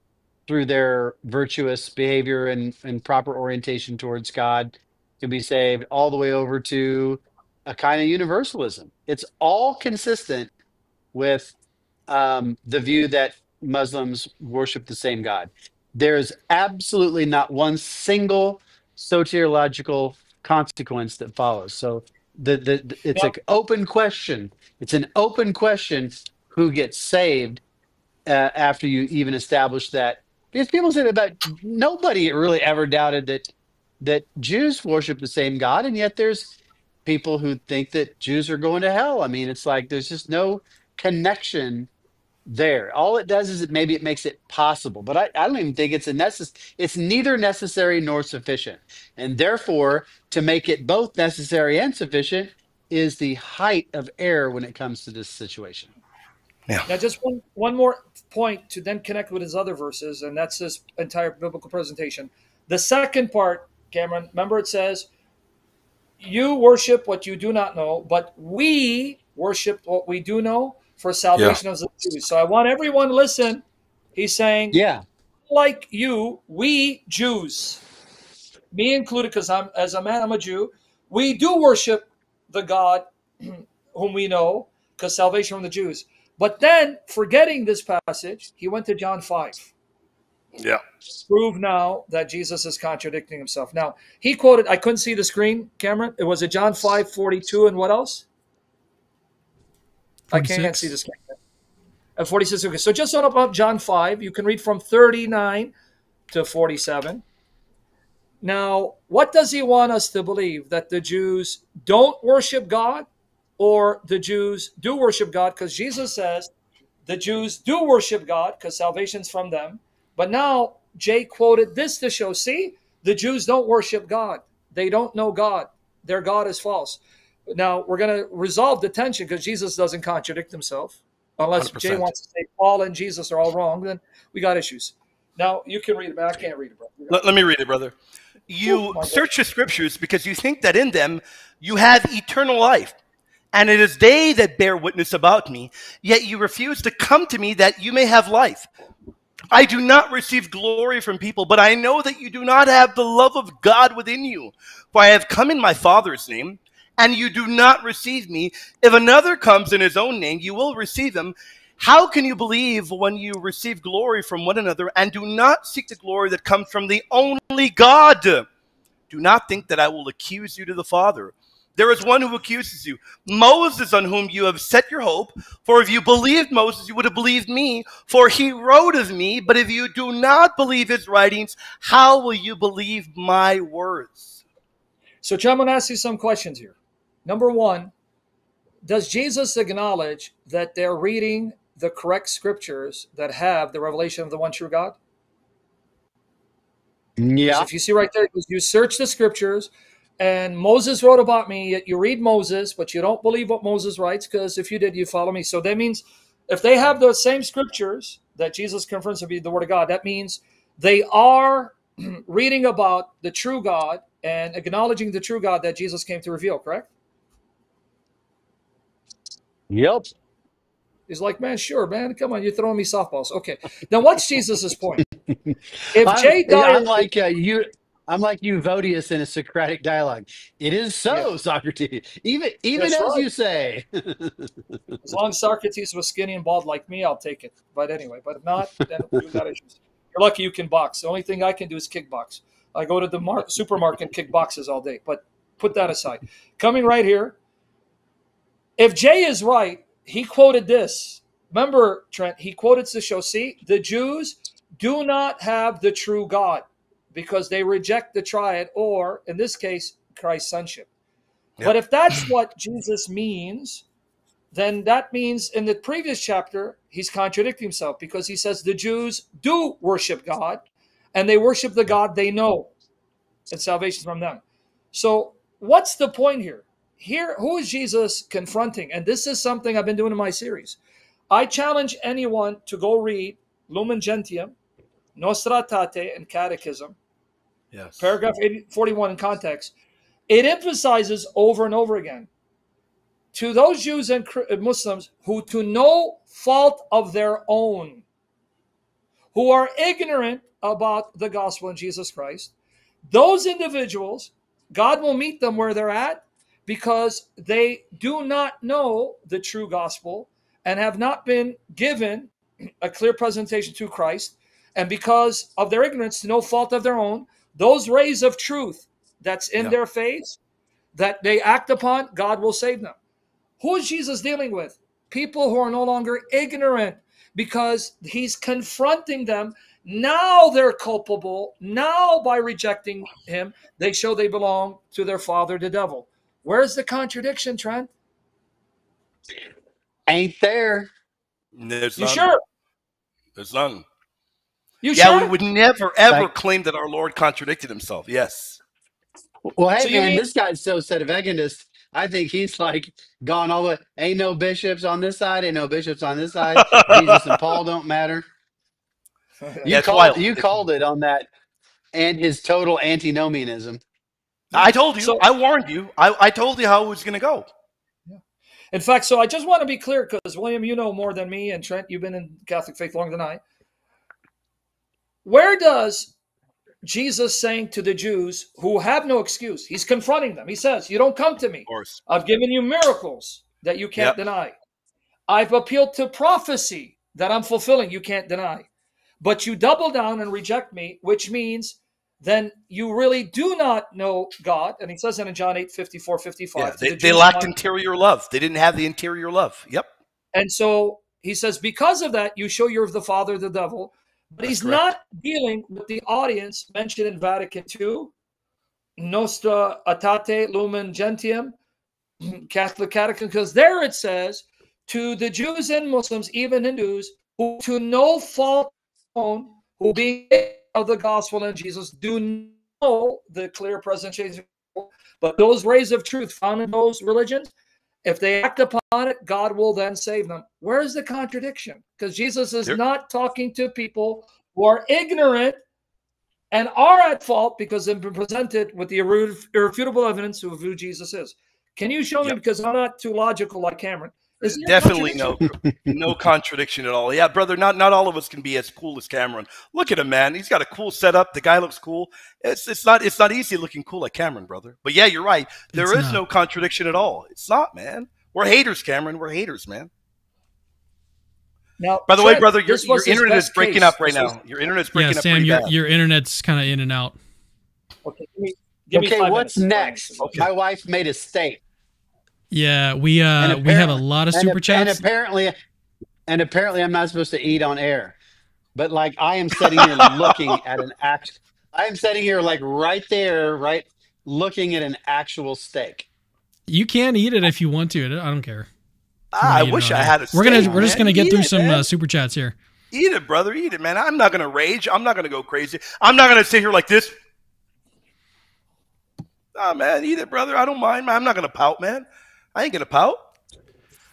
through their virtuous behavior and proper orientation towards God, can be saved, all the way over to a kind of universalism. It's all consistent with the view that Muslims worship the same God. There's absolutely not one single soteriological consequence that follows. So it's an open question. It's an open question who gets saved after you even establish that. Because people say about nobody really ever doubted that Jews worship the same God, and yet there's people who think that Jews are going to hell. I mean, it's like there's just no connection there. All it does is it makes it possible, but I don't even think it's neither necessary nor sufficient, and therefore to make it both necessary and sufficient is the height of error when it comes to this situation. Yeah. Now, just one more point to then connect with his other verses, and that's his entire biblical presentation. The second part, Cameron, remember it says, you worship what you do not know, but we worship what we do know. for salvation of the Jews. So I want everyone to listen. He's saying, Yeah. like you, we Jews, me included, because as a man, I'm a Jew, we do worship the God whom we know, because salvation from the Jews. But then, forgetting this passage, he went to John 5. Yeah. Prove now that Jesus is contradicting himself. Now, he quoted, I couldn't see the screen, Cameron. It was John 5:42, and what else? 46. I can't see the screen. 46. Okay, so just open up John 5. You can read from 39 to 47. Now, what does he want us to believe? That the Jews don't worship God, or the Jews do worship God? Because Jesus says the Jews do worship God because salvation's from them. But now Jay quoted this to show, see, the Jews don't worship God. They don't know God. Their God is false. Now, we're going to resolve the tension because Jesus doesn't contradict himself. Unless 100%. Jay wants to say Paul and Jesus are all wrong, then we got issues. Now, you can read it, but I can't read it, brother. Let me read it, brother. You search the scriptures because you think that in them you have eternal life, and it is they that bear witness about me, yet you refuse to come to me that you may have life. I do not receive glory from people, but I know that you do not have the love of God within you. For I have come in my Father's name, and you do not receive me. If another comes in his own name, you will receive him. How can you believe when you receive glory from one another and do not seek the glory that comes from the only God? Do not think that I will accuse you to the Father. There is one who accuses you, Moses, on whom you have set your hope. For if you believed Moses, you would have believed me, for he wrote of me. But if you do not believe his writings, how will you believe my words? So, John, I'm going to ask you some questions here. Number one, does Jesus acknowledge that they're reading the correct scriptures that have the revelation of the one true God? Yeah. If you see right there, you search the scriptures, and Moses wrote about me, yet you read Moses, but you don't believe what Moses writes, because if you did, you follow me. So that means if they have the same scriptures that Jesus confirms to be the word of God, that means they are reading about the true God and acknowledging the true God that Jesus came to reveal, correct? Yep. He's like, man, sure, man. Come on, you're throwing me softballs. Okay. Now, what's Jesus's point? If Jay Dyer... I'm like you. I'm like Euodius in a Socratic dialogue. It is so, Socrates. Even That's as right. you say. As long as Socrates was skinny and bald like me, I'll take it. But anyway, but if not, then we got issues. You're lucky you can box. The only thing I can do is kickbox. I go to the supermarket and kick boxes all day. But put that aside. Coming right here, if Jay is right, he quoted this. Remember, Trent, he quoted to show, see, the Jews do not have the true God because they reject the triad, or in this case, Christ's sonship. Yep. But if that's what Jesus means, then that means in the previous chapter, he's contradicting himself, because he says the Jews do worship God, and they worship the God they know, and salvation from them. So what's the point here? Here, who is Jesus confronting? And this is something I've been doing in my series. I challenge anyone to go read Lumen Gentium, Nostra Aetate, and Catechism. Yes. Paragraph 41 in context. It emphasizes over and over again to those Jews and Muslims who, to no fault of their own, who are ignorant about the gospel in Jesus Christ, those individuals, God will meet them where they're at, because they do not know the true gospel and have not been given a clear presentation to Christ. And because of their ignorance, to no fault of their own, those rays of truth that's in their face, that they act upon, God will save them. Who is Jesus dealing with? People who are no longer ignorant, because he's confronting them. Now they're culpable. Now, by rejecting him, they show they belong to their father, the devil. Where's the contradiction, Trent? Ain't there. There's you none. Sure? There's none. You sure? We would never, ever claim that our Lord contradicted himself. Yes. Well, hey, so man, this guy's so Sedevacanist. I think he's like gone all the way. Ain't no bishops on this side. Ain't no bishops on this side. Jesus and Paul don't matter. You called it on that, and his total antinomianism. I told you. So, I warned you. I told you how it was going to go. Yeah. In fact, so I just want to be clear, because William, you know more than me, and Trent, you've been in Catholic faith longer than I. Where does Jesus saying to the Jews who have no excuse, he's confronting them. He says, you don't come to me. Of course. I've given you miracles that you can't deny. I've appealed to prophecy that I'm fulfilling, you can't deny. But you double down and reject me, which means then you really do not know God. And he says that in John 8, 54, 55. Yeah, they lacked interior love. They didn't have the interior love. Yep. And so he says, because of that, you show you're of the father, the devil. But he's not dealing with the audience mentioned in Vatican II, Nostra Aetate Lumen Gentium, Catholic Catechism, because there it says, to the Jews and Muslims, even Hindus, who to no fault alone, who being of the gospel and Jesus, do know the clear present change. But those rays of truth found in those religions, if they act upon it, God will then save them. Where is the contradiction? Because Jesus is not talking to people who are ignorant and are at fault because they've been presented with the irrefutable evidence of who Jesus is. Can you show me? Because I'm not too logical like Cameron. Definitely no contradiction at all. Yeah, brother, not all of us can be as cool as Cameron. Look at him, man. He's got a cool setup. The guy looks cool. It's not easy looking cool like Cameron, brother. But yeah, you're right. There is no contradiction at all. It's not, man. We're haters, Cameron. We're haters, man. Now, by the way, brother, your internet is breaking up right now. Your internet's breaking up. Sam, your internet's kind of in and out. Okay, give me 5 what's minutes. next? Okay. My wife made a steak. Yeah, we have a lot of super chats. And apparently I'm not supposed to eat on air. But like I am sitting here looking at an I'm sitting here like right there, right, looking at an actual steak. You can eat it if you want to. I don't care. I wish I had a steak. We're just gonna get through some super chats here. Eat it, brother. Eat it, man. I'm not gonna rage. I'm not gonna go crazy. I'm not gonna sit here like this. Nah, man, eat it, brother. I don't mind, man. I'm not gonna pout, man. I ain't gonna pout.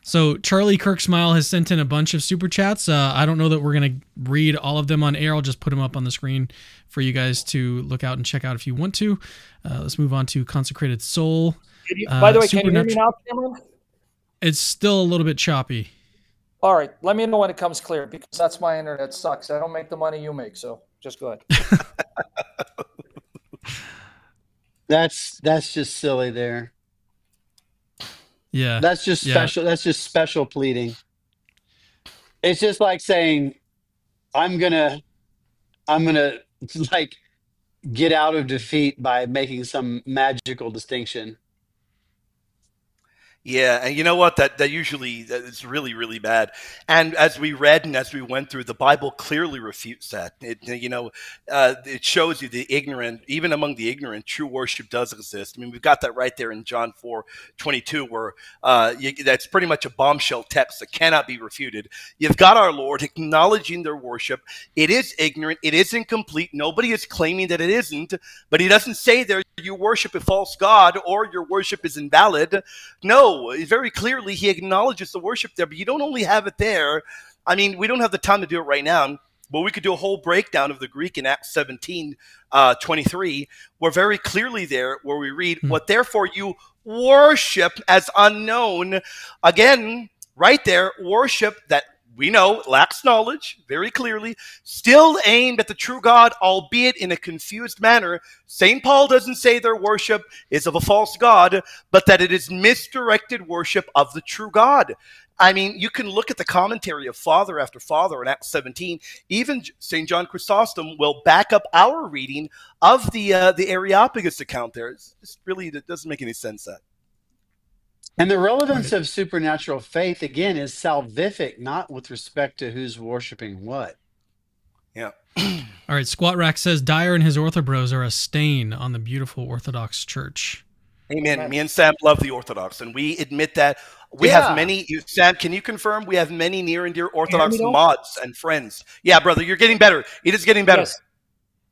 So Charlie Kirksmile has sent in a bunch of super chats. I don't know that we're gonna read all of them on air. I'll just put them up on the screen for you guys to look out and check out if you want to. Let's move on to Consecrated Soul. By the way, can you hear me now, Cameron? It's still a little bit choppy. All right, let me know when it comes clear, because that's my internet sucks. I don't make the money you make, so just go ahead. That's just silly there. Yeah. That's just special. That's just special pleading. It's just like saying, I'm gonna like get out of defeat by making some magical distinction. Yeah, and you know what? That usually is really, really bad. And as we read and as we went through, the Bible clearly refutes that. It shows you the ignorant, even among the ignorant, true worship does exist. I mean, we've got that right there in John 4:22, where that's pretty much a bombshell text that cannot be refuted. You've got our Lord acknowledging their worship. It is ignorant. It is incomplete. Nobody is claiming that it isn't. But he doesn't say there you worship a false god or your worship is invalid. No. Very clearly, he acknowledges the worship there, but you don't only have it there. I mean, we don't have the time to do it right now, but we could do a whole breakdown of the Greek in Acts 17:23. We're very clearly there where we read, what therefore you worship as unknown. Again, right there, worship that we know lacks knowledge, very clearly, still aimed at the true God, albeit in a confused manner. St. Paul doesn't say their worship is of a false God, but that it is misdirected worship of the true God. I mean, you can look at the commentary of father after father in Acts 17. Even St. John Chrysostom will back up our reading of the Areopagus account there. It really doesn't make any sense, that. And the relevance of supernatural faith, again, is salvific, not with respect to who's worshiping what. Yeah. All right, Squat Rack says Dyer and his Orthobros are a stain on the beautiful Orthodox Church. Amen. Me and Sam love the Orthodox, and we admit that. We have many. Sam, can you confirm we have many near and dear Orthodox mods and friends? Yeah, brother, you're getting better. It is getting better. Yes.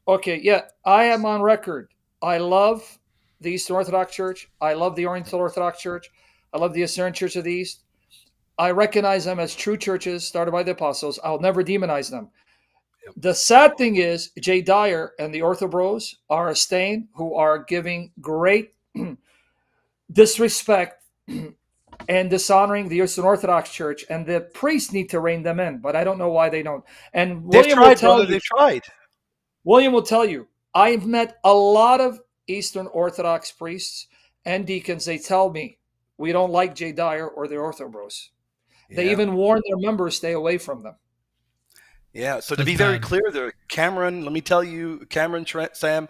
Okay, yeah, I am on record. I love the Eastern Orthodox Church. I love the Oriental Orthodox Church. I love the Assyrian Church of the East. I recognize them as true churches started by the apostles. I'll never demonize them. Yep. The sad thing is, Jay Dyer and the Orthobros are a stain who are giving great disrespect and dishonoring the Eastern Orthodox Church, and the priests need to rein them in, but I don't know why they don't. And William will tell you, they've tried. William will tell you, I've met a lot of Eastern Orthodox priests and deacons. They tell me, we don't like Jay Dyer or the Orthobros. They even warn their members, stay away from them. Yeah, so to be very clear there, Cameron, let me tell you, Cameron, Trent, Sam,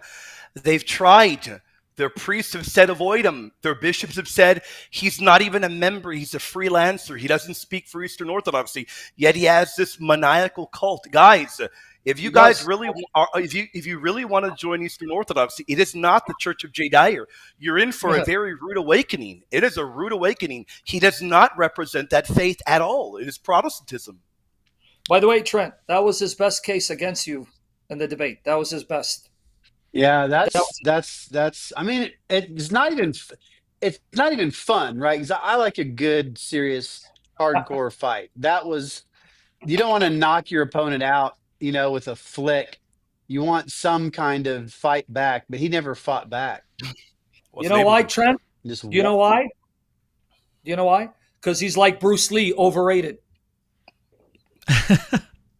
they've tried. Their priests have said avoid him. Their bishops have said he's not even a member. He's a freelancer. He doesn't speak for Eastern Orthodoxy. Yet he has this maniacal cult. Guys, if you guys really are, if you really want to join Eastern Orthodoxy, it is not the Church of Jay Dyer. You're in for a very rude awakening. It is a rude awakening. He does not represent that faith at all. It is Protestantism. By the way, Trent, that was his best case against you in the debate. That was his best. Yeah, that's. I mean, it's not even fun, right? Because I like a good, serious, hardcore fight. That was. You don't want to knock your opponent out, with a flick. You want some kind of fight back, but he never fought back. You know why, Trent? You know why? Because he's like Bruce Lee, overrated.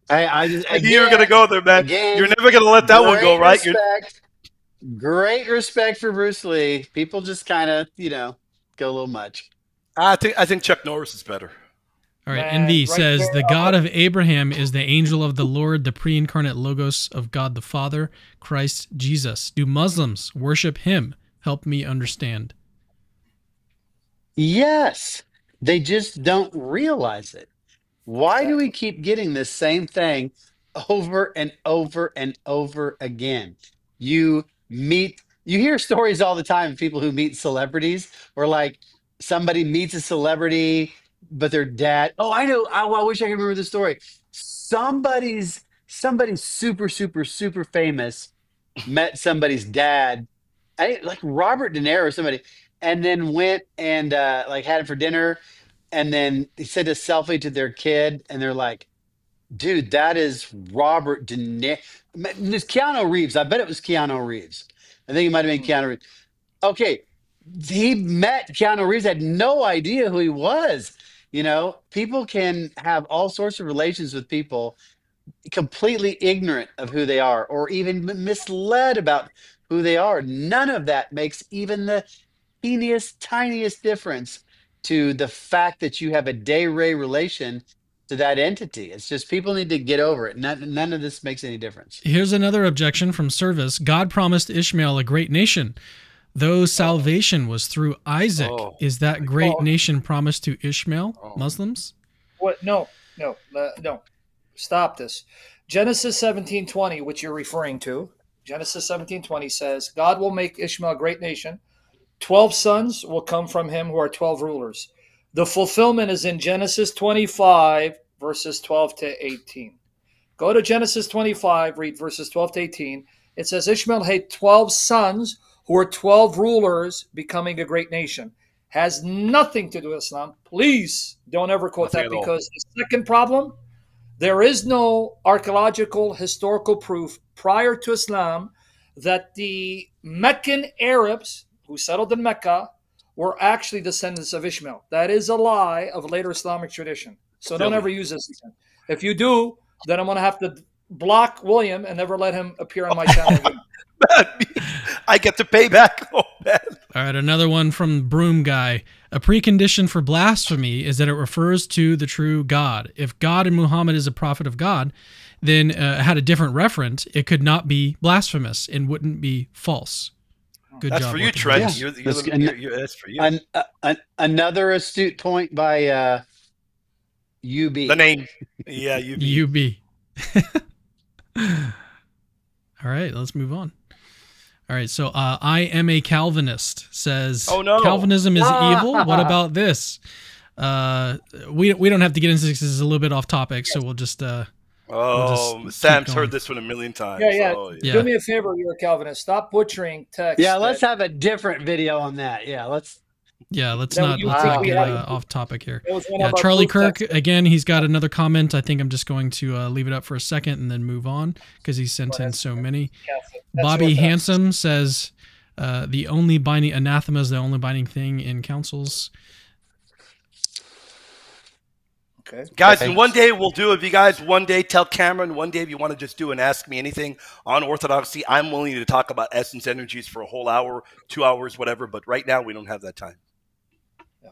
I knew you were going to go there, man. Again, you're never going to let that one go, right? Great respect for Bruce Lee. People just kind of, go a little much. I think Chuck Norris is better. All right, NV says, the God of Abraham is the angel of the Lord, the pre-incarnate logos of God the Father, Christ Jesus. Do Muslims worship him? Help me understand. Yes. They just don't realize it. Why do we keep getting this same thing over and over and over again? You hear stories all the time of people who meet celebrities, or like somebody meets a celebrity, but their dad, I know, I wish I could remember the story. Somebody super, super, super famous met somebody's dad, like Robert De Niro or somebody, and then went and had him for dinner. And then they sent a selfie to their kid, and they're like, dude, that is Robert De Niro. It's Keanu Reeves. I bet it was Keanu Reeves. I think it might have been Keanu Reeves. Okay, he met Keanu Reeves, had no idea who he was. People can have all sorts of relations with people completely ignorant of who they are, or even misled about who they are. None of that makes even the tiniest difference to the fact that you have a de re relation to that entity. It's just people need to get over it. None of this makes any difference. Here's another objection from Service. God promised Ishmael a great nation, though salvation was through Isaac. Is that great nation promised to Ishmael? Muslims? What? No. Stop this. Genesis 17:20, which you're referring to. Genesis 17:20 says, God will make Ishmael a great nation. 12 sons will come from him who are 12 rulers. The fulfillment is in Genesis 25, verses 12 to 18. Go to Genesis 25, read verses 12 to 18. It says, Ishmael had 12 sons who were 12 rulers, becoming a great nation. Has nothing to do with Islam. Please don't ever quote that, because the second problem, there is no archaeological historical proof prior to Islam that the Meccan Arabs who settled in Mecca were actually descendants of Ishmael. That is a lie of later Islamic tradition. So don't ever use this again. If you do, then I'm going to have to block William and never let him appear on my channel again. I get to pay back. Oh, man. All right, another one from Broom Guy. A precondition for blasphemy is that it refers to the true God. If God and Muhammad is a prophet of God, then had a different referent, it could not be blasphemous and wouldn't be false. Good that's job. For you, Trent. Yeah. That's for you. Another astute point by UB. The name. Yeah, UB. All right, let's move on. All right, so I am a Calvinist says, oh, no. Calvinism is evil. What about this? We don't have to get into this. This is a little bit off topic, so we'll just Sam's heard this one a million times. Yeah. Yeah. Do me a favor, you're a Calvinist. Stop butchering text. Yeah, let's have a different video on that. Let's not get off topic here. Yeah, Charlie Kirk, again, he's got another comment. I think I'm just going to leave it up for a second and then move on because he sent in so many. Bobby Handsome says, the only binding anathema is the only binding thing in councils. Okay. Guys, and one day we'll do, if you guys one day tell Cameron, one day if you want to just do and ask me anything on orthodoxy, I'm willing to talk about essence energies for a whole hour, 2 hours, whatever. But right now we don't have that time. Yeah.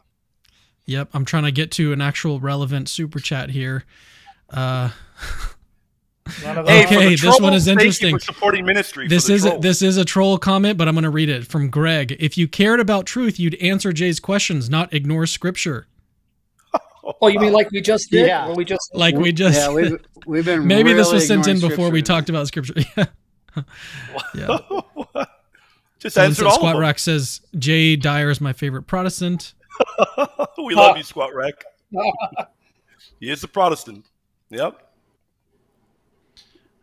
Yep. I'm trying to get to an actual relevant super chat here. Hey, okay, this one is interesting. Thank you for supporting ministry. This is a troll comment, but I'm going to read it from Greg. If you cared about truth, you'd answer Jay's questions, not ignore scripture. Oh, you mean like we just did? Yeah. Or we just Yeah, we've been maybe really this was sent in ignoring before we scripture. talked about scripture. Yeah. Just Someone answered said, all Squat of them. Rack says Jay Dyer is my favorite Protestant. We love you, Squat Rack. He is a Protestant. Yep.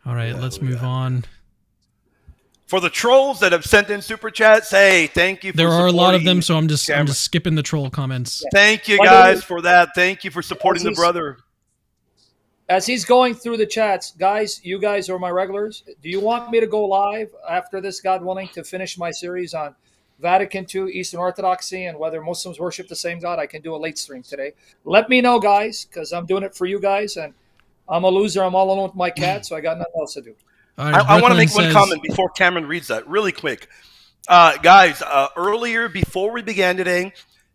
All right, let's move on. For the trolls that have sent in super chats, hey, thank you for There are a lot of supporting them, so I'm just Cameron. skipping the troll comments. Thank you guys for that. Thank you for supporting the As brother. As he's going through the chats, guys, you guys are my regulars. Do you want me to go live after this, God willing, to finish my series on Vatican II, Eastern Orthodoxy, and whether Muslims worship the same God? I can do a late stream today. Let me know, guys, because I'm doing it for you guys, and I'm a loser. I'm all alone with my cat, so I got nothing else to do. All right, I want to Brooklyn make one says- comment before Cameron reads that really quick. Guys, earlier, before we began today,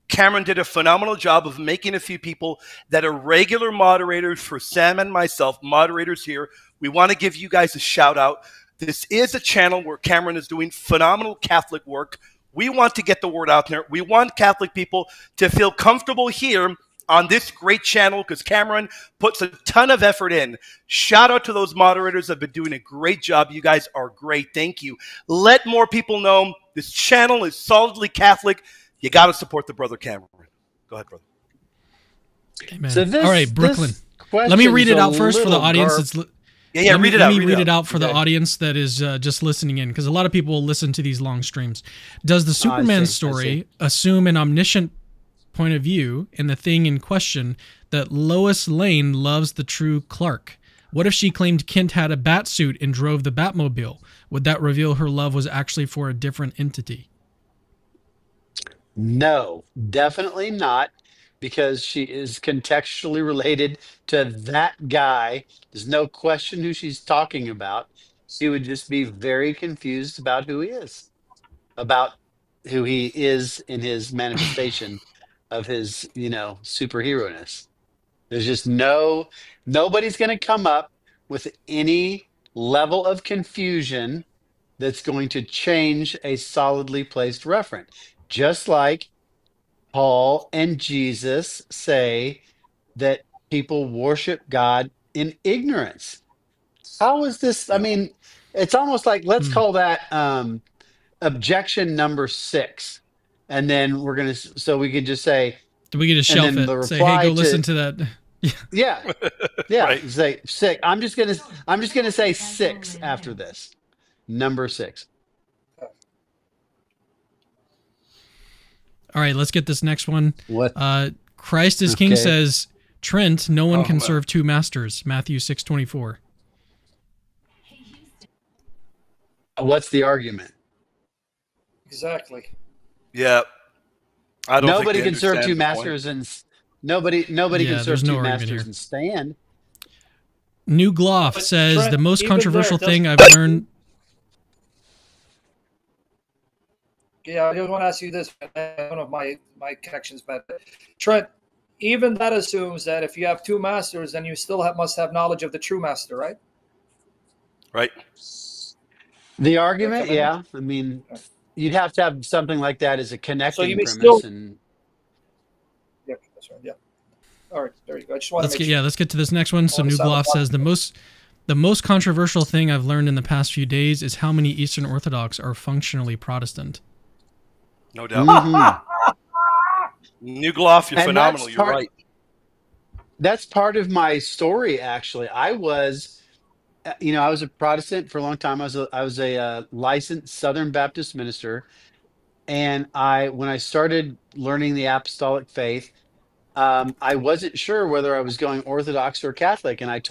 Cameron did a phenomenal job of making a few people that are regular moderators for Sam and myself, moderators here. We want to give you guys a shout out. This is a channel where Cameron is doing phenomenal Catholic work. We want to get the word out there. We want Catholic people to feel comfortable here on this great channel because Cameron puts a ton of effort in. Shout out to those moderators that have been doing a great job. You guys are great. Thank you. Let more people know this channel is solidly Catholic. You got to support the brother Cameron. Go ahead, brother. Amen. So this, all right, Brooklyn. this Let me read it question's out a first for the little audience. dark. Yeah, read it out. Let me read it out for the Okay. audience that is just listening in, because a lot of people listen to these long streams. Does the Superman see. story assume an omniscient point of view in the thing in question that Lois Lane loves the true Clark? What if she claimed Kent had a bat suit and drove the Batmobile? Would that reveal her love was actually for a different entity? No, definitely not, because she is contextually related to that guy. There's no question who she's talking about. She would just be very confused about who he is, about who he is in his manifestation of his, superhero-ness. There's just nobody's going to come up with any level of confusion that's going to change a solidly placed referent. Just like Paul and Jesus say that people worship God in ignorance. How is this? I mean, it's almost like, let's call that objection number 6. And then we're going to, so we can just say, Do we get to and shelf then the it? Say, reply hey, go to- listen to that. yeah, Right. say 6. I'm just gonna say 6 after this. Number 6. All right, let's get this next one. What? Christ is King Okay. says, Trent, no one Oh, can man. serve two masters. Matthew 6:24. What's the argument? Exactly. Yeah. I don't Nobody think can serve two they understand the point. masters and nobody Yeah, can serve there's no two argument masters here. and stand. New Gloff But says, Trent, the most even there, controversial it thing I've learned. Yeah, I just want to ask you this. One of my connections, but Trent, even that assumes that if you have two masters, then you still must have knowledge of the true master, right? Right. The argument, Okay. yeah. I mean, you'd have to have something like that as a connecting you may premise. still- And Yeah, that's right. Yeah. All right, there you go. I just want to Let's make get sure. let's get to this next one. So wanna New sound Gloff like- says the most controversial thing I've learned in the past few days is how many Eastern Orthodox are functionally Protestant. No doubt. Mhm. New Gloff, you're And phenomenal. that's You're part- right. That's part of my story, actually. I was a Protestant for a long time. I was a licensed Southern Baptist minister, and when I started learning the apostolic faith, I wasn't sure whether I was going Orthodox or Catholic, and I'm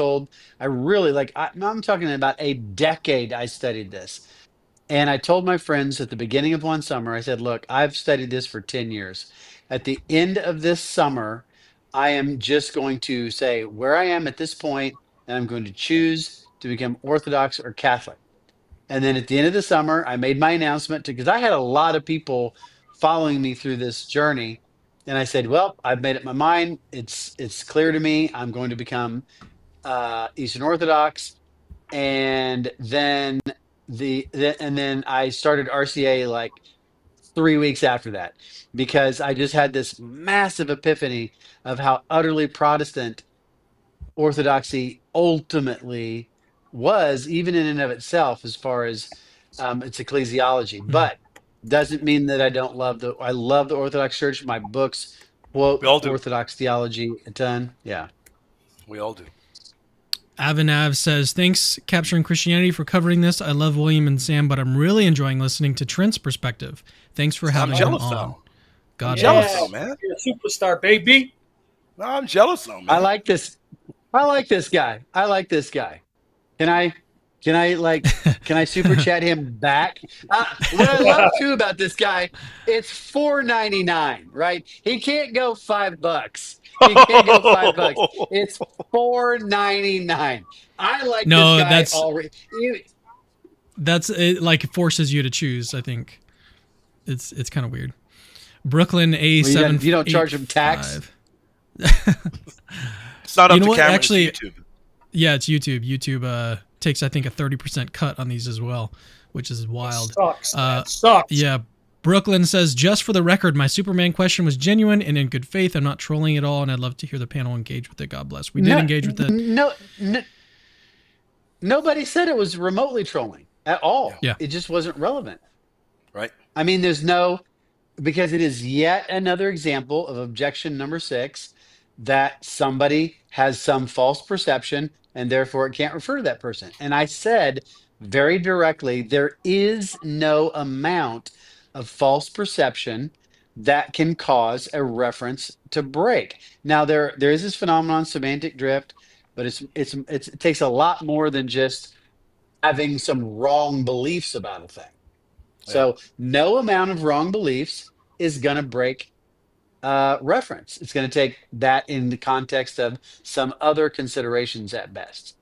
talking about a decade I studied this. And I told my friends at the beginning of one summer, I said, look, I've studied this for 10 years. At the end of this summer, I am just going to say where I am at this point, and I'm going to choose to become Orthodox or Catholic. And then at the end of the summer, I made my announcement because I had a lot of people following me through this journey. And I said, well, I've made up my mind. It's clear to me. I'm going to become Eastern Orthodox. And then and then I started RCA like 3 weeks after that, because I just had this massive epiphany of how utterly Protestant Orthodoxy ultimately was, even in and of itself, as far as its ecclesiology. But doesn't mean that I don't love I love the Orthodox Church. My books quote We all do. Orthodox theology a ton. Yeah. We all do. Avinav says, thanks, Capturing Christianity, for covering this. I love William and Sam, but I'm really enjoying listening to Trent's perspective. Thanks for having him on. Now. God I'm jealous bless. now, man. You're a superstar, baby. No, I'm jealous now, man. I like this. I like this guy. I like this guy. Can I super chat him back? What I love too about this guy, it's $4.99, right? He can't go $5. He can't go $5. It's $4.99. I like this guy already. That's it. Like, it forces you to choose. I think it's kind of weird. Brooklyn A7. You don't charge him tax. It's not up to camera. Actually, it's YouTube. Yeah, it's YouTube. YouTube takes, I think, a 30% cut on these as well, which is wild. That sucks. Yeah. Brooklyn says, just for the record, my Superman question was genuine and in good faith. I'm not trolling at all, and I'd love to hear the panel engage with it. God bless. We did engage with it. No, nobody said it was remotely trolling at all. Yeah. It just wasn't relevant. Right. I mean, because it is yet another example of objection number 6, that somebody has some false perception and therefore it can't refer to that person. And I said very directly, there is no amount of false perception that can cause a reference to break. Now there is this phenomenon, semantic drift, but it takes a lot more than just having some wrong beliefs about a thing. Yeah. So no amount of wrong beliefs is going to break reference. It's going to take that in the context of some other considerations at best.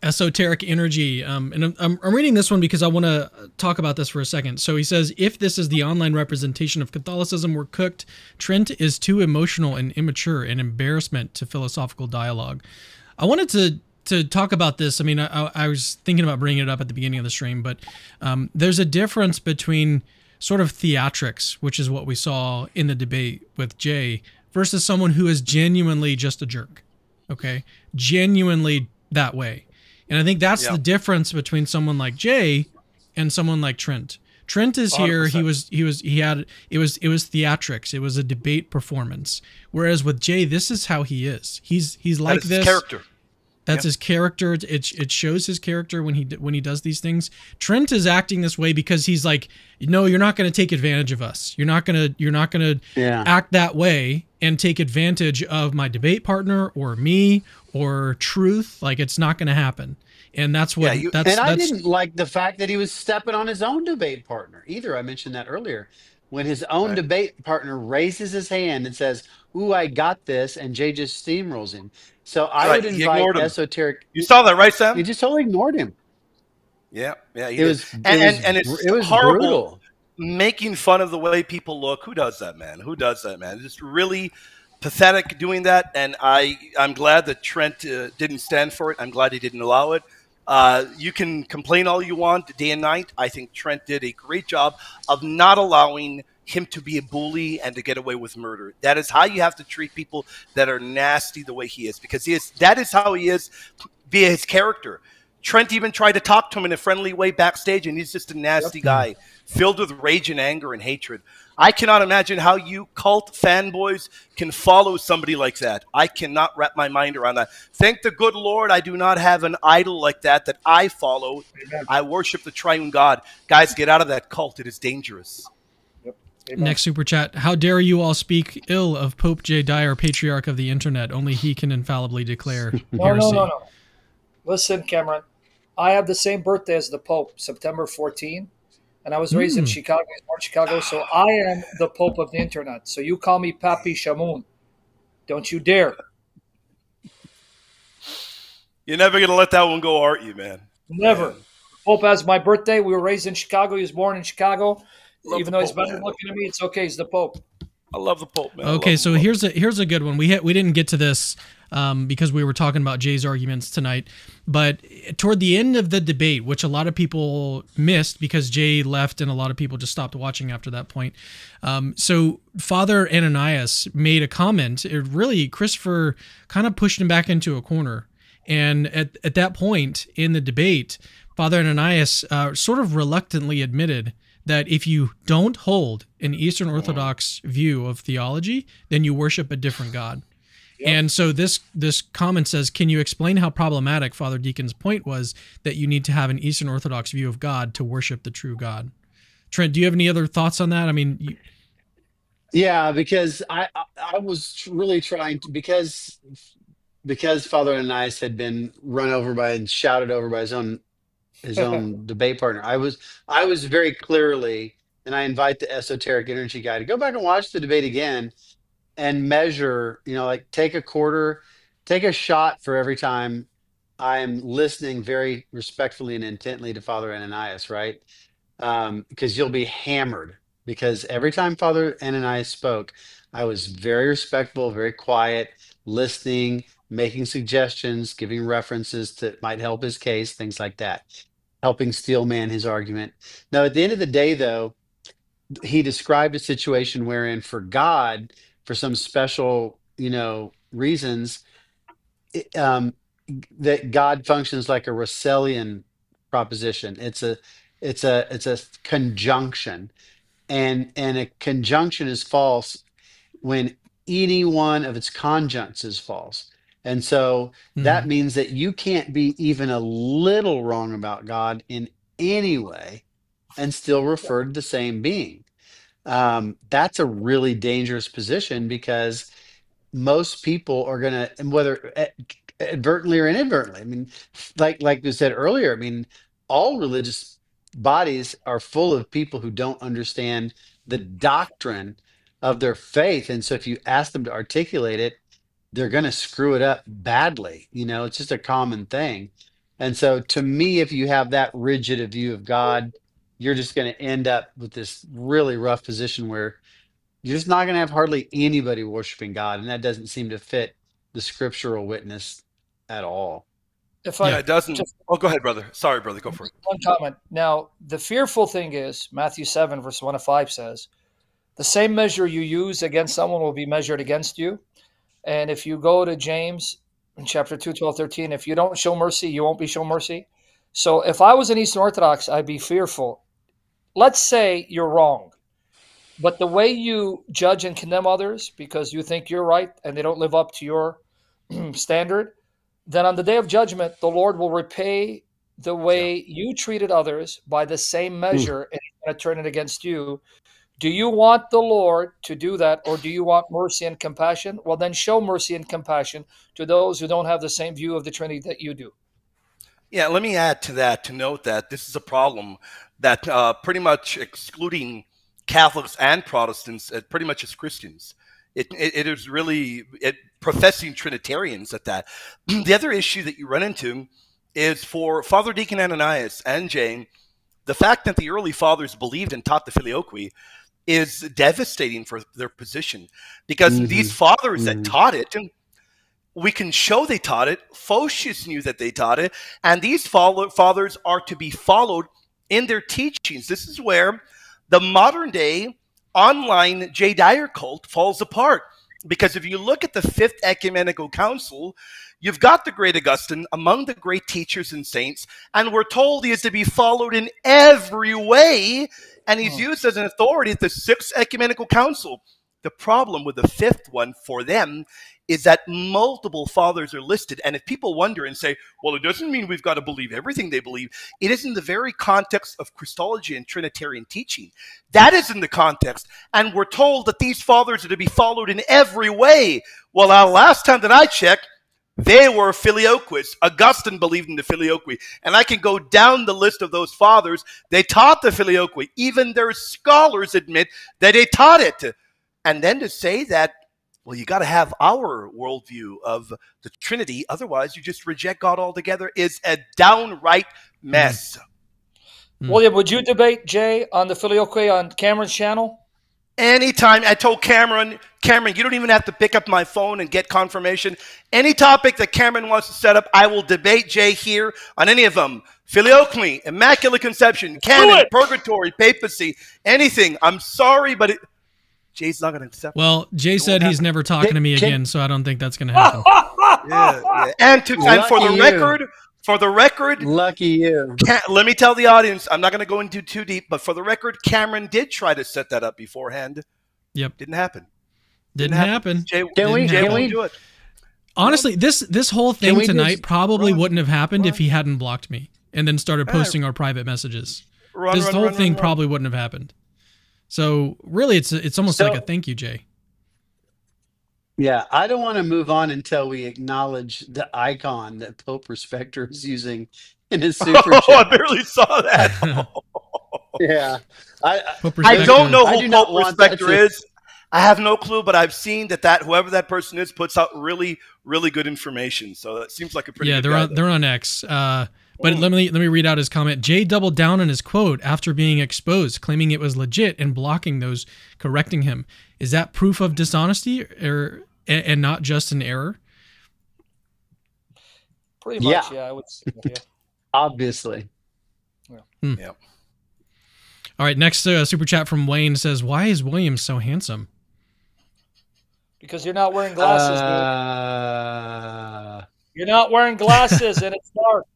Esoteric energy. And I'm reading this one because I want to talk about this for a second. So he says, if this is the online representation of Catholicism, we're cooked. Trent is too emotional and immature, an embarrassment to philosophical dialogue. I wanted to talk about this. I mean, I was thinking about bringing it up at the beginning of the stream, but there's a difference between sort of theatrics, which is what we saw in the debate with Jay, versus someone who is genuinely just a jerk. Okay? Genuinely that way. And I think that's the difference between someone like Jay and someone like Trent. Trent is here. 100%. It was theatrics. It was a debate performance. Whereas with Jay, this is how he is. He's like this. His character. That's his character. It shows his character when he does these things. Trent is acting this way because he's like, no, you're not going to take advantage of us. You're not going to act that way and take advantage of my debate partner or me or truth. Like, it's not going to happen. And that's what. I didn't like the fact that he was stepping on his own debate partner either. I mentioned that earlier. When his own debate partner raises his hand and says, "Ooh, I got this," and Jay just steamrolls him. So I would invite esoteric. You saw that, right, Sam? He just totally ignored him. Yeah. It was horrible. Brutal. Making fun of the way people look. Who does that, man? It's just really pathetic doing that. And I'm glad that Trent didn't stand for it. I'm glad he didn't allow it. You can complain all you want day and night. I think Trent did a great job of not allowing him to be a bully and to get away with murder. That is how you have to treat people that are nasty the way he is, because that is how he is via his character. Trent even tried to talk to him in a friendly way backstage, and he's just a nasty guy filled with rage and anger and hatred. I cannot imagine how you cult fanboys can follow somebody like that. I cannot wrap my mind around that. Thank the good Lord I do not have an idol like that I follow. Amen. I worship the triune God. Guys, get out of that cult. It is dangerous. Next super chat. How dare you all speak ill of Pope Jay Dyer, patriarch of the internet? Only he can infallibly declare heresy. No. Listen, Cameron, I have the same birthday as the Pope, September 14, and I was raised in Chicago, North Chicago, so I am the Pope of the internet. So you call me Papi Shamoun. Don't you dare. You're never going to let that one go, aren't you, man? Never. Man. Pope has my birthday. We were raised in Chicago. He was born in Chicago. Love Even the though he's Pope, better man. looking at me, it's okay. He's the Pope. I love the Pope, man. Okay, so here's a good one. We didn't get to this because we were talking about Jay's arguments tonight, but toward the end of the debate, which a lot of people missed because Jay left and a lot of people just stopped watching after that point. So Father Ananias made a comment. Really, Christopher kind of pushed him back into a corner. And at that point in the debate, Father Ananias sort of reluctantly admitted that if you don't hold an Eastern Orthodox view of theology, then you worship a different God. Yep. And so this comment says, can you explain how problematic Father Deacon's point was that you need to have an Eastern Orthodox view of God to worship the true God? Trent, do you have any other thoughts on that? I mean, Yeah, because I was really trying to, because Father Ananias had been run over by and shouted over by his own debate partner. I was very clearly, and I invite the esoteric energy guy to go back and watch the debate again and measure, like take a shot for every time I'm listening very respectfully and intently to Father Ananias, right? Because you'll be hammered, because every time Father Ananias spoke, I was very respectful, very quiet, listening, making suggestions, giving references that might help his case, things like that, helping steelman his argument. Now, at the end of the day, though, he described a situation wherein for God, for some special, reasons, that God functions like a Russellian proposition. It's a conjunction, and a conjunction is false when any one of its conjuncts is false. And so that means that you can't be even a little wrong about God in any way and still refer to the same being. That's a really dangerous position, because most people are going to, and whether advertently or inadvertently, I mean, like we said earlier, I mean, all religious bodies are full of people who don't understand the doctrine of their faith. And so if you ask them to articulate it, they're going to screw it up badly. It's just a common thing. And so to me, if you have that rigid a view of God, you're just going to end up with this really rough position where you're just not going to have hardly anybody worshiping God. And that doesn't seem to fit the scriptural witness at all. It doesn't. Go ahead, brother. Sorry, brother. Go for it. One comment. Now, the fearful thing is, Matthew 7, verse 1 to 5 says, the same measure you use against someone will be measured against you. And if you go to James in chapter 2, 12, 13, if you don't show mercy, you won't be shown mercy. So if I was an Eastern Orthodox, I'd be fearful. Let's say you're wrong, but the way you judge and condemn others because you think you're right and they don't live up to your standard, then on the day of judgment, the Lord will repay the way you treated others by the same measure, and he's going to turn it against you. Do you want the Lord to do that, or do you want mercy and compassion? Well, then show mercy and compassion to those who don't have the same view of the Trinity that you do. Yeah, let me add to that to note that this is a problem that pretty much excluding Catholics and Protestants, pretty much as Christians. It is really professing Trinitarians at that. The other issue that you run into is for Father Deacon Ananias and Jane, the fact that the early fathers believed and taught the filioque is devastating for their position, because these fathers that taught it, we can show they taught it. Photius knew that they taught it, and these fathers are to be followed in their teachings. This is where the modern day online Jay Dyer cult falls apart, because if you look at the Fifth Ecumenical Council, you've got the great Augustine among the great teachers and saints, and we're told he is to be followed in every way, and he's used as an authority at the Sixth Ecumenical Council. The problem with the fifth one for them is that multiple fathers are listed. And if people wonder and say, well, it doesn't mean we've got to believe everything they believe, it is in the very context of Christology and Trinitarian teaching. That is in the context. And we're told that these fathers are to be followed in every way. Well, now, last time that I checked, they were filioquists. Augustine believed in the filioque. And I can go down the list of those fathers. They taught the filioque. Even their scholars admit that they taught it. And then to say that, well, you got to have our worldview of the Trinity. Otherwise, you just reject God altogether. Is a downright mess. William, would you debate Jay on the Filioque on Cameron's channel? Anytime. I told Cameron, you don't even have to pick up my phone and get confirmation. Any topic that Cameron wants to set up, I will debate Jay here on any of them. Filioque, Immaculate Conception, canon, purgatory, papacy, anything. I'm sorry, but Jay's not going to accept. Well, Jay said he's never talking to me again, so I don't think that's going to happen. Yeah. And for the record, lucky you. Let me tell the audience, I'm not going to go into too deep, but for the record, Cameron did try to set that up beforehand. Yep. Didn't happen. Didn't happen. Jay, Can we do it. Honestly, this whole thing tonight probably wouldn't have happened if he hadn't blocked me and then started posting our private messages. This whole thing probably wouldn't have happened. So really, it's almost like a thank you, Jay. Yeah, I don't want to move on until we acknowledge the icon that Pope Respecter is using in his super chat. I barely saw that. Yeah. I don't know who Pope Respecter is. I have no clue, but I've seen that whoever that person is puts out really, really good information. So that seems like a pretty good guy, they're on X. But let me read out his comment. Jay doubled down on his quote after being exposed, claiming it was legit and blocking those correcting him. Is that proof of dishonesty and not just an error? Pretty much, yeah, I would say that, yeah. Obviously. Yeah. All right, next super chat from Wayne says, why is William so handsome? Because you're not wearing glasses, dude. You're not wearing glasses and it's dark.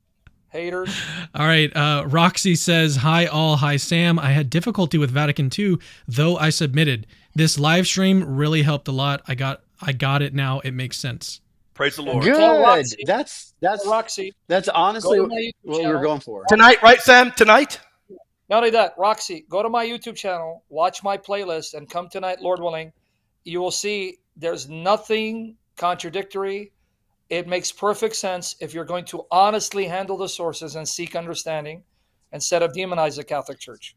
Haters. All right. Roxy says, hi all. Hi, Sam. I had difficulty with Vatican II, though I submitted. This live stream really helped a lot. I got it now. It makes sense. Praise the Lord. Good. That's Roxy. That's honestly what we were going for. Tonight, right, Sam? Tonight? Not only that, Roxy, go to my YouTube channel, watch my playlist, and come tonight, Lord willing. You will see there's nothing contradictory. It makes perfect sense if you're going to honestly handle the sources and seek understanding instead of demonize the Catholic Church.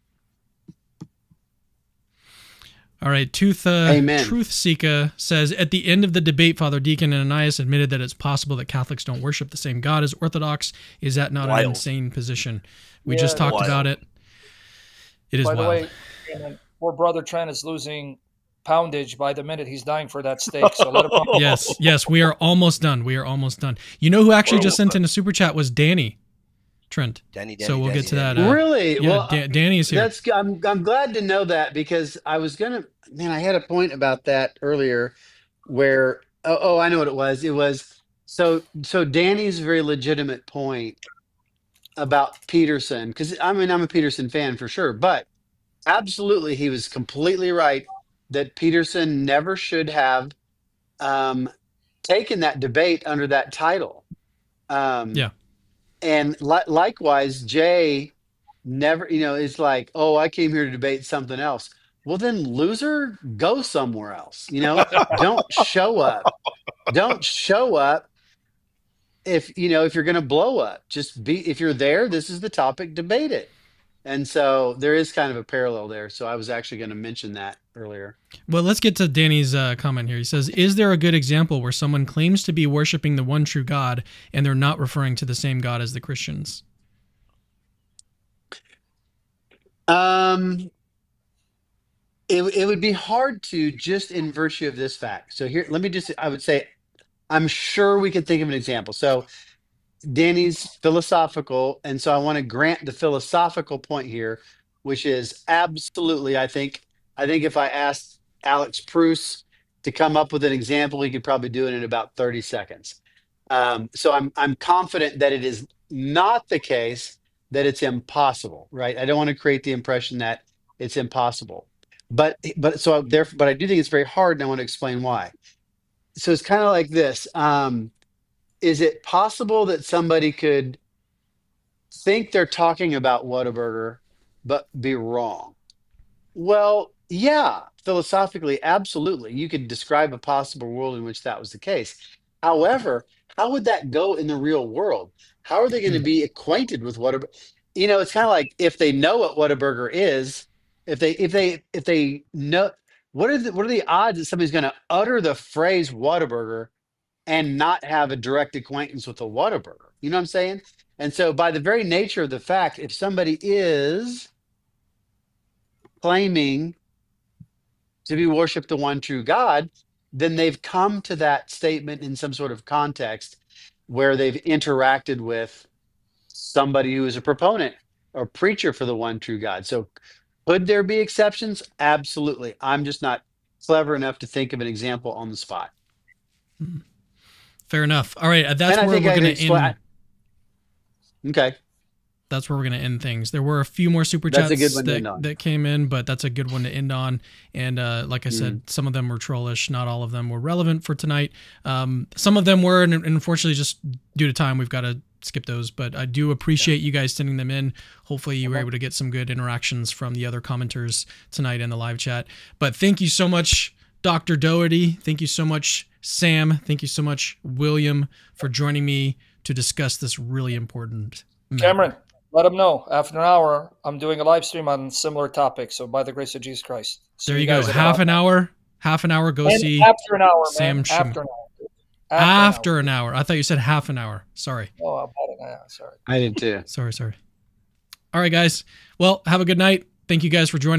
All right, Truth Seeker says, at the end of the debate, Father Deacon Ananias admitted that it's possible that Catholics don't worship the same God as Orthodox. Is that not an insane position? We just talked about it. It is wild. By the way, poor brother Trent is losing poundage by the minute. He's dying for that steak. So let him Yes, we are almost done. You know who actually just sent in a super chat was Danny. Trent. Danny, so we'll get to that. Really? Yeah, well, Danny is here. I'm glad to know that because I was gonna. Man, I had a point about that earlier, where I know what it was. It was so Danny's very legitimate point about Peterson, because I'm a Peterson fan for sure, but absolutely he was completely right that Peterson never should have taken that debate under that title. And likewise, Jay never, it's like, oh, I came here to debate something else. Well, then, loser, go somewhere else. Don't show up. Don't show up if you're going to blow up. If you're there, this is the topic, debate it. And so there is kind of a parallel there. So I was actually going to mention that earlier. Well, let's get to Danny's comment here. He says, is there a good example where someone claims to be worshiping the one true God and they're not referring to the same God as the Christians? It would be hard to, just in virtue of this fact. So here, I would say, I'm sure we could think of an example. So Danny's philosophical, and so I want to grant the philosophical point here, which is absolutely, I think if I asked Alex Pruss to come up with an example, he could probably do it in about 30 seconds. So I'm confident that it is not the case that it's impossible, right? I don't want to create the impression that it's impossible. But I do think it's very hard, and I want to explain why. So it's kind of like this. Is it possible that somebody could think they're talking about Whataburger, but be wrong? Well, yeah, philosophically, absolutely. You could describe a possible world in which that was the case. However, how would that go in the real world? How are they going to be acquainted with Whataburger? It's kind of like if they know what Whataburger is, if they know what are the odds that somebody's going to utter the phrase Whataburger and not have a direct acquaintance with a Whataburger? You know what I'm saying? And so by the very nature of the fact, if somebody is claiming to be worship the one true God, then they've come to that statement in some sort of context where they've interacted with somebody who is a proponent or preacher for the one true God. So could there be exceptions? Absolutely. I'm just not clever enough to think of an example on the spot. Fair enough. All right. That's where we're going to end. Okay. That's where we're going to end things. There were a few more super chats that came in, but that's a good one to end on. And like I said, some of them were trollish. Not all of them were relevant for tonight. Some of them were, and unfortunately, just due to time, we've got to skip those. But I do appreciate you guys sending them in. Hopefully, you were able to get some good interactions from the other commenters tonight in the live chat. But thank you so much, Dr. Dougherty. Thank you so much, Sam. Thank you so much, William, for joining me to discuss this really important matter. Cameron, let them know. After an hour, I'm doing a live stream on similar topics. So by the grace of Jesus Christ. So there you go. Half an hour. Go and see after an hour, Sam man. Shamoun. After an hour. I thought you said half an hour. Sorry. Oh, about an hour. Sorry. I did too. Sorry. All right, guys. Well, have a good night. Thank you guys for joining.